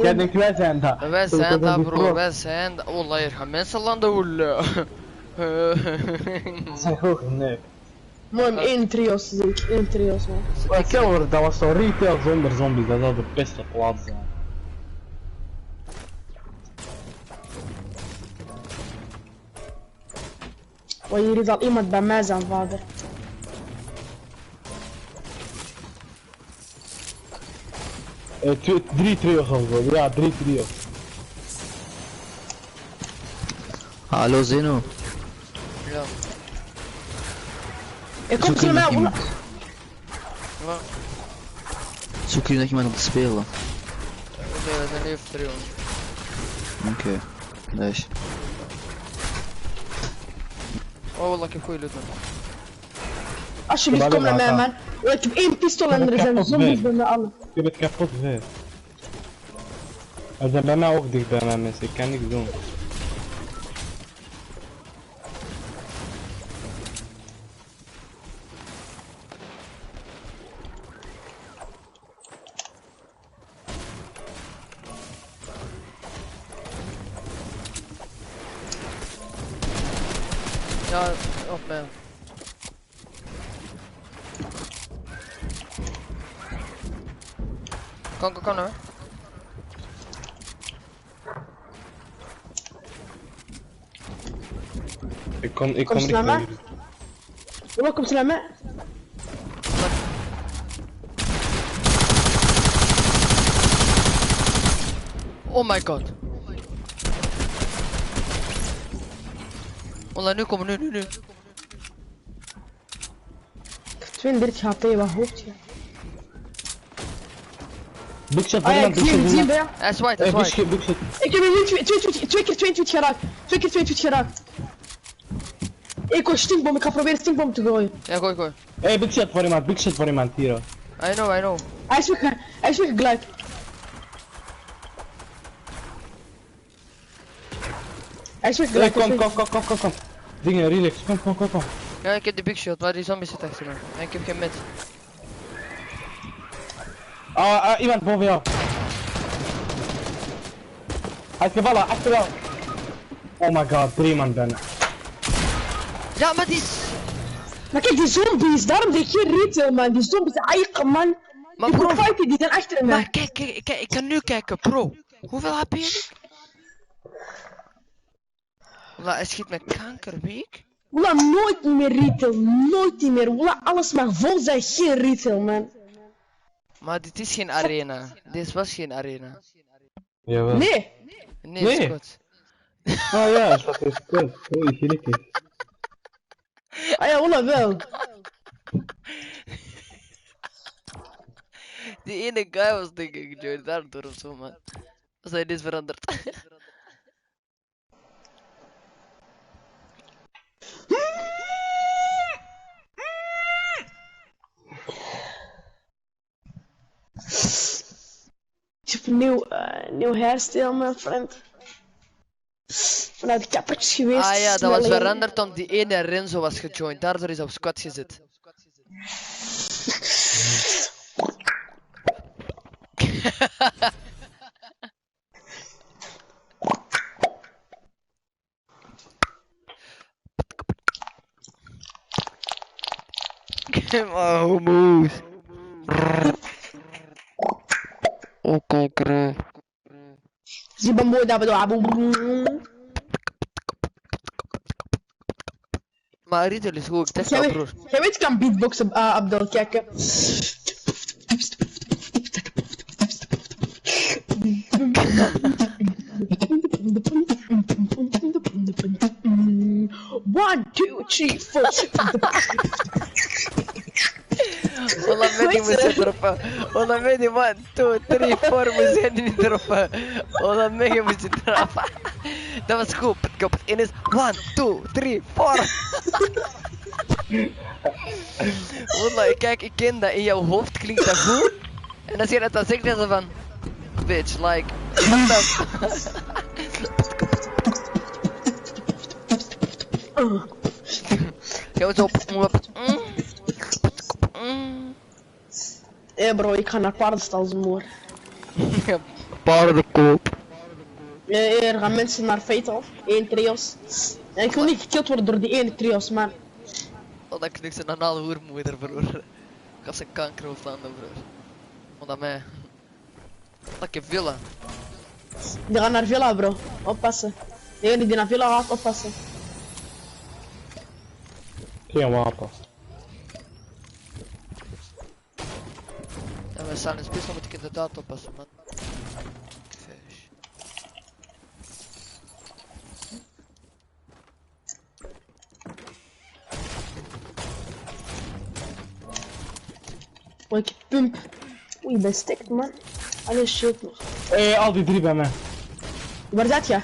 Jij denkt wij zijn dat. Wij zijn dat, bro. Wij zijn dat. Oh, hier gaan mensen landen hoelen. Dat zijn hoog, nee. Mooi, één trio's zie ik. Één trio's, man. Ik ken hoor, dat was zo'n retail zonder zombies. Dat zou de beste plaats zijn. Oh, hier is al iemand bij mij zijn vader. Drie trio's of zo, ja, 3 trio's. Hallo Zeno. Ja. Ik kom hier naar mij. Zoek je nog iemand om te spelen? Oké, we zijn nu even trio. Oké, nice. Oh, lekker goeie loot, man. Alsjeblieft, kom naar mij, man. Ik heb 1 pistool en er zijn zombies bij mij allen. Ik heb het kapot weer. Er zijn bij mij ook dicht bij mij mensen, ik kan niks doen. Ja, op mij. Kan hoor. Ik kom naar mij. Jongen, komt naar mij. Oh my god. Ola, nu komen, nu. 32 HP, wat hoofd je? Big shot, Ah ja, ik zie hem bij jou. Hij is white, hij is white. Ik heb hem nu 2 keer 22 geraakt. 2 keer 22 geraakt. Ik gooi stinkbom, ik ga proberen stinkbom te gooien. Ja, gooi. Hey, big shot voor iemand hier. I know. Hij is weggeglide. Hij is weggeglide. Kom. Dingen, relax, kom. Ja, ik heb de big shot, maar die zombie zit achter me. En ik heb geen met. Iemand boven jou. Hij is gevallen, achter jou. Oh my god, 3 man bijna. Ja, maar die is... Maar kijk, die zombies, daarom deed je geen retail, man. Die zombies, eigen man. Maar die bro, fighten, die zijn achter mij. Maar kijk, ik kan nu kijken, bro. Hoeveel HP heb ik? Walla, hij schiet met kankerweek. Walla, nooit meer retail, nooit meer. Walla, alles mag vol zijn, geen retail, man. Maar dit is geen arena. Dit was geen arena. Jawel. Nee, is goed. Oh ja, dat is goed. Holy gelukkig. Ah ja, walla wel. Die ene guy was denk ik gejoind daardoor of zo, man. Als hij dit veranderd. Ik heb een nieuw hairstyle, mijn vriend. Vanuit de kappertjes geweest. Ah ja, dat was veranderd omdat die ene Renzo was gejoind. Daardoor is hij op squad gezet. Maar homo's. Oké, krijg. Zie je mooi dat we doen. Maar Riddle is goed, test wel broer. Jij weet, ik kan beatboxen, Abdel, kijken. One, two, three, four. Wallah meni moet droppen. Wallah meni 1, 2, 3, 4 moet je niet droppen. Wallah meni moet je droppen. Dat was goed. Het in is 1, 2, 3, 4. Wallah, kijk, ik ken dat. In jouw hoofd klinkt dat goed. En als je dat dan zegt, dan van... Bitch, like... What the... Ga eens op. Bro, ik ga naar paardenstal zomer. Paardenkoop. Er gaan mensen naar Fatal. 1 trios. En ik wil niet gekild worden door die ene trios, man. Oh, dat knikt ze een anale hoermoeder, broer. Ik had zijn kankerhoofd aan, broer. Want aan mij. Lekker villa. Die gaan naar Villa, bro. Oppassen. De ene die naar Villa gaat, oppassen. Geen wapen. Ja, we staan in spits, dan moet ik inderdaad oppassen, man. Fish. Oh, ik pump. Oei, ik ben stikt, man. Alleen shield nog. Al die 3 bij mij. Waar zat je?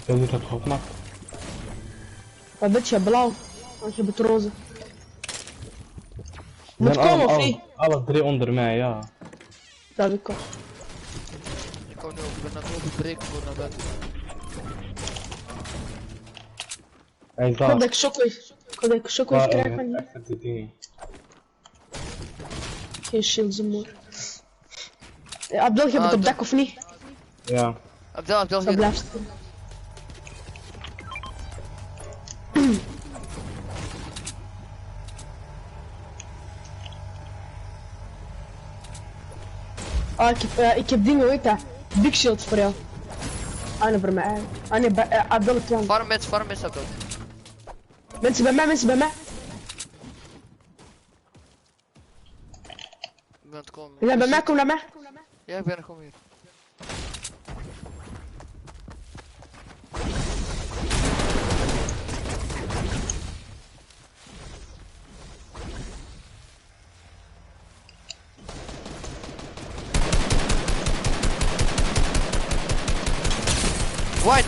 Ik niet dat opmaakt. Wat ben je? Blauw. Want je bent roze. Moet komen of niet? Alle 3 onder mij, ja. Dat ik ook. Ik kan nu ook, ik ben naar boven breken voor naar buiten. Hij Ik hoop dat ik shockwaves krijg van die. Geen shields meer. Abdel, je bent op dak of niet? Ja. Abdel, dat blijft stil. Ik heb dingen, weet je, big shield voor jou. Ah nee, voor mij. Ah nee, Abdel het plan. Farm met Abdel. Mensen bij mij, mensen bij mij. Ik ben het komen. Je bent bij mij, kom naar mij. Ja, ik ben er gewoon weer.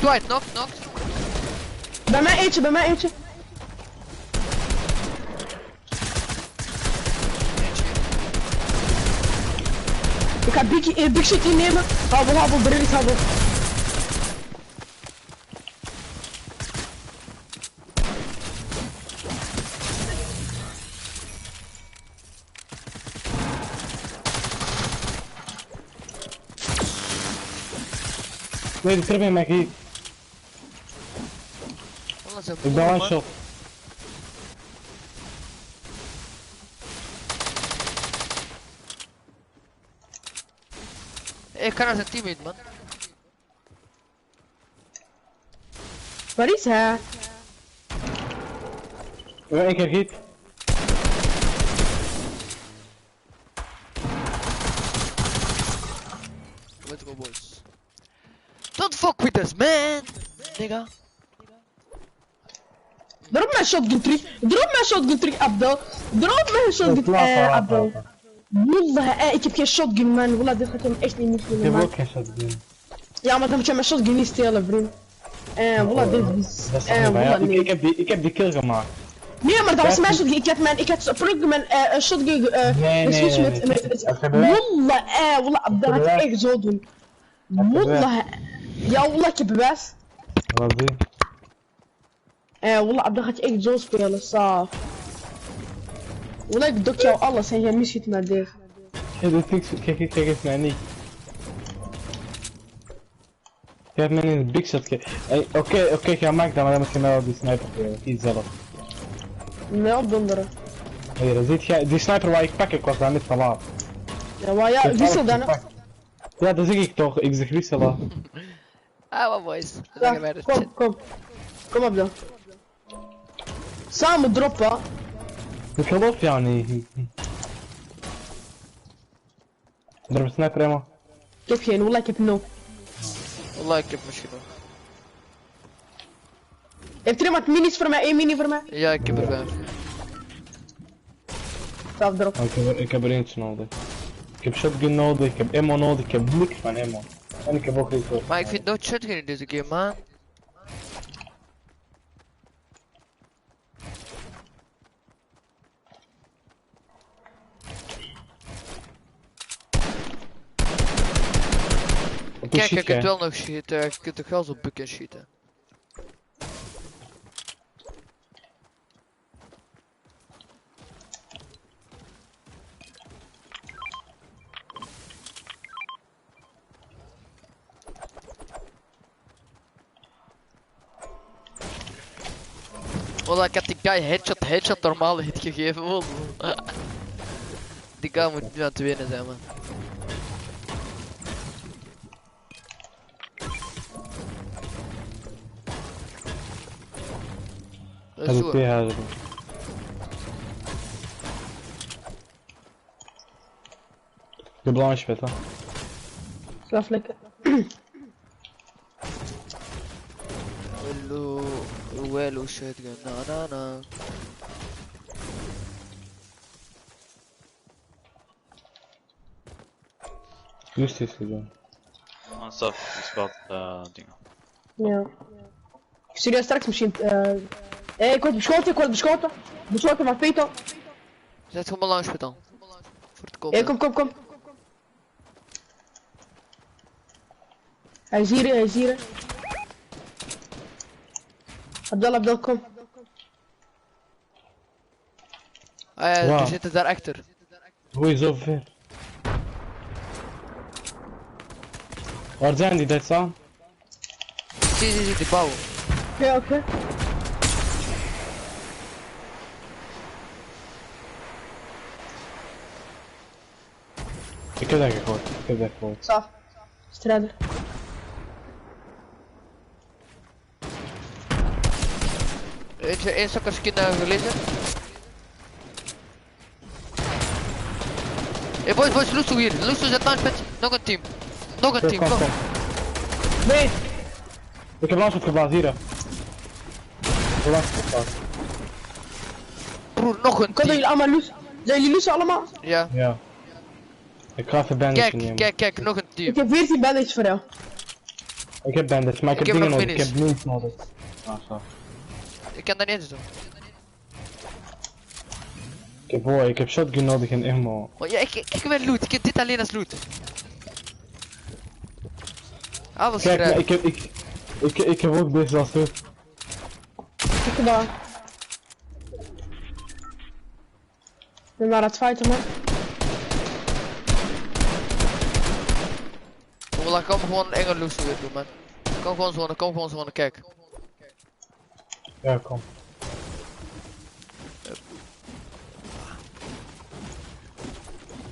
White, knock. Bij mij eentje, bij mij eentje. Ik ga big shit innemen. Habel, brilliant habel. Nee, die terug bij mij hier. Ik ben one shot. Ik kan naar zijn teammate, man. Waar is hij? We hebben 1 keer hit. Let's go, boys. Don't fuck with us, man! Nigga. Drop mijn shotgun terug, Abdel. Drop mijn shotgun, Abdel. Wallah, ik heb geen shotgun, man. Wallah, dit gaat hem echt niet doen, man. Ik heb ook geen shotgun. Ja, maar dan moet je mijn shotgun niet stelen, vriend. Wallah, dit is... Wallah, nee. Ik heb die kill gemaakt. Nee, maar dat was mijn shotgun. Ik had product mijn shotgun Nee. Wallah, Abdel gaat echt zo doen. Wallah. Ja, wallah, ik heb bewijs. Raze. Wallah, dan gaat je echt zo spelen, saaf. Wallah, ik dok jou alles en jij misschiet naar deze. Ja, dat niks. Kijk eens mij niet. Je hebt mij in de big shot Oké, ga maak dat, maar dan moet je mij wel die sniper spelen. Kies zelf. Nee, opdonderen. Hier, ziet jij, die sniper waar ik pak, ik was daar net te laat. Ja, maar ja, wissel dan. Ja, dat zeg ik toch, ik zeg wisselen. Ah, boys. Ja, kom op dan. Samen droppen. Ik geloof jou niet. Er een sniper helemaal. Ik heb geen, wallah, ik heb 0. Wallah, ik heb misschien nog. Heeft er iemand minis voor mij? 1 mini voor mij? Ja, ik heb er 5. Zelf erop. Ik heb er eentje nodig. Ik heb shotgun nodig, ik heb ammo nodig, ik heb niks van ammo. En ik heb ook iets Maar ik vind nooit shotgun in deze game, man. Kijk, je kunt wel nog schieten, je kunt toch wel zo bukken schieten. Wallah, ik heb die guy headshot normale hit gegeven, man. Die guy moet nu aan het winnen zijn, man. Dat is zo. De blanche vet, hè. Slaap lekker. Hello, shotgun, na. Juist is gedaan. Staf, is wat dingen. Ja. Ik stuur jou straks misschien. Ik word beschoten, Beschoten van Peter. Zet gewoon mijn launchpad dan. Voor te komen. Kom. Hij is hier. Abdel, kom. Ah ja, die zitten daar achter. Hoe is zo ver? Waar zijn die, dat staan? Zie, die bouwen. Ja, oké. Ik heb dat gehoord, Zo. Strijder. Eentje, 1 zakker skin gelezen. Hey boys, Lusso hier. Lusso zet launchpad. Nog een team, kom. Nee. Ik heb launchpad geblazen, hier. Broer, nog een team. Kunnen jullie allemaal Lusso? Zijn jullie Lusso allemaal? Ja. Ik ga even bandage nemen. Kijk, nog een team. Ik heb 14 bandages voor jou. Ik heb bandage, maar ik heb dingen nodig, ik heb niets nodig. Ah, zo. Ik kan dat niet eens doen. Ik heb shotgun nodig en ammo. Oh ja, ik ben loot, ik heb dit alleen als loot. Alles kijk, maar ik heb ook deze als loot. Ik heb daar. Ik ben maar aan het fighten, man. Wallah, kom gewoon een enge loot weer doen, man. Kom gewoon zonnen, kijk. Ja, kom.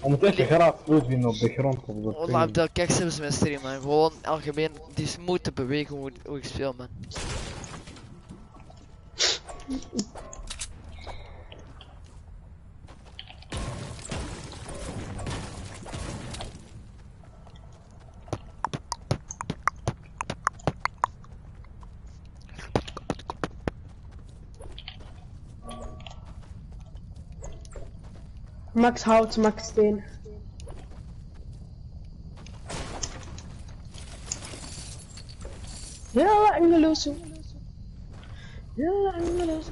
We moeten echt graag loot vinden op de grond. Wallah, Abdel, kijk zelfs mijn stream, man. Gewoon algemeen, die is moeite bewegen hoe ik speel, man. Max hout, max steen. Ja, Engeloze. Ja, Engeloze.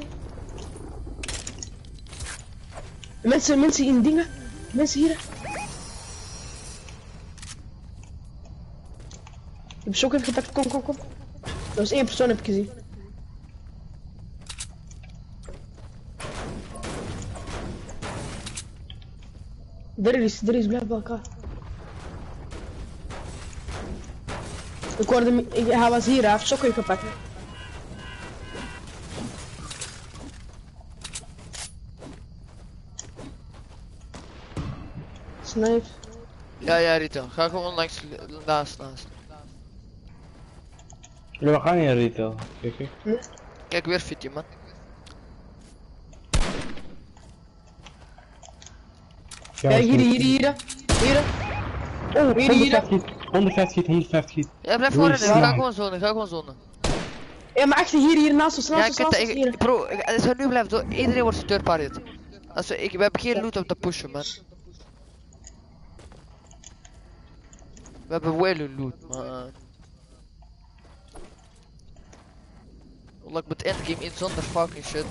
Mensen in dingen. Mensen hier. Ik heb shock even gepakt, kom. Dat is 1 persoon heb ik gezien. Er is blijf bij elkaar. Ik hoorde hem, hij was hier, hij heeft shock even gepakt. Snipe. Ja, Rito. Ga gewoon naast. We gaan niet retail. Kijk, weer fitje, man. Kijk, hier. Oh, hier. 150 hit. Ja, blijf voorin, ga gewoon zonen. Ja, maar echt hier naast ons, Bro, als we nu blijven door, iedereen wordt steurbaar hit. We hebben geen loot om te pushen, man. We hebben wel een loot, man. Ik moet endgame in zonder fucking shit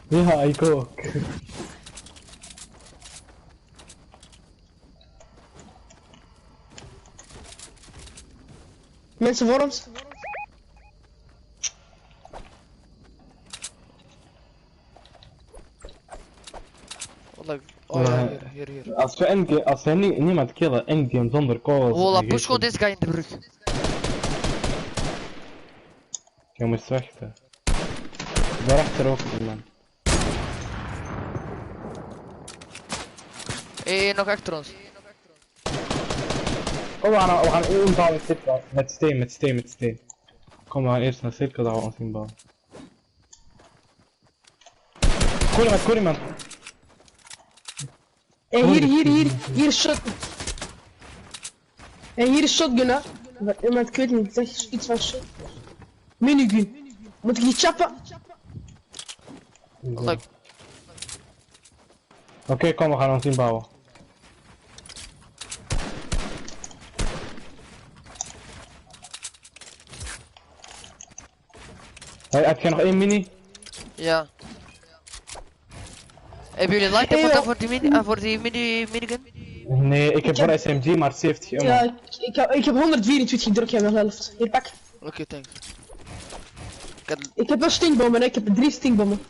hier. Ja, ik ook. Mensen voor ons. Oh ja, hier. Als we niemand killen, endgame zonder calls. Hola, push gewoon deze guy in de brug. Je moet wachten. Daarachter ook, man. Nog achter ons. Kom, we gaan inbouwen met steen. Kom, we gaan eerst naar cirkel dat we ons inbouwen. Koor iemand. En hier is shotgun. En hier is shotgun, hè. Maar ik weet niet, zeg iets van shotgun. Minigun. Moet ik die chappen? Oké, kom, we gaan ons inbouwen. Heb je nog 1 mini? Ja. Hebben jullie light ammo voor die minigun? Nee, ik heb voor SMG maar 70 ammo. Ja, ik heb 124 gedrukt, jij wel helft. Hier, pak. Oké, thanks. Ik heb wel stinkbommen, ik heb 3 stinkbommen.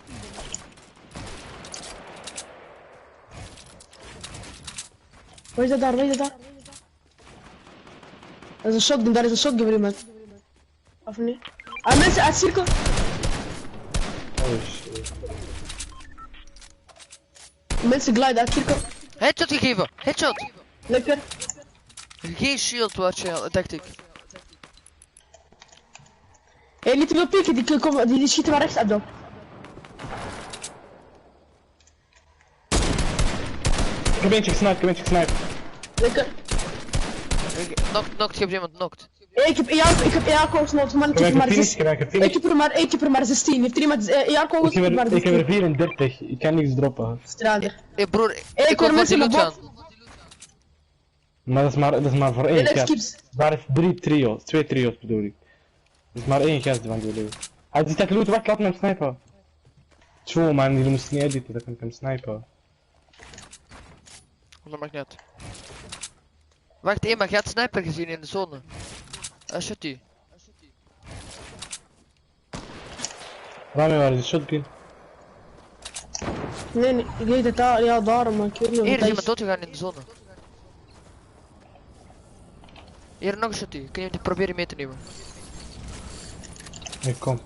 Waar is dat daar? Dat is een shotgun, daar is een shotgun voor iemand. Of niet? Ah, mensen uit cirkel. Oh shit. Mensen gliden uit cirkel. Headshot gegeven, headshot. Lekker. Geen shield, dacht ik. Hé, niet te veel pieken, die schieten maar rechts uit dan. Ik heb eentje gesniped. Lekker. Knokt, je hebt iemand knokt. Ik heb ER-kogels nodig, man. Ik heb er maar 16. Heeft er iemand ER-kogels? Ik heb er 34, ik kan niks droppen. Strader. Hé broer, ik hoor mensen loot gaan. Maar dat is maar voor 1 gast. Daar is 2 trio's bedoel ik. Dat is maar 1 gast van die leeuw. Hij zit dat loot, wacht, laat me hem snipen. Tjoe man, jullie moesten niet editen, dan kan ik hem snipen. Dat mag niet. Wacht, maar je had sniper gezien in de zone. Shot die. Rami, waar is de shotgun? Nee, ik weet het daar, ja daarom, maar ik weet niet of hier is iemand doodgegaan in de zone. Hier nog een shot die, kun je die proberen mee te nemen? Ik kom.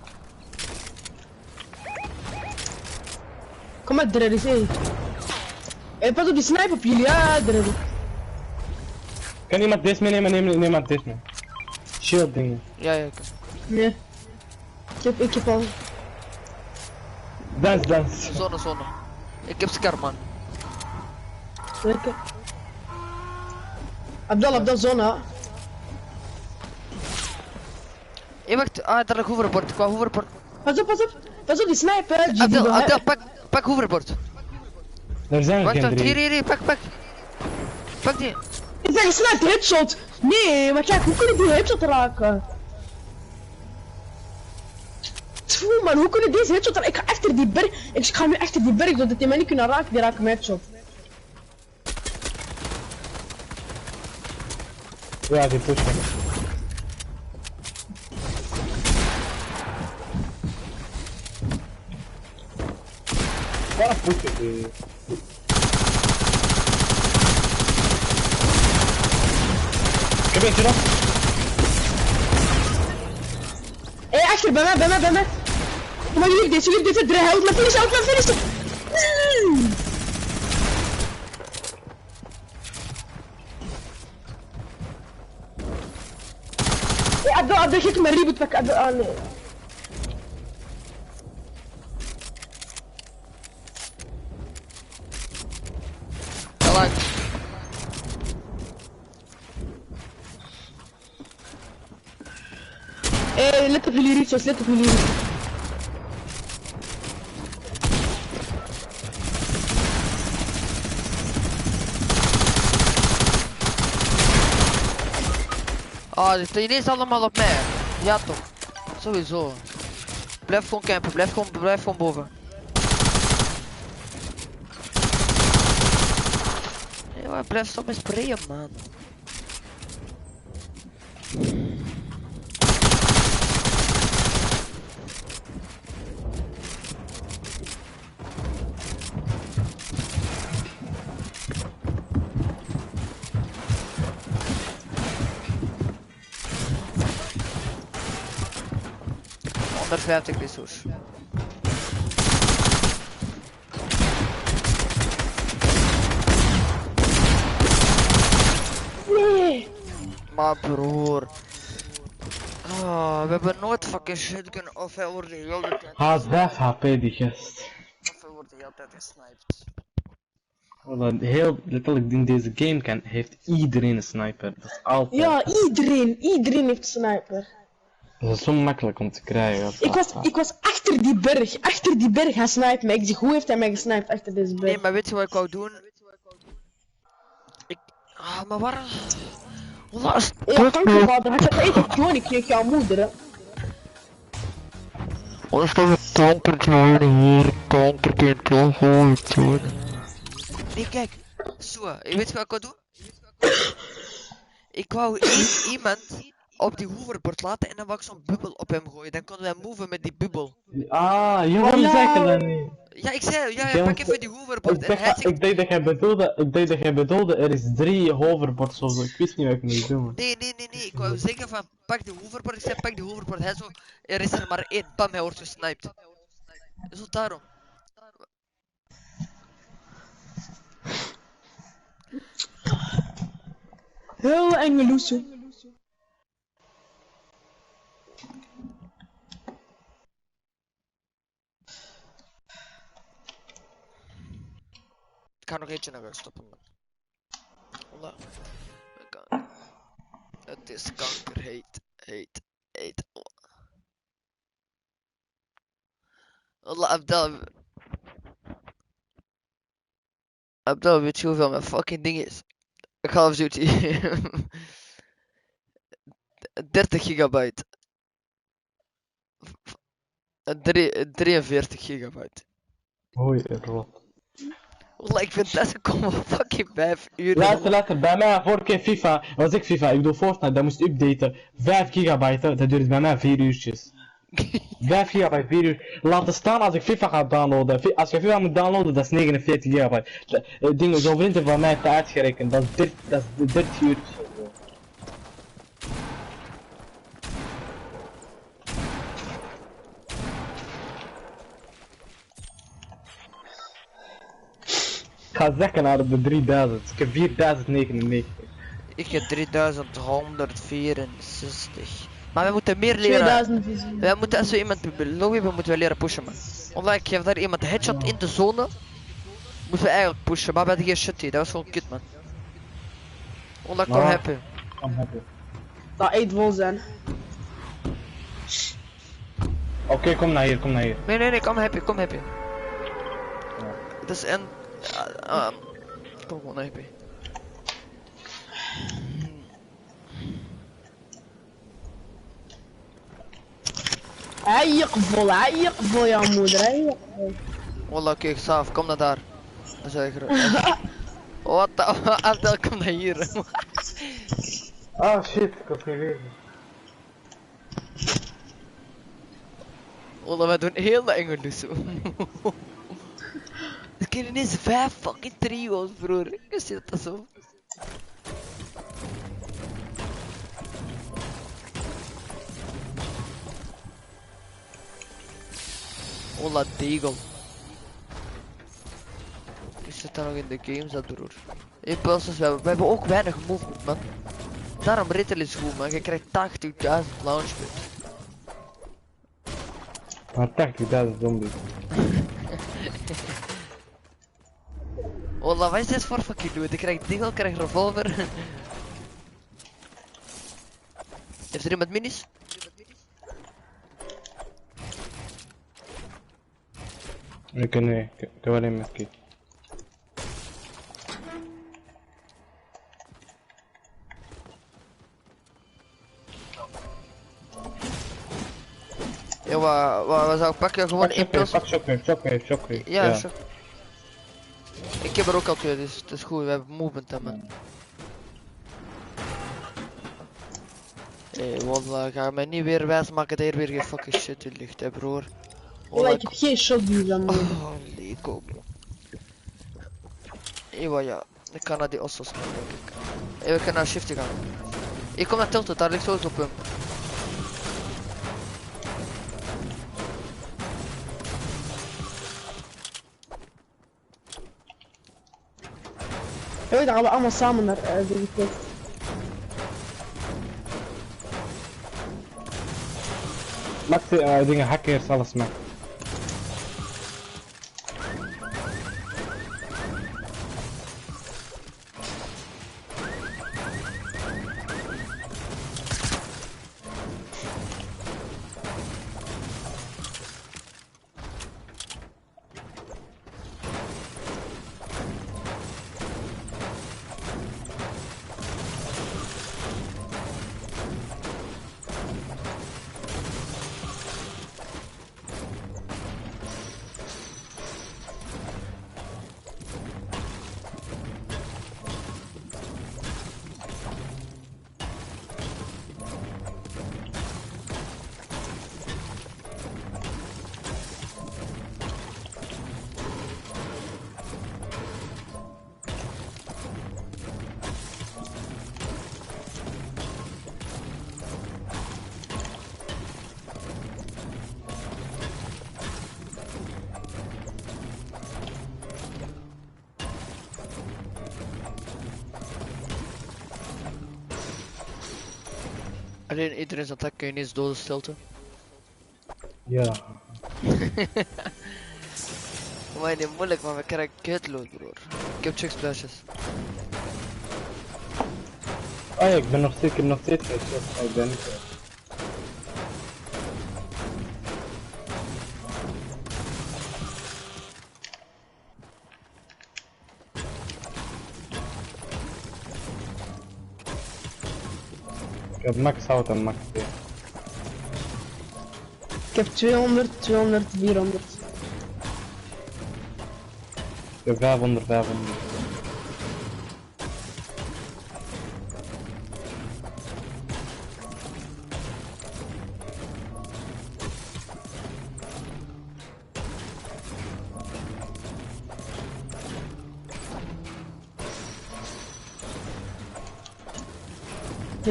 Kom maar, Dreddy, hé. Hé, pas op die sniper op jullie, ja, Dreddy. Kan iemand deze meenemen? Neem iemand deze mee. Shield dingen. Ja, ik kan. Nee. Ik heb al. Dans. Zone. Ik heb scar, man. Lekker. Abdel, zone. Hé, wacht, daar lag hoverboard, qua hoverboard. Pas op die sniper, Abdel, pak hoverboard. Er zijn er geen 3. Hier, pak die. Ik zeg een sniper headshot. Nee, maar kijk, hoe kun je die headshot raken? Tfoe man, hoe kun je deze headshot raken? Ik ga achter die berg. Ik ga nu achter die berg, zodat die mij niet kunnen raken. Die raken mijn headshot. Ja, die pushen. Ik heb eentje nog. Hé, achter, bij mij. Kom maar, jullie dit, de helft, mijn finish. Abdel, geef me een reboot pack, Abdel, nee. Let op jullie rituals, Ah, dit is ineens allemaal op mij. Ja toch. Sowieso. Blijf gewoon campen, blijf gewoon boven. Ja, maar blijf stop met sprayen, man. Onder 50 resource. Nee. Maar broer. Oh, we hebben nooit fucking shit kunnen of hij wordt de hele tijd. Hij is 5 HP die gast. Of hij wordt de hele tijd gesniped. Heel letterlijk in deze game heeft iedereen een sniper. Dat is altijd. Ja, iedereen heeft een sniper. Dat is zo makkelijk om te krijgen. Ik was achter die berg gaan snipen. Maar ik zeg, hoe heeft hij mij gesniped achter deze berg? Nee, maar weet je wat ik wou doen? Maar waar? Wat is het? Ja, dank je vader. Hij zegt, ik gewoon, ik kreeg jouw moeder, hè. Wat is dat een kankertje hier? Kankerkindje, gewoon. Nee, kijk. Zo, je weet wat ik wou doen? Ik wou iemand op die hoverboard laten en dan wou ik zo'n bubbel op hem gooien. Dan konden wij moven met die bubbel. Ah, waarom zeg je dat niet? Ja, ik zei, ja, pak even die hoverboard. Ik dacht dat jij bedoelde, er is 3 hoverboards of zo. Ik wist niet wat ik moest doen. Nee. Ik wou zeggen van, pak die hoverboard. Ik zei, pak die hoverboard. Hij zo, er is er maar 1. Bam, hij wordt gesniped. Zo daarom. Heel enge loesoe. Ik ga nog eentje naar huis stoppen, man. Wallah. Het is kanker, heet. Wallah, Abdel, weet je hoeveel mijn fucking ding is? Call of Duty. 30 gigabyte. 43 gigabyte. Hoi, rot. Wallah, ik vind dat komen fucking 5 uur. Luister, bij mij vorige keer FIFA, was ik FIFA, ik bedoel Fortnite, dat moest updaten. 5 gigabyte, dat duurt bij mij 4 uurtjes. 5 gigabyte, 4 uur. Laten staan als ik FIFA ga downloaden. Als je FIFA moet downloaden, dat is 49 gigabyte. Dingen, zo'n vriend heeft van mij te uitgerekend, dat is 30 uur. Ik ga zeggen naar de 3000, ik heb 4099. Ik heb 3164. Maar we moeten meer leren. Wij moeten als we iemand lobby hebben, moeten we leren pushen, man. Omdat ik geef daar iemand headshot in de zone. Moeten we eigenlijk pushen, maar we hadden geen shit hier. Dat was gewoon kut, man. Omdat ik kom happy. Dat eet vol zijn. Oké, kom naar hier. Nee, kom happy. Dat is een... kom gewoon naar happy. Hij vol jouw moeder, Wallah, kijk, Saaf, kom naar daar. Dat is eigenlijk. Wat de... Abdel, kom naar hier. Ah shit, ik had gelezen. Wallah, wij doen heel de enge dus. Er kunnen ineens 5 fucking trio's, broer. Ik zie dat zo. Hola Deagle. Ik zit daar nog in de games, dat broer. Hey, pulses, we hebben ook weinig movement, man. Daarom Ritter is goed, man. Je krijgt 80.000 launchpunten. Maar 80.000 zombies. Hola, wat is dit voor fucking dude? Ik krijg Deagle, ik krijg revolver. Heeft er iemand minis? Nee, ik heb alleen met kit. Ja, wat zou ik pakken? Gewoon impuls. Pak shockwave. Ja, shock. Ik heb er ook al 2, dus het is goed. We hebben movement aan, man. Wallah, ga mij niet weer wijsmaken dat hier weer geen fucking shit in ligt, hè, broer. Wallah, ik heb geen shotgun aan me. Oh, Leko, bro. Ewa, ja. Ik kan naar die ossos gaan, denk ik. We kunnen naar shiften gaan. Ik kom naar tilted, daar ligt zoiets op hem. Ja, dan gaan we allemaal samen naar de test. Maak dingen hacken eerst alles maar. Alleen iedereen is attack, kun je niet doden stilte. Ja. Maar niet moeilijk, maar we krijgen kutload, broer. Ik heb check splashes. Oh ja, ik ben nog steeds ik ben niet. Ik heb max hout en max speer. Ik heb 200, 400. Ik heb 500.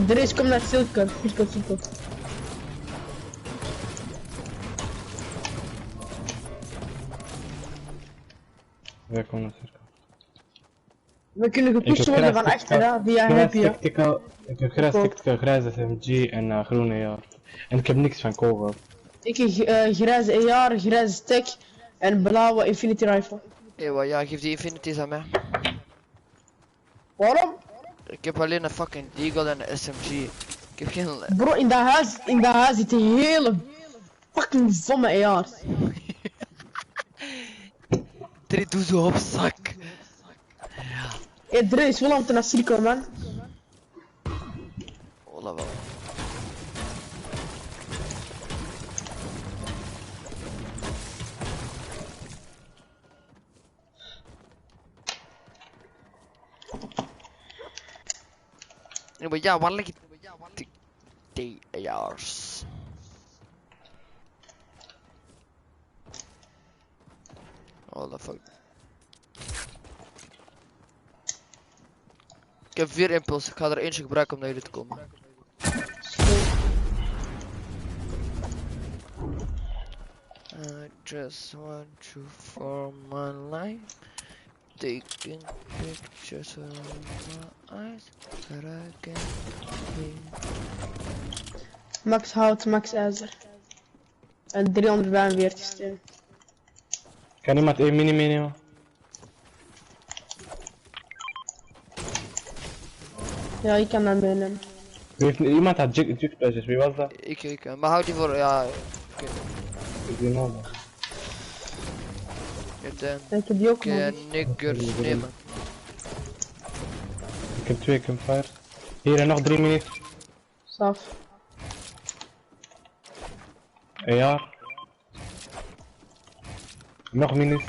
De race komt naar cirkel. Wij komen naar cirkel. We kunnen gepusht worden van achteren via happy. Ik heb grijze SMG en groene jaar. En ik heb niks van kogel. Ik heb grijze ER, grijze stack en blauwe infinity rifle. Ewa, ja, geef die infinities aan mij. Waarom? Ik heb alleen een fucking deagle en een SMG. Ik heb geen... Bro, in dat huis zit een hele fucking vomme ER's. 3 doe zo op zak. Hey, Dre is wel aan het naar cirkel, man. Hola wel. Ja, maar ja, waar ligt die AR's? Oh the fuck. heb 4 impuls. Ik ga er eentje gebruiken om naar jullie te komen. I just want you for my life. Taking pictures of my eyes that I can see. Max hout, max ijzer. En 345 steen. Kan iemand 1 mini meenemen? Ja, ik kan dat meenemen. Iemand had jukpleasures, wie was dat? Ik. Maar houd die voor, ja. Ik weet nog. Ik heb die ook nog. Niggers nemen. Ik heb 2 campfire. Hier en nog 3 minis. Saf. Een jaar. Nog minis.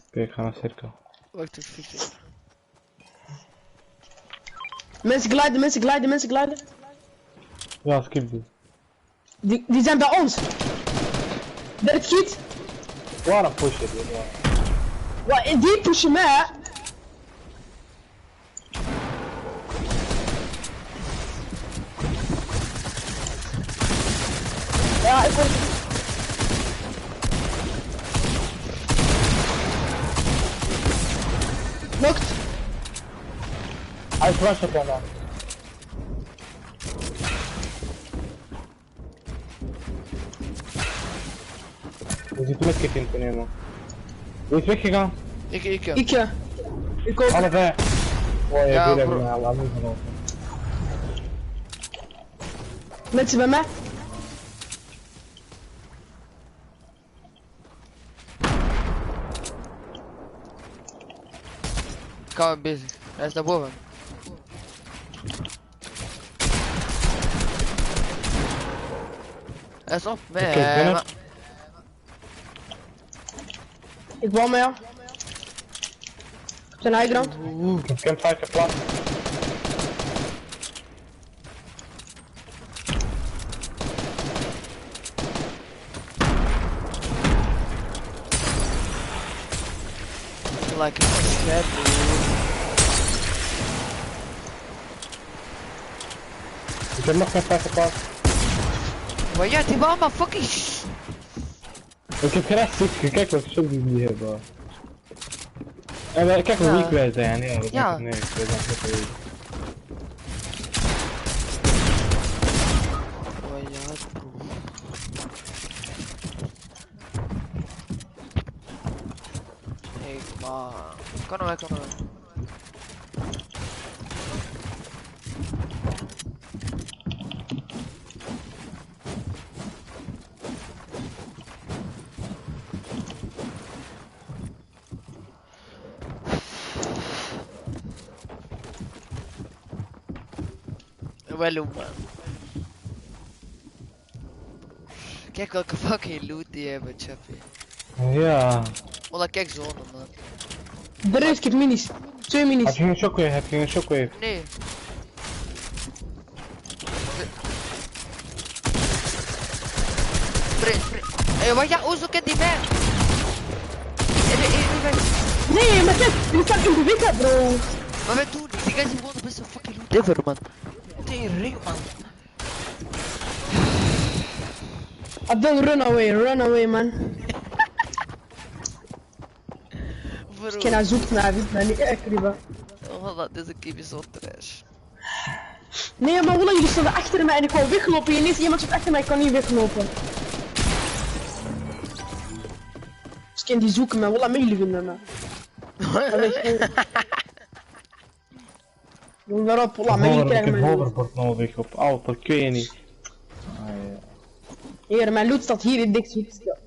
Oké, ik ga naar cirkel. Wacht even. Mensen glijden. Ja, skip die. Die zijn bij ons. Dirk schiet. Waarom push je die? Die pushen mij, hè. Ja, ik word... Knokt. Hij flash op daarna. We zitten met kip in te nemen. Wie is weggegaan? Ik ook. Allebei. Oh ja, jullie hebben mij al niet gelopen. Mensen bij mij. Ik ga hem bezig. Hij is naar boven. Hij is op. Ik wou mij, ja. Zijn high ground. Ik heb campfire geplaatst. Like a shed, Ik heb nog campfire geplaatst. Maar ja, die waren maar fucking Ik heb graag ziek, kijk wat shit die hebben. En kijk hoe weak wij zijn, ja. Nee, ik weet dat niet weten. Oh ja, bro. Hey, man. Kan weg. Wel, man. Kijk welke fucking loot die hebben, chappie. Ja. Oh, kijk zo, man. Ik heb minis. 2 minis. Heb je een shockwave? Nee. Hey, wat ja, Ozo kent die man. Nee, maar kijk, die staat in de witte, bro. Maar wij doen die guys gewoon de beste fucking loot ever, man. Tering, man. Abdel, run away, man. Ik kan naar zoek naar dit, maar niet echt, liever. Oh, dat deze game is zo trash. Nee, maar jullie stonden achter mij en ik wou weglopen. Ineens iemand zit achter mij, ik kan niet weglopen. Dus ik kan die zoeken, maar wat jullie vinden, man. Doe daarop, voilà, maar jullie krijgen mijn... mijn Ik heb hoverboard nodig op auto, ik weet niet. Hier, mijn loot staat hier in dit zoekje.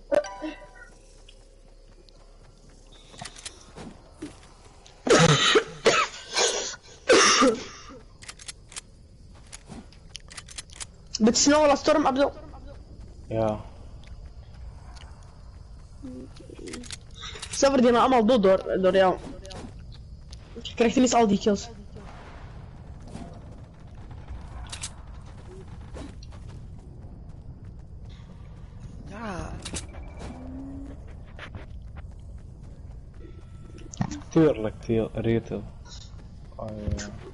Beetje snel als storm, Abdel. Ja. Stel voor die gaan allemaal dood door jou. Je krijgt ineens al die kills. Ja. Tuurlijk, retail. Oh ja.